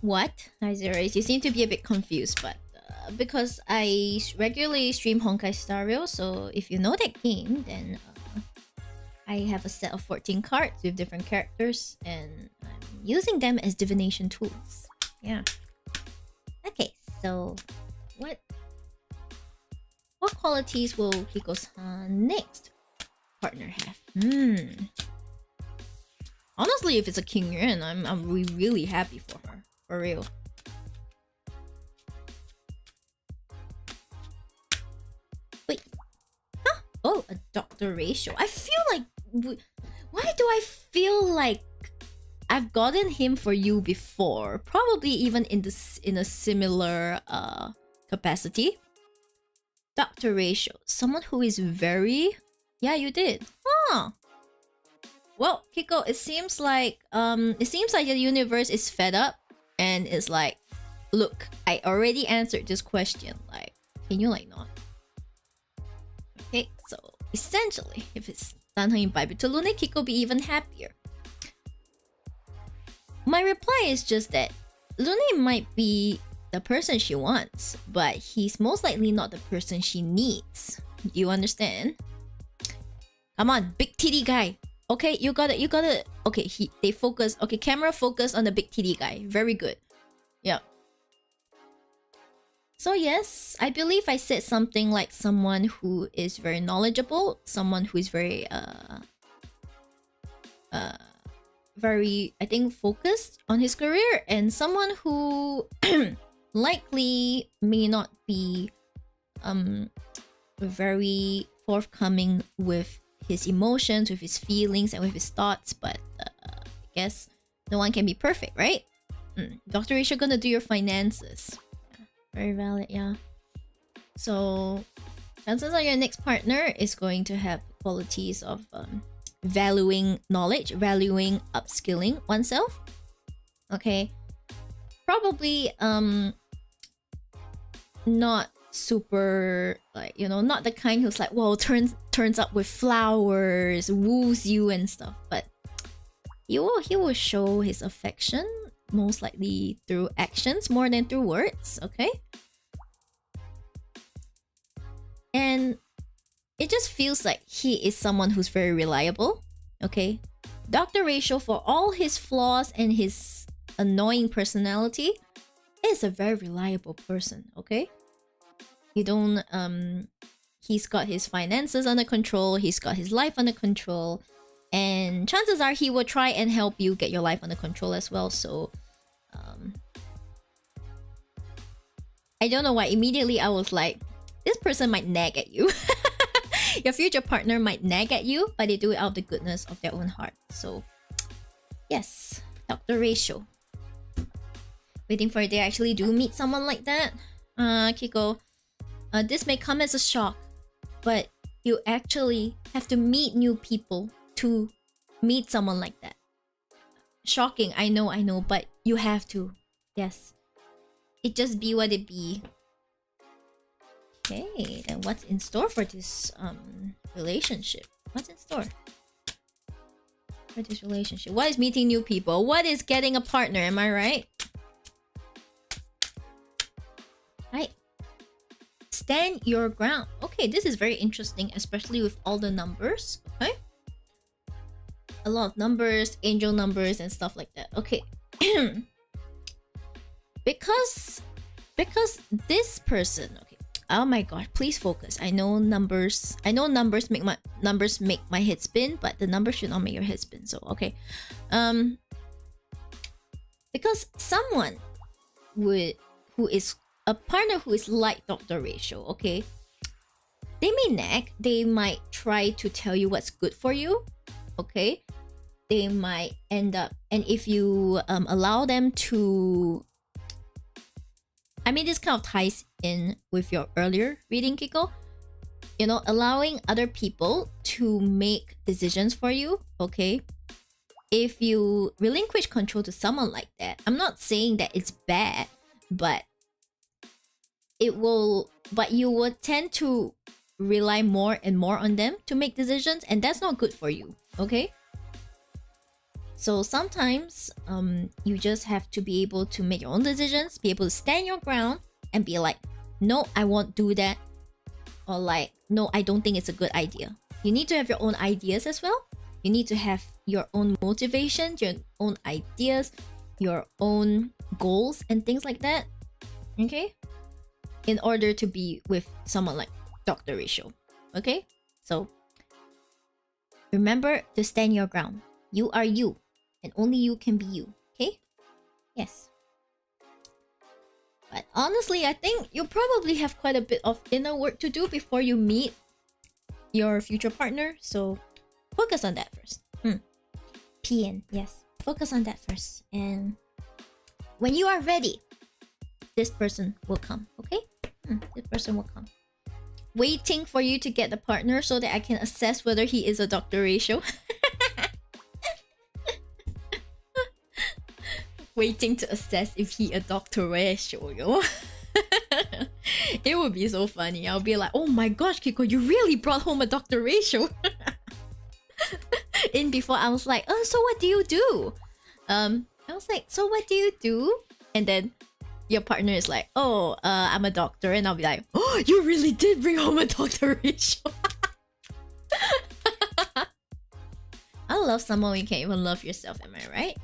What? Hi, Zerooace. You seem to be a bit confused, but because I regularly stream Honkai Star Rail, so if you know that game, then I have a set of 14 cards with different characters, and I'm using them as divination tools. Yeah. Okay, so what qualities will Kiko's next partner have? Honestly, if it's a King Yuan, I'm really happy for her. For real. Wait. Huh? Oh, a doctor ratio. I feel like... Why do I feel like I've gotten him for you before? Probably even in a similar capacity. Doctor ratio. Someone who is very... Yeah, you did. Huh. Well, Kiko, it seems like the universe is fed up and is like, look, I already answered this question. Like, can you like not? Okay, so essentially, if it's Tanhang Bible to Lune, Kiko be even happier. My reply is just that Lune might be the person she wants, but he's most likely not the person she needs. Do you understand? Come on, big titty guy. Okay, you gotta. Okay, they focus. Okay, camera focus on the big titty guy. Very good. Yeah. So yes, I believe I said something like someone who is very knowledgeable, someone who is very very, I think, focused on his career, and someone who likely may not be very forthcoming with his emotions, with his feelings, and with his thoughts. But I guess no one can be perfect, right? Dr. Risha gonna do your finances. Yeah, very valid, yeah. So chances are your next partner is going to have qualities of valuing knowledge, valuing upskilling oneself. Okay, probably not super, like, you know, not the kind who's like, whoa, turns up with flowers, woos you and stuff, but he will show his affection most likely through actions more than through words. Okay, and it just feels like he is someone who's very reliable. Okay, Dr. Ratio, for all his flaws and his annoying personality, is a very reliable person. Okay, you don't he's got his finances under control, he's got his life under control, and chances are he will try and help you get your life under control as well. So I don't know why immediately I was like, this person might nag at you. Your future partner might nag at you, but they do it out of the goodness of their own heart. So yes, Dr. Ratio. Waiting for a day I actually do meet someone like that. Kiko, this may come as a shock, but you actually have to meet new people to meet someone like that. Shocking, I know, but you have to. Yes. It just be what it be. Okay, then what's in store for this relationship? What's in store for this relationship? What is meeting new people? What is getting a partner? Am I right? Right. Stand your ground. Okay, this is very interesting, especially with all the numbers. Okay, a lot of numbers, angel numbers, and stuff like that. Okay. because this person, okay, oh my god, please focus. I know numbers make my head spin, but the numbers should not make your head spin. So okay, because someone who is a partner who is like Dr. Ratio, okay, they may nag, they might try to tell you what's good for you. Okay, they might end up, and if you allow them to, I mean, this kind of ties in with your earlier reading, Kiko. You know, allowing other people to make decisions for you, okay? If you relinquish control to someone like that, I'm not saying that it's bad, but you will tend to rely more and more on them to make decisions, and that's not good for you, okay? So sometimes you just have to be able to make your own decisions, be able to stand your ground and be like, no, I won't do that, or like, no, I don't think it's a good idea. You need to have your own ideas as well. You need to have your own motivations, your own ideas, your own goals and things like that, okay, in order to be with someone like Dr. Ratio. Okay, so remember to stand your ground. You are you, and only you can be you. Okay, yes. But honestly, I think you probably have quite a bit of inner work to do before you meet your future partner. So focus on that first. PN, yes. Focus on that first. And when you are ready, this person will come, okay? This person will come. Waiting for you to get the partner so that I can assess whether he is a Dr. Ratio. waiting to assess if he a doctor ratio, yo. It would be so funny. I'll be like, oh my gosh, Kiko, you really brought home a doctor ratio. In before I was like, oh, so what do you do? I was like, so what do you do? And then your partner is like, oh, I'm a doctor. And I'll be like, oh, you really did bring home a doctor ratio. I love someone when you can't even love yourself, am I right?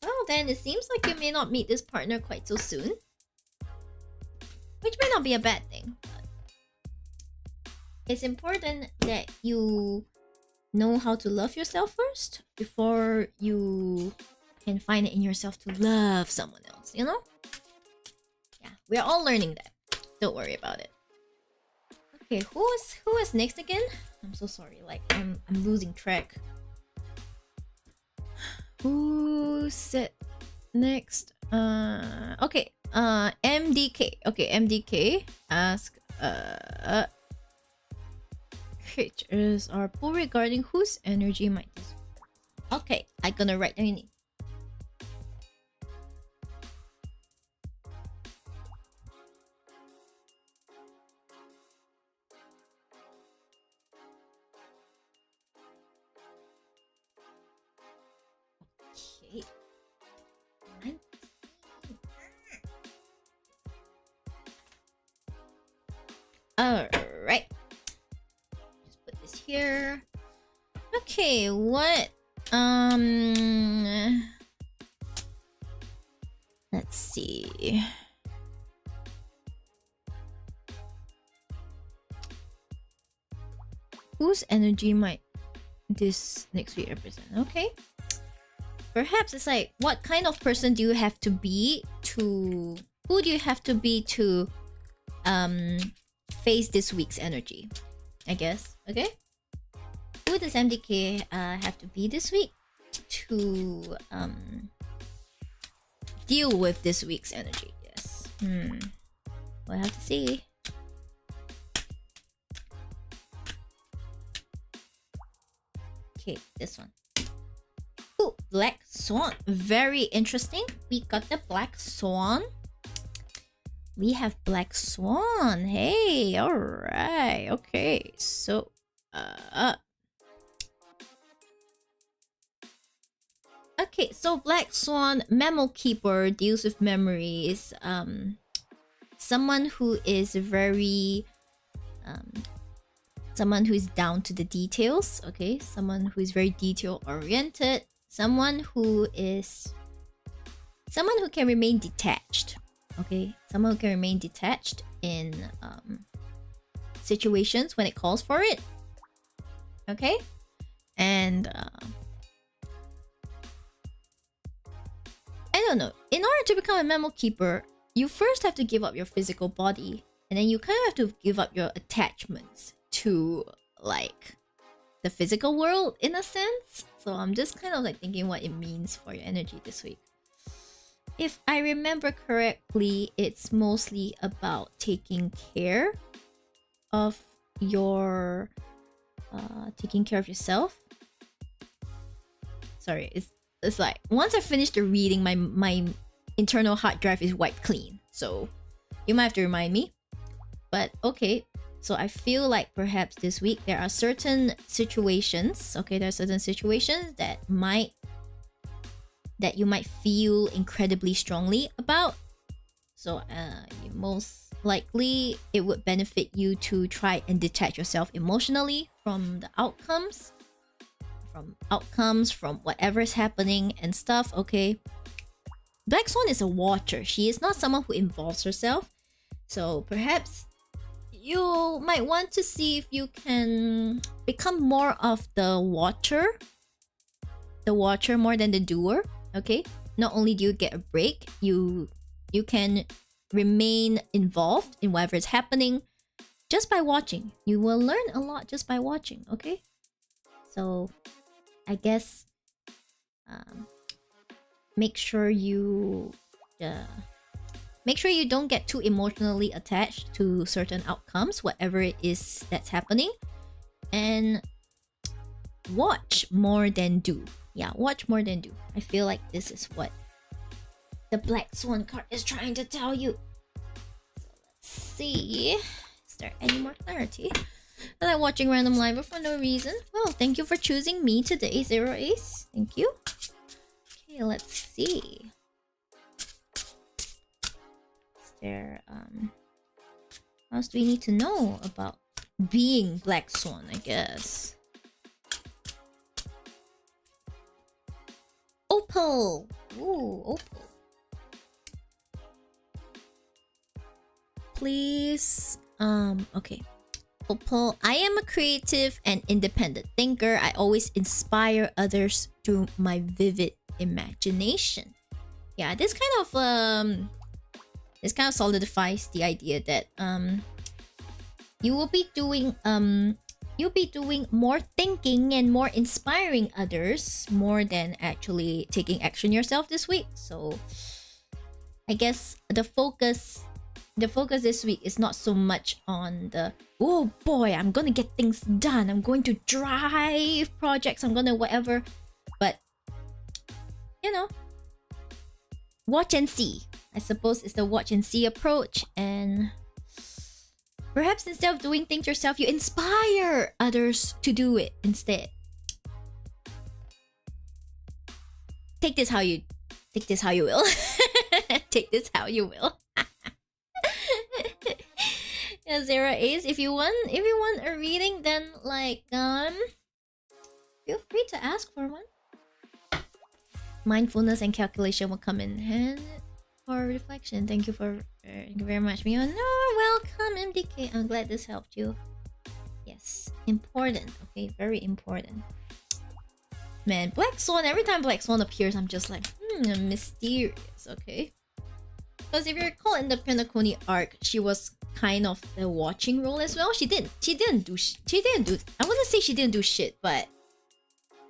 Well, then it seems like you may not meet this partner quite so soon. Which may not be a bad thing. But it's important that you know how to love yourself first before you can find it in yourself to love someone else, you know? Yeah, we're all learning that. Don't worry about it. Okay, who is next again? I'm so sorry, like I'm losing track. Who's it next? Okay, MDK. Okay, MDK ask creatures are poor regarding whose energy might this. Okay, I'm gonna write down your name. Alright. Just put this here. Okay, what? Let's see. Whose energy might this next week represent? Okay. Perhaps it's like, what kind of person do you have to be to... Who do you have to be to face this week's energy? I guess. Okay? Who does MDK have to be this week to deal with this week's energy? Yes. We'll have to see. Okay, this one. Ooh, Black Swan. Very interesting. We got the Black Swan. We have Black Swan. Hey, alright. Okay, so okay, so Black Swan, Memo Keeper, deals with memories. Someone who is very someone who is down to the details. Okay, someone who is very detail oriented. Someone who can remain detached. Okay, someone who can remain detached in situations when it calls for it. Okay, and I don't know. In order to become a memo keeper, you first have to give up your physical body, and then you kind of have to give up your attachments to like the physical world in a sense. So I'm just kind of like thinking what it means for your energy this week. If I remember correctly, it's mostly about taking care of your taking care of yourself. Sorry, it's like once I finish the reading, my internal hard drive is wiped clean. So you might have to remind me. But okay, so I feel like perhaps this week there are certain situations. Okay, there are certain situations that you might feel incredibly strongly about. So most likely it would benefit you to try and detach yourself emotionally from the outcomes. From whatever is happening and stuff, okay? Black Swan is a watcher. She is not someone who involves herself. So perhaps you might want to see if you can become more of the watcher. The watcher more than the doer, okay? Not only do you get a break, you can remain involved in whatever is happening just by watching. You will learn a lot just by watching, okay? So I guess make sure you don't get too emotionally attached to certain outcomes, whatever it is that's happening, and watch more than do. Yeah, watch more than do. I feel like this is what the Black Swan card is trying to tell you. So let's see. Is there any more clarity? I like watching random live for no reason. Well, thank you for choosing me today, zerooace. Thank you. Okay, let's see. Is there what else do we need to know about being Black Swan, I guess? Opal! Ooh, opal. Please, okay. Opal, I am a creative and independent thinker. I always inspire others through my vivid imagination. Yeah, this kind of solidifies the idea that you will be doing you'll be doing more thinking and more inspiring others more than actually taking action yourself this week. So I guess the focus this week is not so much on the, oh boy, I'm gonna get things done, I'm going to drive projects, I'm gonna whatever, but you know, watch and see. I suppose it's the watch and see approach, and perhaps instead of doing things yourself, you inspire others to do it instead. Take this how you will. Take this how you will. Yeah, zerooace. If you want a reading, then like feel free to ask for one. Mindfulness and calculation will come in hand for reflection. Thank you very much, Miyori. No, welcome, MDK. I'm glad this helped you. Yes, important. Okay, very important. Man, Black Swan. Every time Black Swan appears, I'm just like, mysterious. Okay. Because if you recall in the Penacony arc, she was kind of the watching role as well. She didn't do. I wouldn't say she didn't do shit, but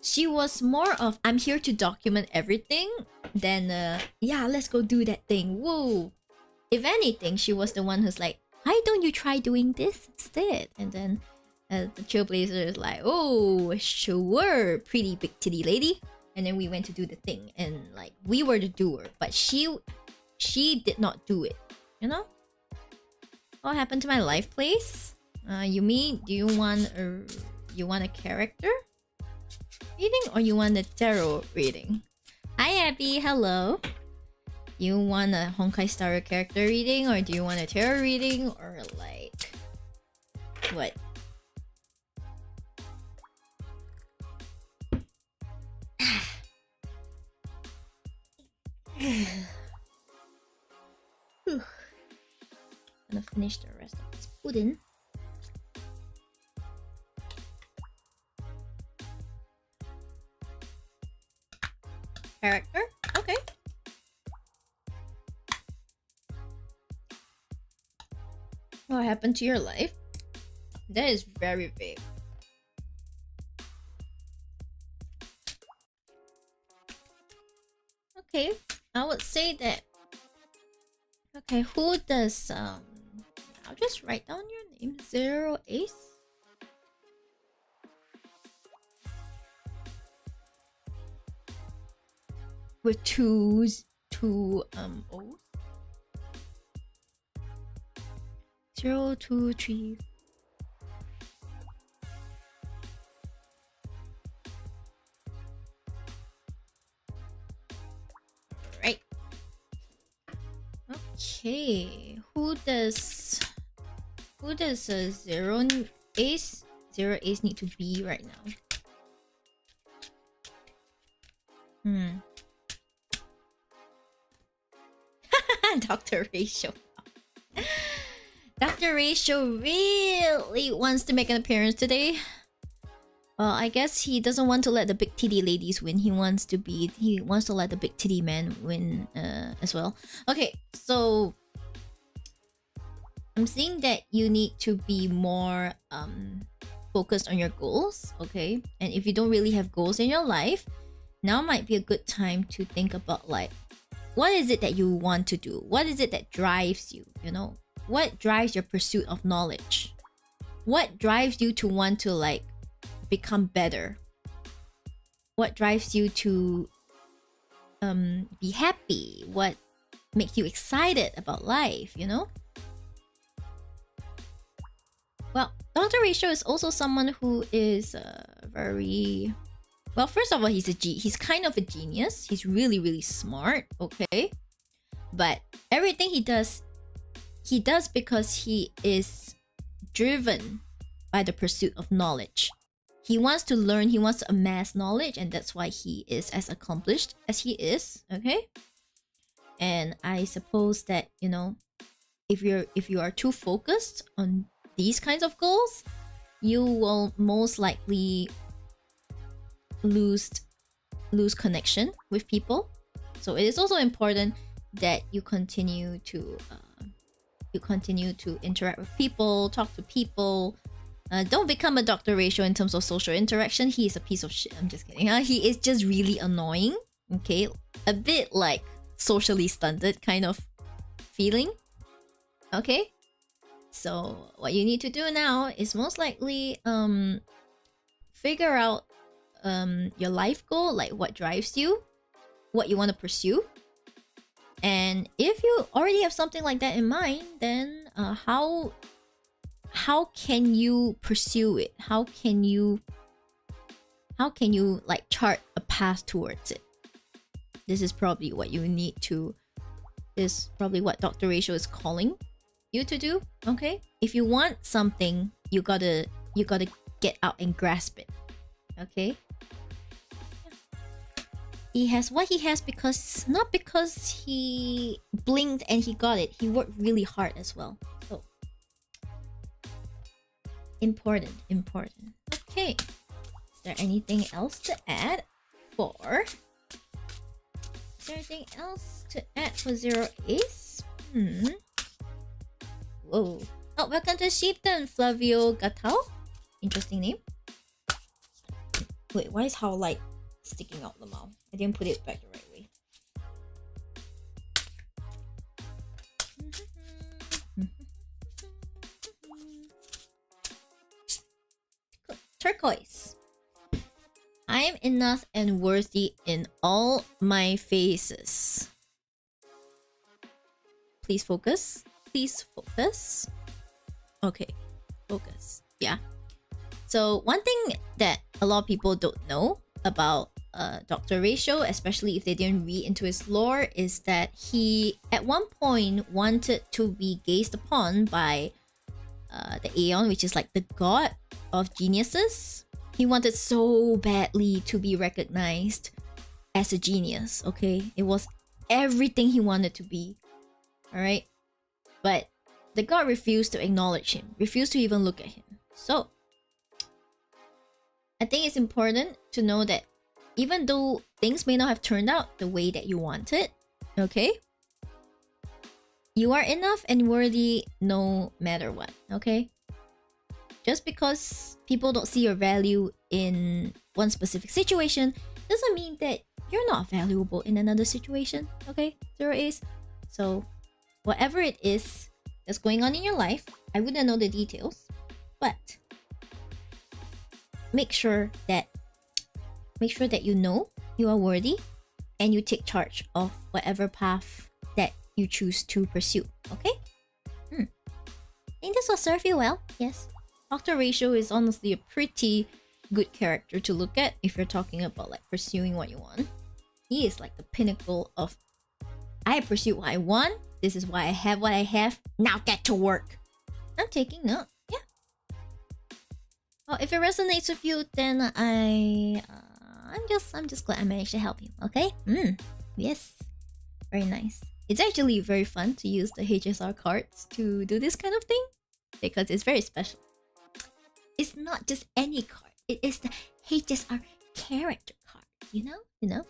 she was more of, I'm here to document everything than yeah, let's go do that thing. Whoa. If anything, she was the one who's like, why don't you try doing this instead? And then the Trailblazer is like, oh, sure, pretty big titty lady. And then we went to do the thing, and like we were the doer, but she did not do it. You know? What happened to my life place? You mean, do you want a character reading, or you want a tarot reading? Hi Abby, hello. You want a Honkai Star character reading, or do you want a tarot reading, or like what? I'm gonna finish the rest of this pudding. Character? Okay. What happened to your life? That is very vague. Okay, I would say that. Okay, who does I'll just write down your name. zerooace. With two O's. 0, 2, 3. Right. Okay. Who does zerooace need to be right now? Dr. Ratio. Dr. Ratio really wants to make an appearance today. Well, I guess he doesn't want to let the big titty ladies win. He wants to let the big titty men win as well. Okay, so I'm seeing that you need to be more focused on your goals, okay? And if you don't really have goals in your life, now might be a good time to think about like, what is it that you want to do? What is it that drives you, you know? What drives your pursuit of knowledge? What drives you to want to like become better? What drives you to be happy? What makes you excited about life, you know? Well, Dr. Ratio is also someone who is very... Well, first of all, he's kind of a genius. He's really, really smart, okay? But everything he does because he is driven by the pursuit of knowledge. He wants to learn, he wants to amass knowledge, and that's why he is as accomplished as he is, okay? And I suppose that, you know, if you are too focused on these kinds of goals, you will most likely lose connection with people. So it is also important that you continue to interact with people, talk to people. Don't become a Dr. Ratio in terms of social interaction. He is a piece of shit. I'm just kidding. He is just really annoying. Okay, a bit like socially stunted kind of feeling. Okay, so what you need to do now is most likely figure out your life goal, like what drives you, what you want to pursue. And if you already have something like that in mind, then how can you pursue it? How can you like chart a path towards it? This is probably what you need to... This is probably what Dr. Ratio is calling you to do, okay? If you want something, you gotta get out and grasp it, okay? He has what he has not because he blinked and he got it. He worked really hard as well. So important. Okay. Is there anything else to add for? Is there anything else to add for zerooace? Whoa. Oh, welcome to Shib, Flavio Gatao. Interesting name. Wait, why is how like sticking out the mouth? I didn't put it back the right way. Turquoise. I am enough and worthy in all my phases. Please focus. Please focus. Okay, focus. Yeah. So one thing that a lot of people don't know about Dr. Ratio, especially if they didn't read into his lore, is that he at one point wanted to be gazed upon by the Aeon, which is like the god of geniuses. He wanted so badly to be recognized as a genius, okay? It was everything he wanted to be, alright? But the god refused to acknowledge him, refused to even look at him. So I think it's important to know that even though things may not have turned out the way that you wanted, okay? You are enough and worthy no matter what, okay? Just because people don't see your value in one specific situation doesn't mean that you're not valuable in another situation, okay? zerooace. So whatever it is that's going on in your life, I wouldn't know the details, but make sure that you know you are worthy and you take charge of whatever path that you choose to pursue, okay? I think this will serve you well, yes. Dr. Ratio is honestly a pretty good character to look at if you're talking about like pursuing what you want. He is like the pinnacle of, I pursued what I want, this is why I have what I have, now get to work. I'm taking note, yeah. Well, if it resonates with you, then I'm just glad I managed to help you, okay? Yes. Very nice. It's actually very fun to use the HSR cards to do this kind of thing because it's very special. It's not just any card. It is the HSR character card. You know?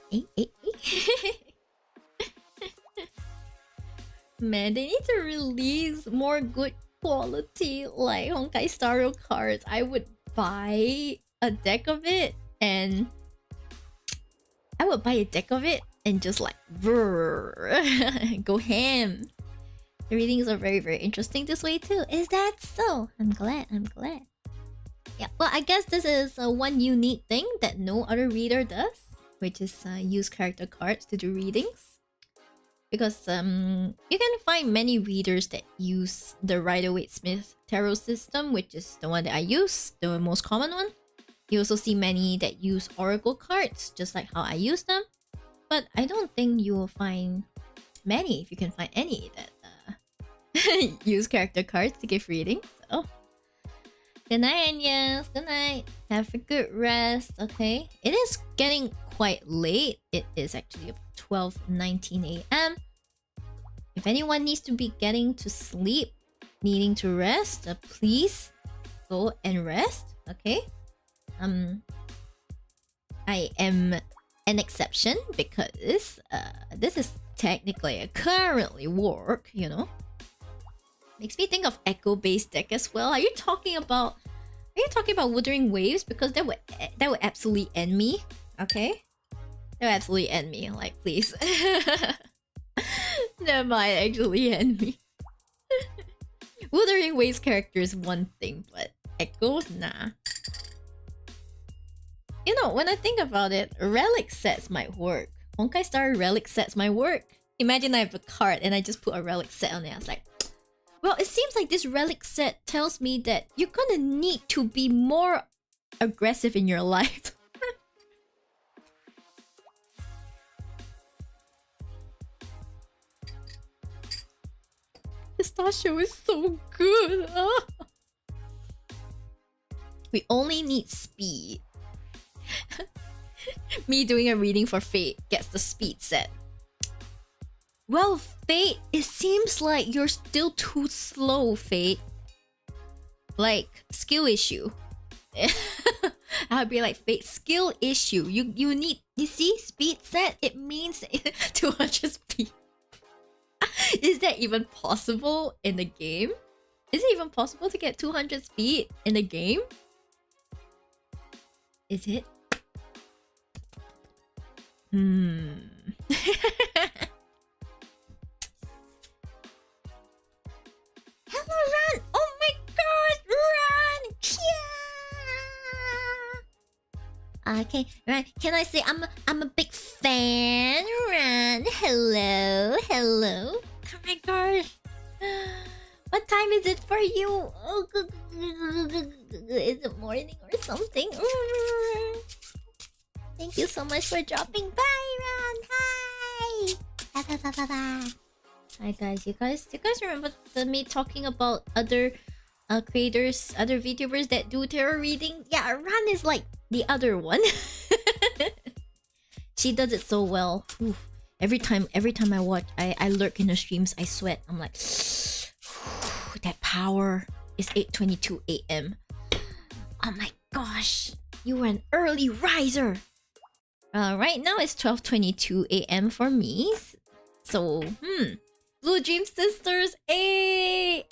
Man, they need to release more good quality like Honkai Star Rail cards. I would buy a deck of it and just like go ham. The readings are very, very interesting this way too. Is that so? I'm glad. Yeah, well, I guess this is one unique thing that no other reader does, which is use character cards to do readings. Because you can find many readers that use the Rider-Waite-Smith tarot system, which is the one that I use, the most common one. You also see many that use oracle cards, just like how I use them. But I don't think you will find many, if you can find any, that use character cards to give readings. So good night, Anyas. Good night. Have a good rest. Okay. It is getting quite late. It is actually 12:19 a.m. If anyone needs to be getting to sleep, needing to rest, please go and rest. Okay. I am an exception because this is technically currently work, you know. Makes me think of echo-based deck as well. Are you talking about Wuthering Waves? Because that would absolutely end me. Okay, that would absolutely end me. Like, please, that might actually end me. Wuthering Waves character is one thing, but echoes, nah. You know, when I think about it, relic sets might work. Honkai Star relic sets might work. Imagine I have a card and I just put a relic set on it. I was like, well, it seems like this relic set tells me that you're gonna need to be more aggressive in your life. Pistachio is so good. We only need speed. Me doing a reading for Fate gets the speed set. Well, Fate, it seems like you're still too slow, Fate. Like, skill issue. I'll be like, Fate, skill issue. You need, you see, speed set, it means 200 speed. Is that even possible in the game? Is it even possible to get 200 speed in the game? Is it? Hello, Ran! Oh my god, Ran! Yeah! Okay, Ran, can I say I'm a big fan, Ran? Hello, hello. Oh my gosh. What time is it for you? Oh, is it morning or something? Thank you so much for dropping by, Ran. Hi. Bye, bye, bye, bye. Hi guys, you guys remember me talking about other creators, other VTubers that do tarot reading? Yeah, Ran is like the other one. She does it so well. Oof. Every time I watch, I lurk in her streams, I sweat. I'm like, that power. It's 8:22 a.m. Oh my gosh, you were an early riser. Right now it's 12:22 a.m. for me. So, Blue Dream Sisters, ay!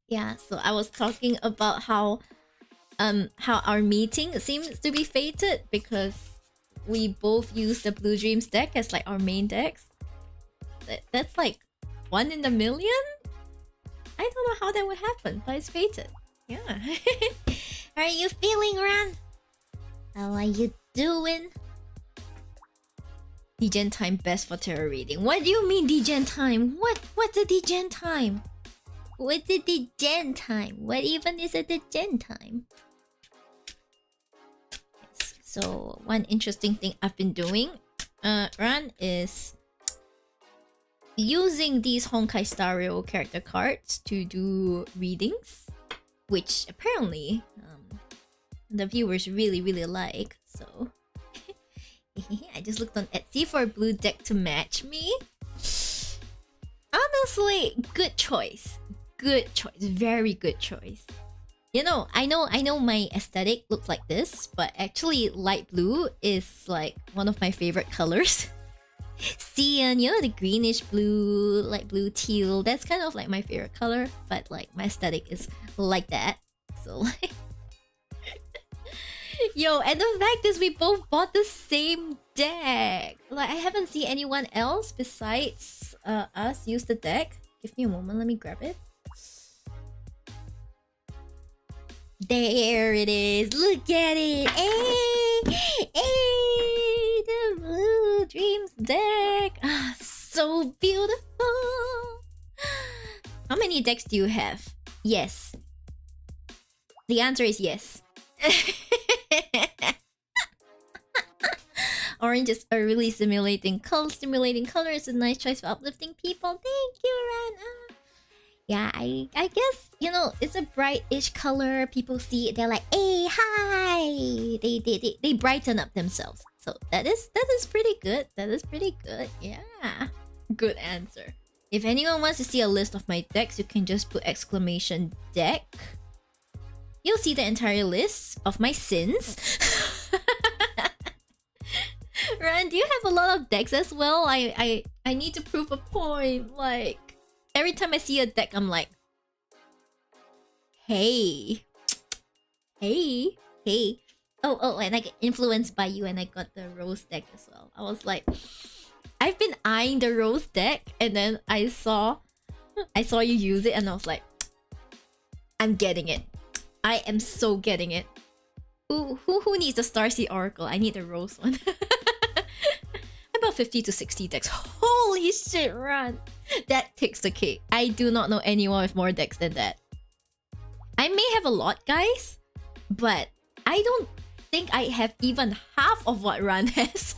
Yeah, so I was talking about how our meeting seems to be fated because we both use the Blue Dreams deck as like our main decks. That's like 1 in a million? I don't know how that would happen, but it's fated. Yeah. How are you feeling, Ran? How are you doing? Degen time best for tarot reading. What do you mean Degen time? What's a Degen time? What's a Degen time? What even is a Degen time? Yes, so one interesting thing I've been doing, Ran, is using these Honkai Star Rail character cards to do readings, which apparently the viewers really like. So I just looked on Etsy for a blue deck to match me. Honestly, good choice. Good choice. Very good choice. You know, I know my aesthetic looks like this, but actually light blue is like one of my favorite colors. See, and you know, the greenish blue, light blue, teal, that's kind of like my favorite color, but like my aesthetic is like that. So like yo, and the fact is we both bought the same deck. Like, I haven't seen anyone else besides us use the deck. Give me a moment, let me grab it. There it is. Look at it. Hey, the Blue Dreams deck. so beautiful. How many decks do you have? Yes. The answer is yes. Orange is really stimulating color is a nice choice for uplifting people. Thank you, Ran. Yeah, I guess, you know, it's a bright-ish color. People see it, they're like, hey, hi. They brighten up themselves. So that is pretty good. That is pretty good. Yeah. Good answer. If anyone wants to see a list of my decks, you can just put exclamation deck. You'll see the entire list of my sins. Ran, do you have a lot of decks as well? I need to prove a point. Like, every time I see a deck, I'm like, hey. Oh, and I get influenced by you, and I got the rose deck as well. I was like, I've been eyeing the rose deck, and then I saw you use it, and I was like, I'm getting it. I am so getting it. Who needs the Starseed Oracle? I need the rose one. About 50 to 60 decks. Holy shit, Ran! That takes the cake. I do not know anyone with more decks than that. I may have a lot, guys, but I don't think I have even half of what Ran has.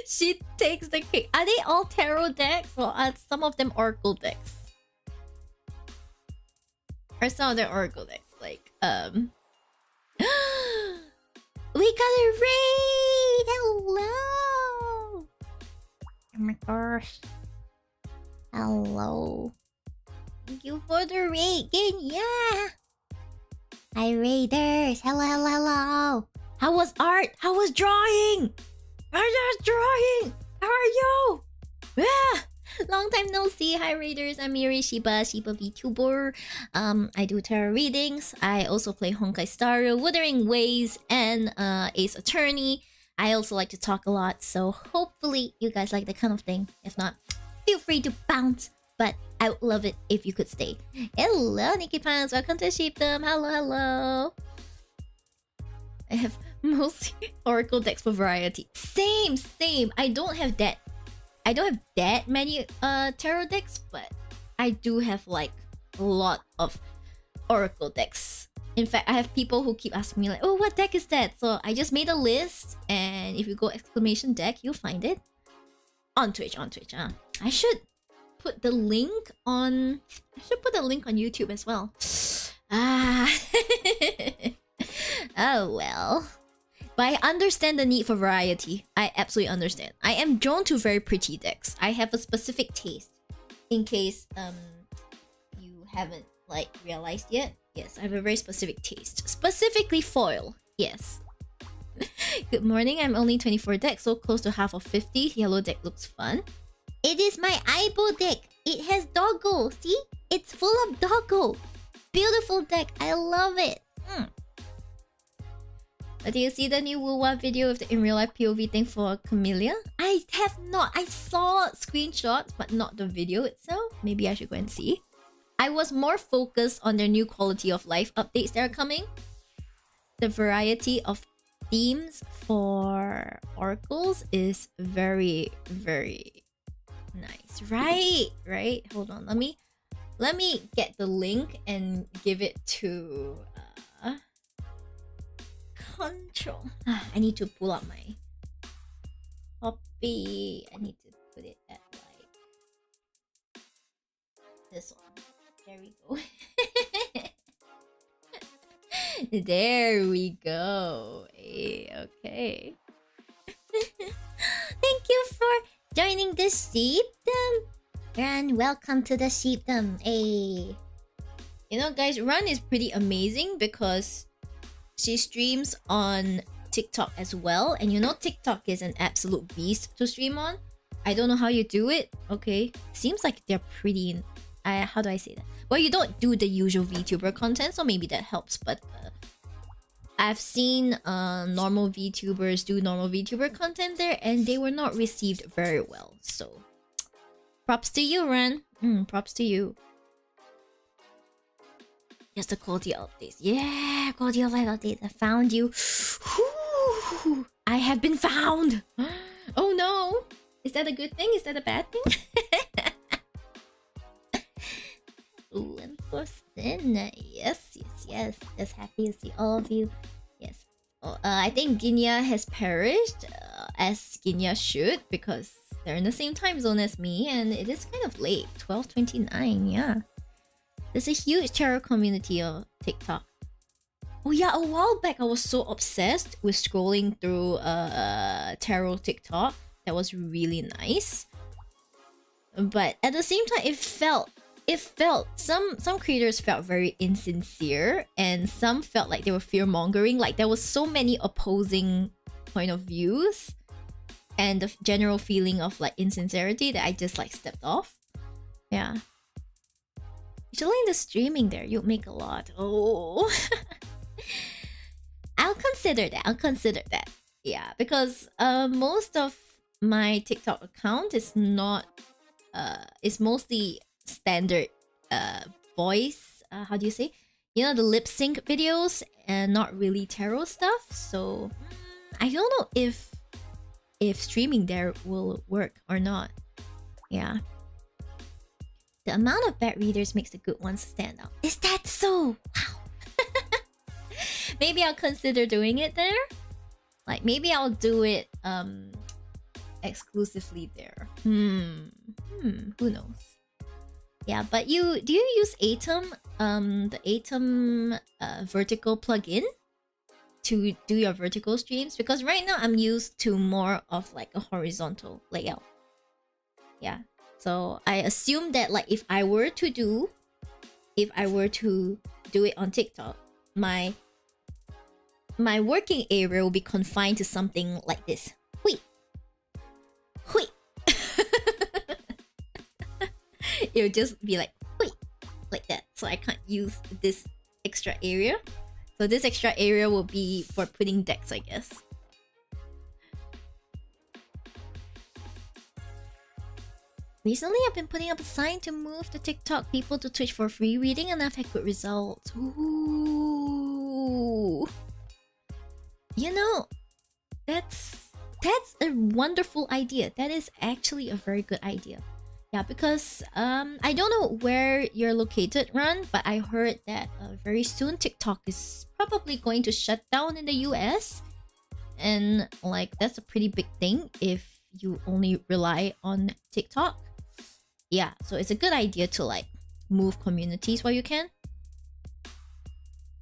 She takes the cake. Are they all tarot decks, or are some of them oracle decks? Or some of them oracle decks? Like, we got a raid! Hello! Oh my gosh. Hello. Thank you for the raid, yeah! Hi, raiders! Hello! How was art? How was drawing? How are you? Yeah! Long time no see. Hi, raiders. I'm Miyori, Shiba Vtuber. I do tarot readings. I also play Honkai Star Rail, Wuthering Ways, and Ace Attorney. I also like to talk a lot, so hopefully you guys like that kind of thing. If not, feel free to bounce. But I would love it if you could stay. Hello, Nikki Pants. Welcome to Sheepdom. Hello. I have mostly Oracle decks for variety. Same. I don't have that many tarot decks, but I do have like a lot of Oracle decks. In fact, I have people who keep asking me like, oh, what deck is that? So I just made a list, and if you go exclamation deck, you'll find it on Twitch. I should put the link on YouTube as well. Oh well. But I understand the need for variety. I absolutely understand. I am drawn to very pretty decks. I have a specific taste. In case you haven't like realized yet. Yes, I have a very specific taste. Specifically foil. Yes. Good morning. I'm only 24 decks, so close to half of 50. Yellow deck looks fun. It is my Aibo deck. It has doggo. See? It's full of doggo. Beautiful deck. I love it. Do you see the new Wuwa video of the in real life POV thing for Camellia? I have not. I saw screenshots, but not the video itself. Maybe I should go and see. I was more focused on their new quality of life updates that are coming. The variety of themes for oracles is very, very nice. Right? Hold on. Let me get the link and give it to Control. I need to pull up my copy. I need to put it at like this one. There we go. There we go. Hey, okay. Thank you for joining the sheepdom. Ran, welcome to the sheepdom. Hey. You know, guys, Ran is pretty amazing because she streams on TikTok as well. And you know, TikTok is an absolute beast to stream on. I don't know how you do it. Okay. Seems like they're pretty... how do I say that? Well, you don't do the usual VTuber content, so maybe that helps. But I've seen normal VTubers do normal VTuber content there, and they were not received very well. So, props to you, Ren. Props to you. Just the quality updates. Yeah, quality of life updates. I found you. Whew. I have been found. Oh no. Is that a good thing? Is that a bad thing? Ooh, and yes. Just happy to see all of you. Yes. I think Ginya has perished, as Ginya should, because they're in the same time zone as me, and it is kind of late, 12:29. Yeah, there's a huge tarot community on TikTok. Oh yeah, a while back I was so obsessed with scrolling through tarot TikTok. That was really nice, but at the same time, it felt some creators felt very insincere, and some felt like they were fear-mongering. Like there was so many opposing point of views, and the general feeling of like insincerity that I just like stepped off. Yeah, you should learn the streaming there. You'll make a lot. Oh. I'll consider that. Yeah, because most of my TikTok account is not is mostly standard voice, how do you say, you know, the lip sync videos, and not really tarot stuff. So I don't know if streaming there will work or not. Yeah, the amount of bad readers makes the good ones stand out. Is that so? Wow. Maybe I'll consider doing it there. Like maybe I'll do it exclusively there. Who knows? Yeah, but do you use Atom, the Atom vertical plugin to do your vertical streams? Because right now I'm used to more of like a horizontal layout. Yeah, so I assume that like if I were to do it on TikTok, my working area will be confined to something like this. Hui. It'll just be like hui, like that. So I can't use this extra area. So this extra area will be for putting decks, I guess. Recently, I've been putting up a sign to move the TikTok people to Twitch for free reading, and I've had good results. Ooh. You know, that's a wonderful idea. That is actually a very good idea. Yeah, because I don't know where you're located, Ran, but I heard that very soon TikTok is probably going to shut down in the US, and like that's a pretty big thing if you only rely on TikTok. Yeah, so it's a good idea to like move communities while you can.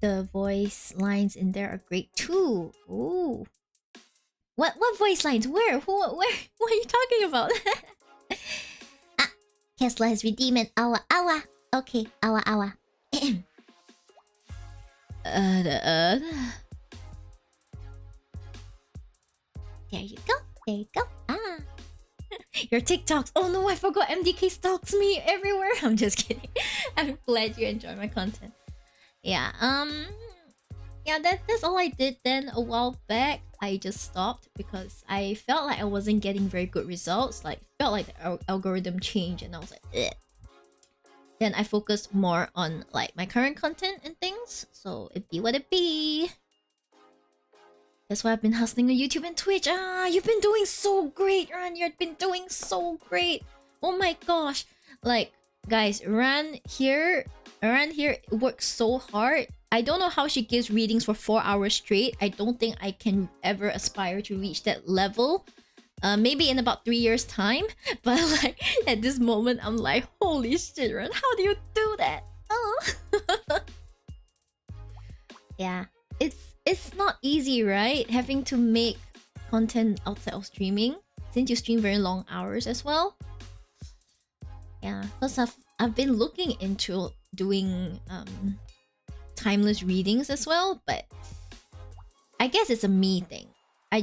The voice lines in there are great too. Ooh. What voice lines? Where? What are you talking about? Ah, Tesla has redeemed an awa. Okay, awa. There you go. Ah. Your TikToks. Oh no, I forgot MDK stalks me everywhere. I'm just kidding. I'm glad you enjoy my content. Yeah, yeah, that's all I did then. A while back, I just stopped because I felt like I wasn't getting very good results. Like, felt like the algorithm changed, and I was like, ugh. Then I focused more on like my current content and things, so it be what it be. That's why I've been hustling on YouTube and Twitch. Ah, you've been doing so great, Ran. You've been doing so great. Oh my gosh. Like, guys, Ran here works so hard. I don't know how she gives readings for 4 hours straight. I don't think I can ever aspire to reach that level. Maybe in about 3 years' time. But like, at this moment, I'm like, holy shit, Ran. How do you do that? Oh. Yeah. It's not easy, right? Having to make content outside of streaming, since you stream very long hours as well. Yeah, plus I've been looking into doing timeless readings as well, but I guess it's a me thing. I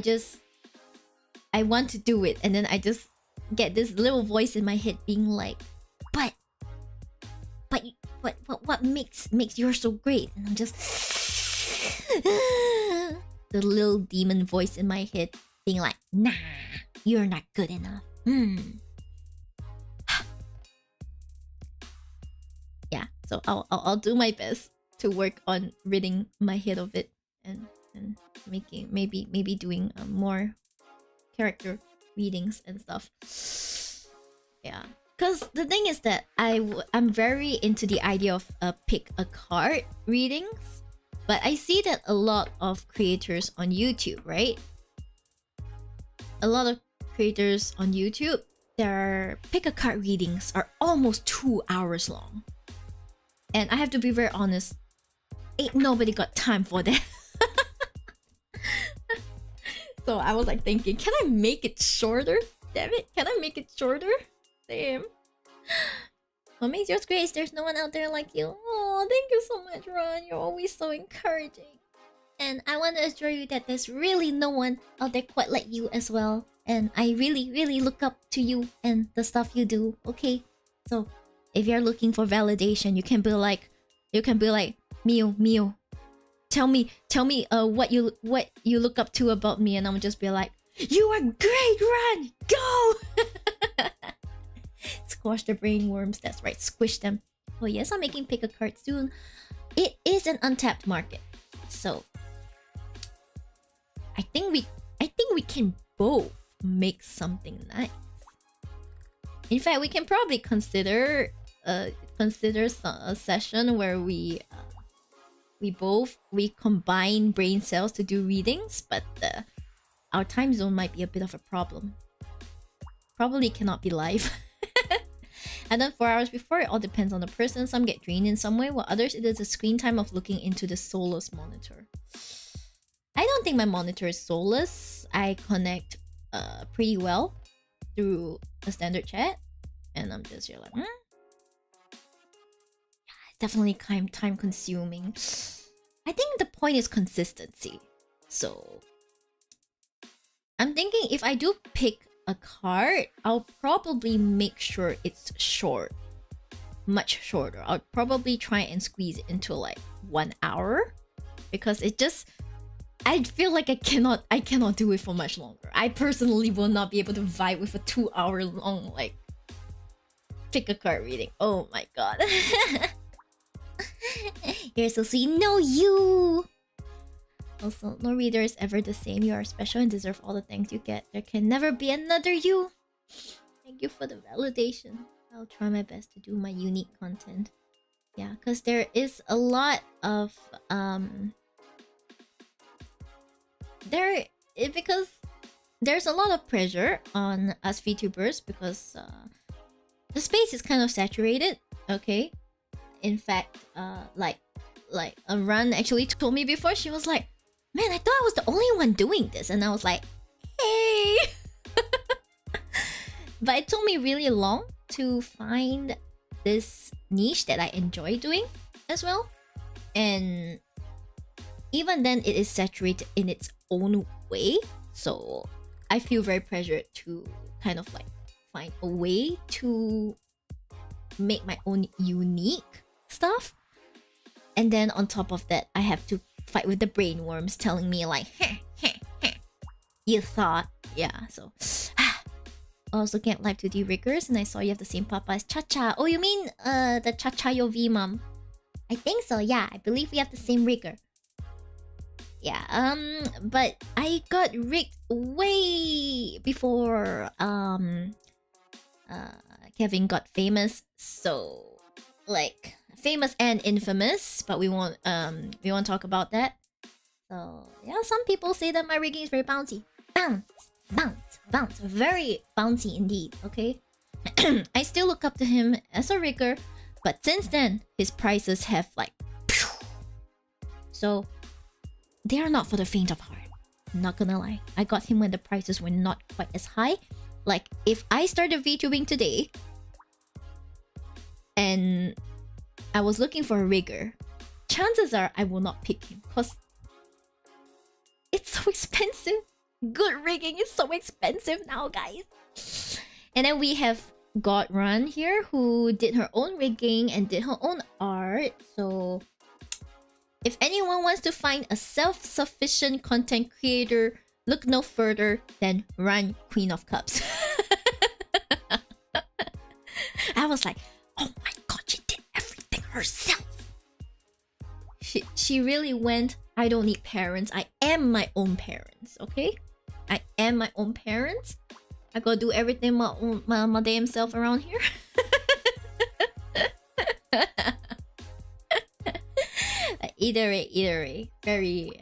want to do it, and then I just get this little voice in my head being like, but what makes yours so great? And I'm just the little demon voice in my head being like, nah, you're not good enough. Yeah, so I'll do my best to work on ridding my head of it, and making maybe doing more character readings and stuff. Yeah, because the thing is that I'm very into the idea of pick a card readings, but I see that a lot of creators on YouTube, right? A lot of creators on YouTube, their pick a card readings are almost 2 hours long, and I have to be very honest, ain't nobody got time for that. So I was like thinking, can I make it shorter? Damn it, can I make it shorter? Damn. What makes yours grace? There's no one out there like you. Oh, thank you so much, Ron. You're always so encouraging. And I want to assure you that there's really no one out there quite like you as well. And I really, really look up to you and the stuff you do, okay? So, if you're looking for validation, you can be like, Mio, tell me what you look up to about me, and I'm just be like, you are great, Run, go. Squash the brain worms. That's right, squish them. Oh yes, I'm making pick a card soon. It is an untapped market, so I think we can both make something nice. In fact, we can probably consider a session where we combine brain cells to do readings, but our time zone might be a bit of a problem. Probably cannot be live. And then 4 hours before, it all depends on the person. Some get drained in some way, while others it is a screen time of looking into the soulless monitor. I don't think my monitor is soulless. I connect pretty well through a standard chat, and I'm just here like, yeah, it's definitely time consuming. I think the point is consistency. So I'm thinking if I do pick a card, I'll probably make sure it's short, much shorter. I'll probably try and squeeze it into like 1 hour, because it just, I feel like I cannot do it for much longer. I personally will not be able to vibe with a 2 hour long like pick a card reading. Oh my god. You're so sweet. No, you. Also, no reader is ever the same. You are special and deserve all the thanks you get. There can never be another you. Thank you for the validation. I'll try my best to do my unique content. Yeah, because there is a lot of because there's a lot of pressure on us VTubers, because the space is kind of saturated. Okay, in fact, like a Run actually told me before. She was like, man, I thought I was the only one doing this, and I was like, hey. But it took me really long to find this niche that I enjoy doing as well, and even then it is saturated in its own way. So I feel very pressured to kind of like find a way to make my own unique stuff. And then on top of that, I have to fight with the brain worms telling me like, you thought. Yeah, so I was looking at live 2D riggers and I saw you have the same papa as Cha-Cha. Oh, you mean the Cha-Cha Yo V mom? I think so, yeah. I believe we have the same rigger. Yeah, but I got rigged way before Kevin got famous. So like famous and infamous, but we won't talk about that. So yeah, some people say that my rigging is very bouncy. Bounce. Very bouncy indeed, okay? I still look up to him as a rigger, but since then, his prices have like... So, they are not for the faint of heart. I'm not gonna lie. I got him when the prices were not quite as high. Like, if I started VTubing today, and I was looking for a rigger, chances are I will not pick him, because it's so expensive. Good rigging is so expensive now, guys. And then we have God Run here, who did her own rigging and did her own art. So if anyone wants to find a self-sufficient content creator, look no further than Run, Queen of Cups. I was like, oh my god, she did everything herself. She really went, I don't need parents, I am my own parents, okay? I am my own parents. I gotta do everything my damn self around here. Either way, very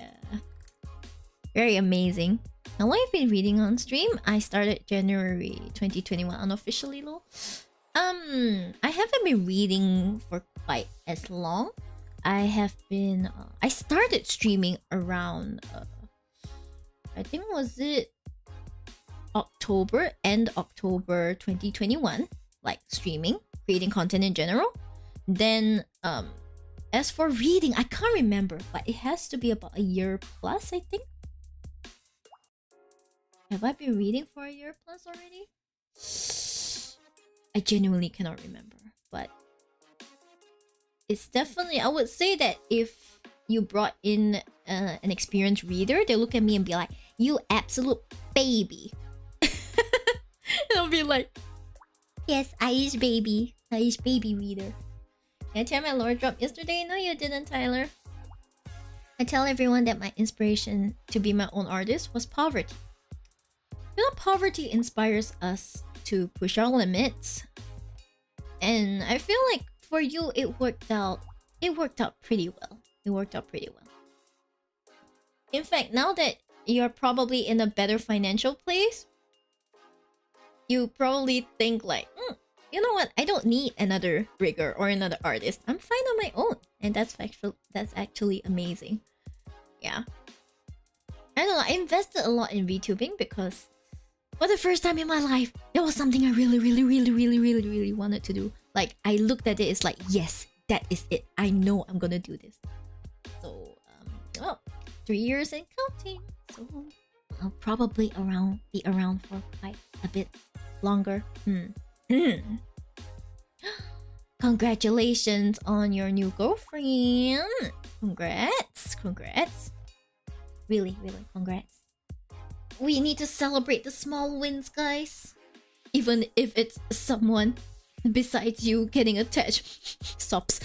amazing. Now, what I've been reading on stream, I started January 2021 unofficially, lol. I haven't been reading for quite as long. I have been. I started streaming around. I think was it October, end October 2021. Like streaming, creating content in general. Then as for reading, I can't remember, but it has to be about a year plus, I think. Have I been reading for a year plus already? I genuinely cannot remember, but it's definitely, I would say that if you brought in an experienced reader, they look at me and be like, "You absolute baby." And I'll be like, "Yes, I is baby reader." Did I tell my lore drop yesterday? No, you didn't, Tyler. I tell everyone that my inspiration to be my own artist was poverty. You know, poverty inspires us to push our limits. And I feel like for you, it worked out pretty well. In fact, now that you're probably in a better financial place, you probably think like, you know what? I don't need another rigger or another artist. I'm fine on my own, and that's actually amazing. Yeah, I don't know. I invested a lot in VTubing because for the first time in my life, it was something I really wanted to do. Like, I looked at it, it's like, yes, that is it. I know I'm gonna do this. So, well, 3 years and counting. So I'll probably be around for quite a bit longer. Congratulations on your new girlfriend. Congrats. Really, congrats. We need to celebrate the small wins, guys. Even if it's someone besides you getting attached. Stops.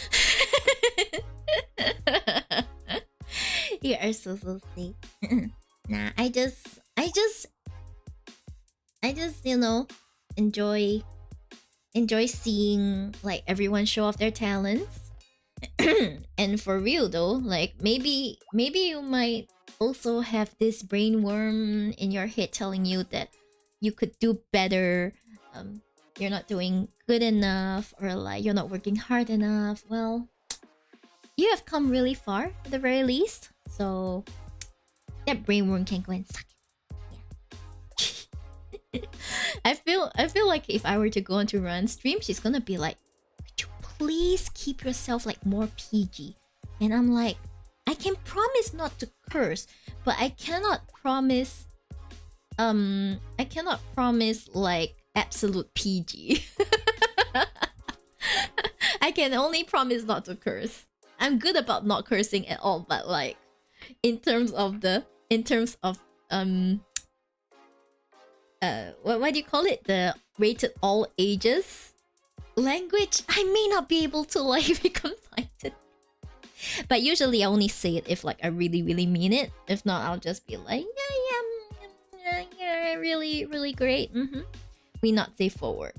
You are so sweet. Nah, I just, you know, enjoy seeing like everyone show off their talents. And for real though, like maybe you might also have this brain worm in your head telling you that you could do better, you're not doing good enough, or like you're not working hard enough. Well, you have come really far at the very least, so that brain worm can go and suck it. Yeah. I feel like if I were to go onto Run stream, she's gonna be like, "Could you please keep yourself like more PG?" And I'm like, I can promise not to curse, but I cannot promise like absolute PG. I can only promise not to curse. I'm good about not cursing at all, but like in terms of what do you call it? The rated all ages language, I may not be able to like be confined to. But usually I only say it if like I really mean it. If not, I'll just be like, yeah, really great. We not say forward.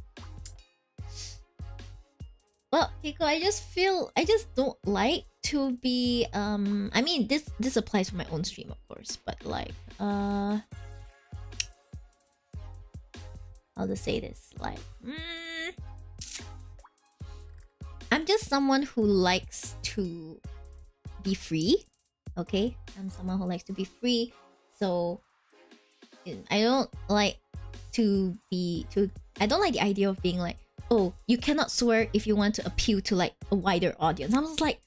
Well, Keiko, I just don't like to be I mean this applies for my own stream, of course, but like I'll just say this, like I'm just someone who likes to be free. Okay, I'm someone who likes to be free, so I don't like I don't like the idea of being like, oh, you cannot swear if you want to appeal to like a wider audience. I was like,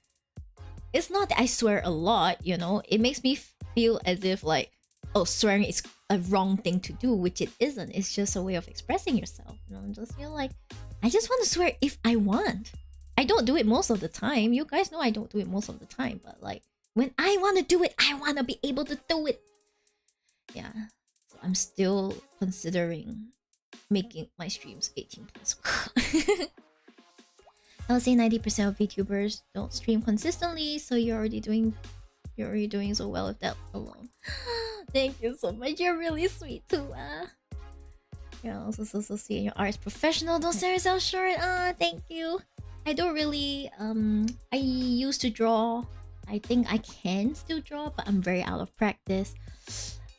it's not that I swear a lot, you know, it makes me feel as if like, oh, swearing is a wrong thing to do, which it isn't. It's just a way of expressing yourself, you know. I just feel like I just want to swear if I want. I don't do it most of the time. You guys know I don't do it most of the time, but like when I want to do it, I want to be able to do it. Yeah, so I'm still considering making my streams 18 plus. I'll say 90% of VTubers don't stream consistently, so you're already doing so well with that alone. Thank you so much. You're really sweet too. You're also so sweet. Your art is professional. Don't sell yourself short. Ah, thank you. I don't really I used to draw. I think I can still draw, but I'm very out of practice.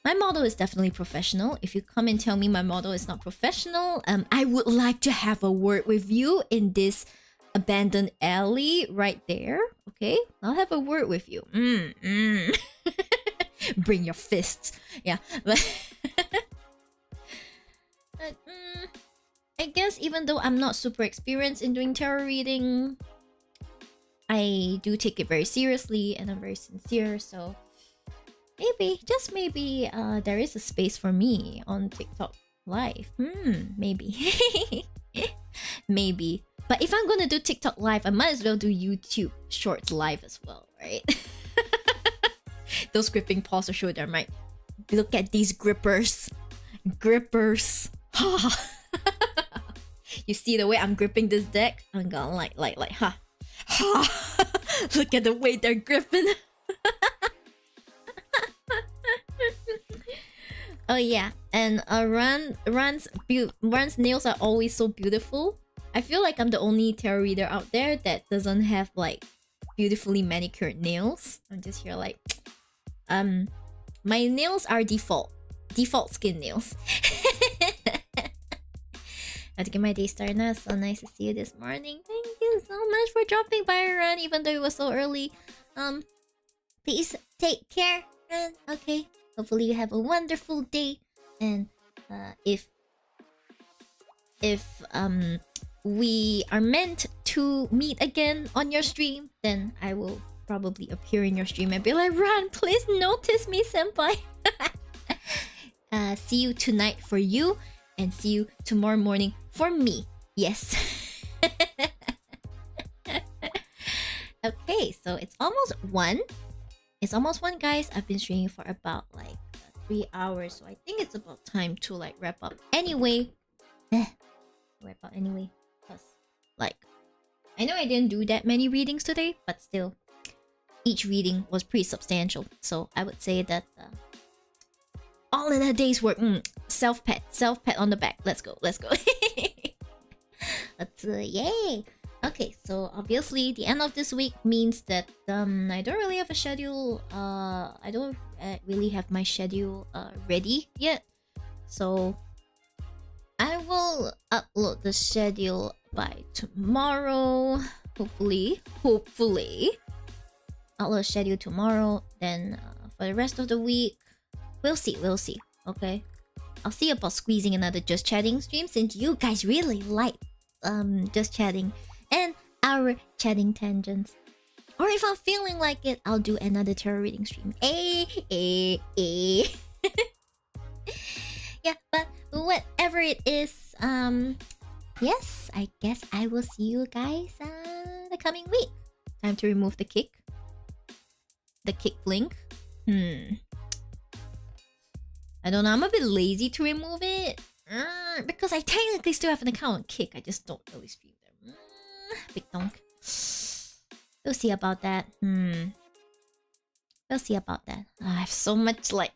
My model is definitely professional. If you come and tell me my model is not professional, I would like to have a word with you in this abandoned alley right there. Okay, I'll have a word with you. Bring your fists. Yeah, but I guess even though I'm not super experienced in doing tarot reading, I do take it very seriously and I'm very sincere. So maybe, just maybe, there is a space for me on TikTok Live. Maybe. Maybe. But if I'm gonna do TikTok Live, I might as well do YouTube Shorts Live as well, right? Those gripping paws will show them, right? Look at these grippers. Grippers. You see the way I'm gripping this deck? I'm going like, ha. Ha. Look at the way they're gripping. Oh yeah, and Ran's nails are always so beautiful. I feel like I'm the only tarot reader out there that doesn't have like beautifully manicured nails. I'm just here like, my nails are default skin nails. I have to get my day started now. So nice to see you this morning. Thank you so much for dropping by, Ran, even though it was so early. Please take care, Ran. Okay. Hopefully you have a wonderful day. And if we are meant to meet again on your stream, then I will probably appear in your stream and be like, Ran, please notice me, senpai. See you tonight for you, and see you tomorrow morning for me. Yes. Okay, so it's almost 1. It's almost 1, guys. I've been streaming for about like 3 hours, so I think it's about time to like wrap up anyway. Wrap up anyway, because like I know I didn't do that many readings today, but still each reading was pretty substantial, so I would say that all in a day's work. Self pat on the back. Let's go. Let's yay. Okay, so obviously the end of this week means that I don't really have a schedule. I don't really have my schedule ready yet, so I will upload the schedule by tomorrow. Hopefully upload schedule tomorrow. Then for the rest of the week, we'll see. Okay, I'll see about squeezing another just chatting stream, since you guys really like just chatting and our chatting tangents. Or if I'm feeling like it, I'll do another tarot reading stream. Yeah, but whatever it is, yes, I guess I will see you guys the coming week. Time to remove the kick blink. I don't know, I'm a bit lazy to remove it because I technically still have an account on Kick. I just don't really stream there. Big donk. We'll see about that. We'll see about that. I have so much like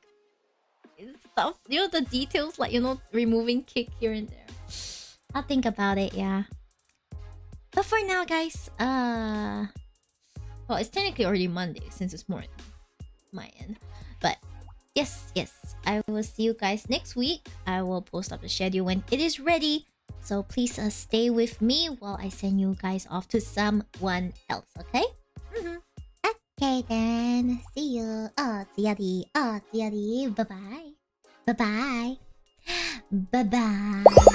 stuff, you know, the details, like, you know, removing Kick here and there. I'll think about it, yeah. But for now, guys, well, it's technically already Monday since it's morning my end, but yes, I will see you guys next week. I will post up the schedule when it is ready, so please stay with me while I send you guys off to someone else, okay? Okay then, see you. Bye bye.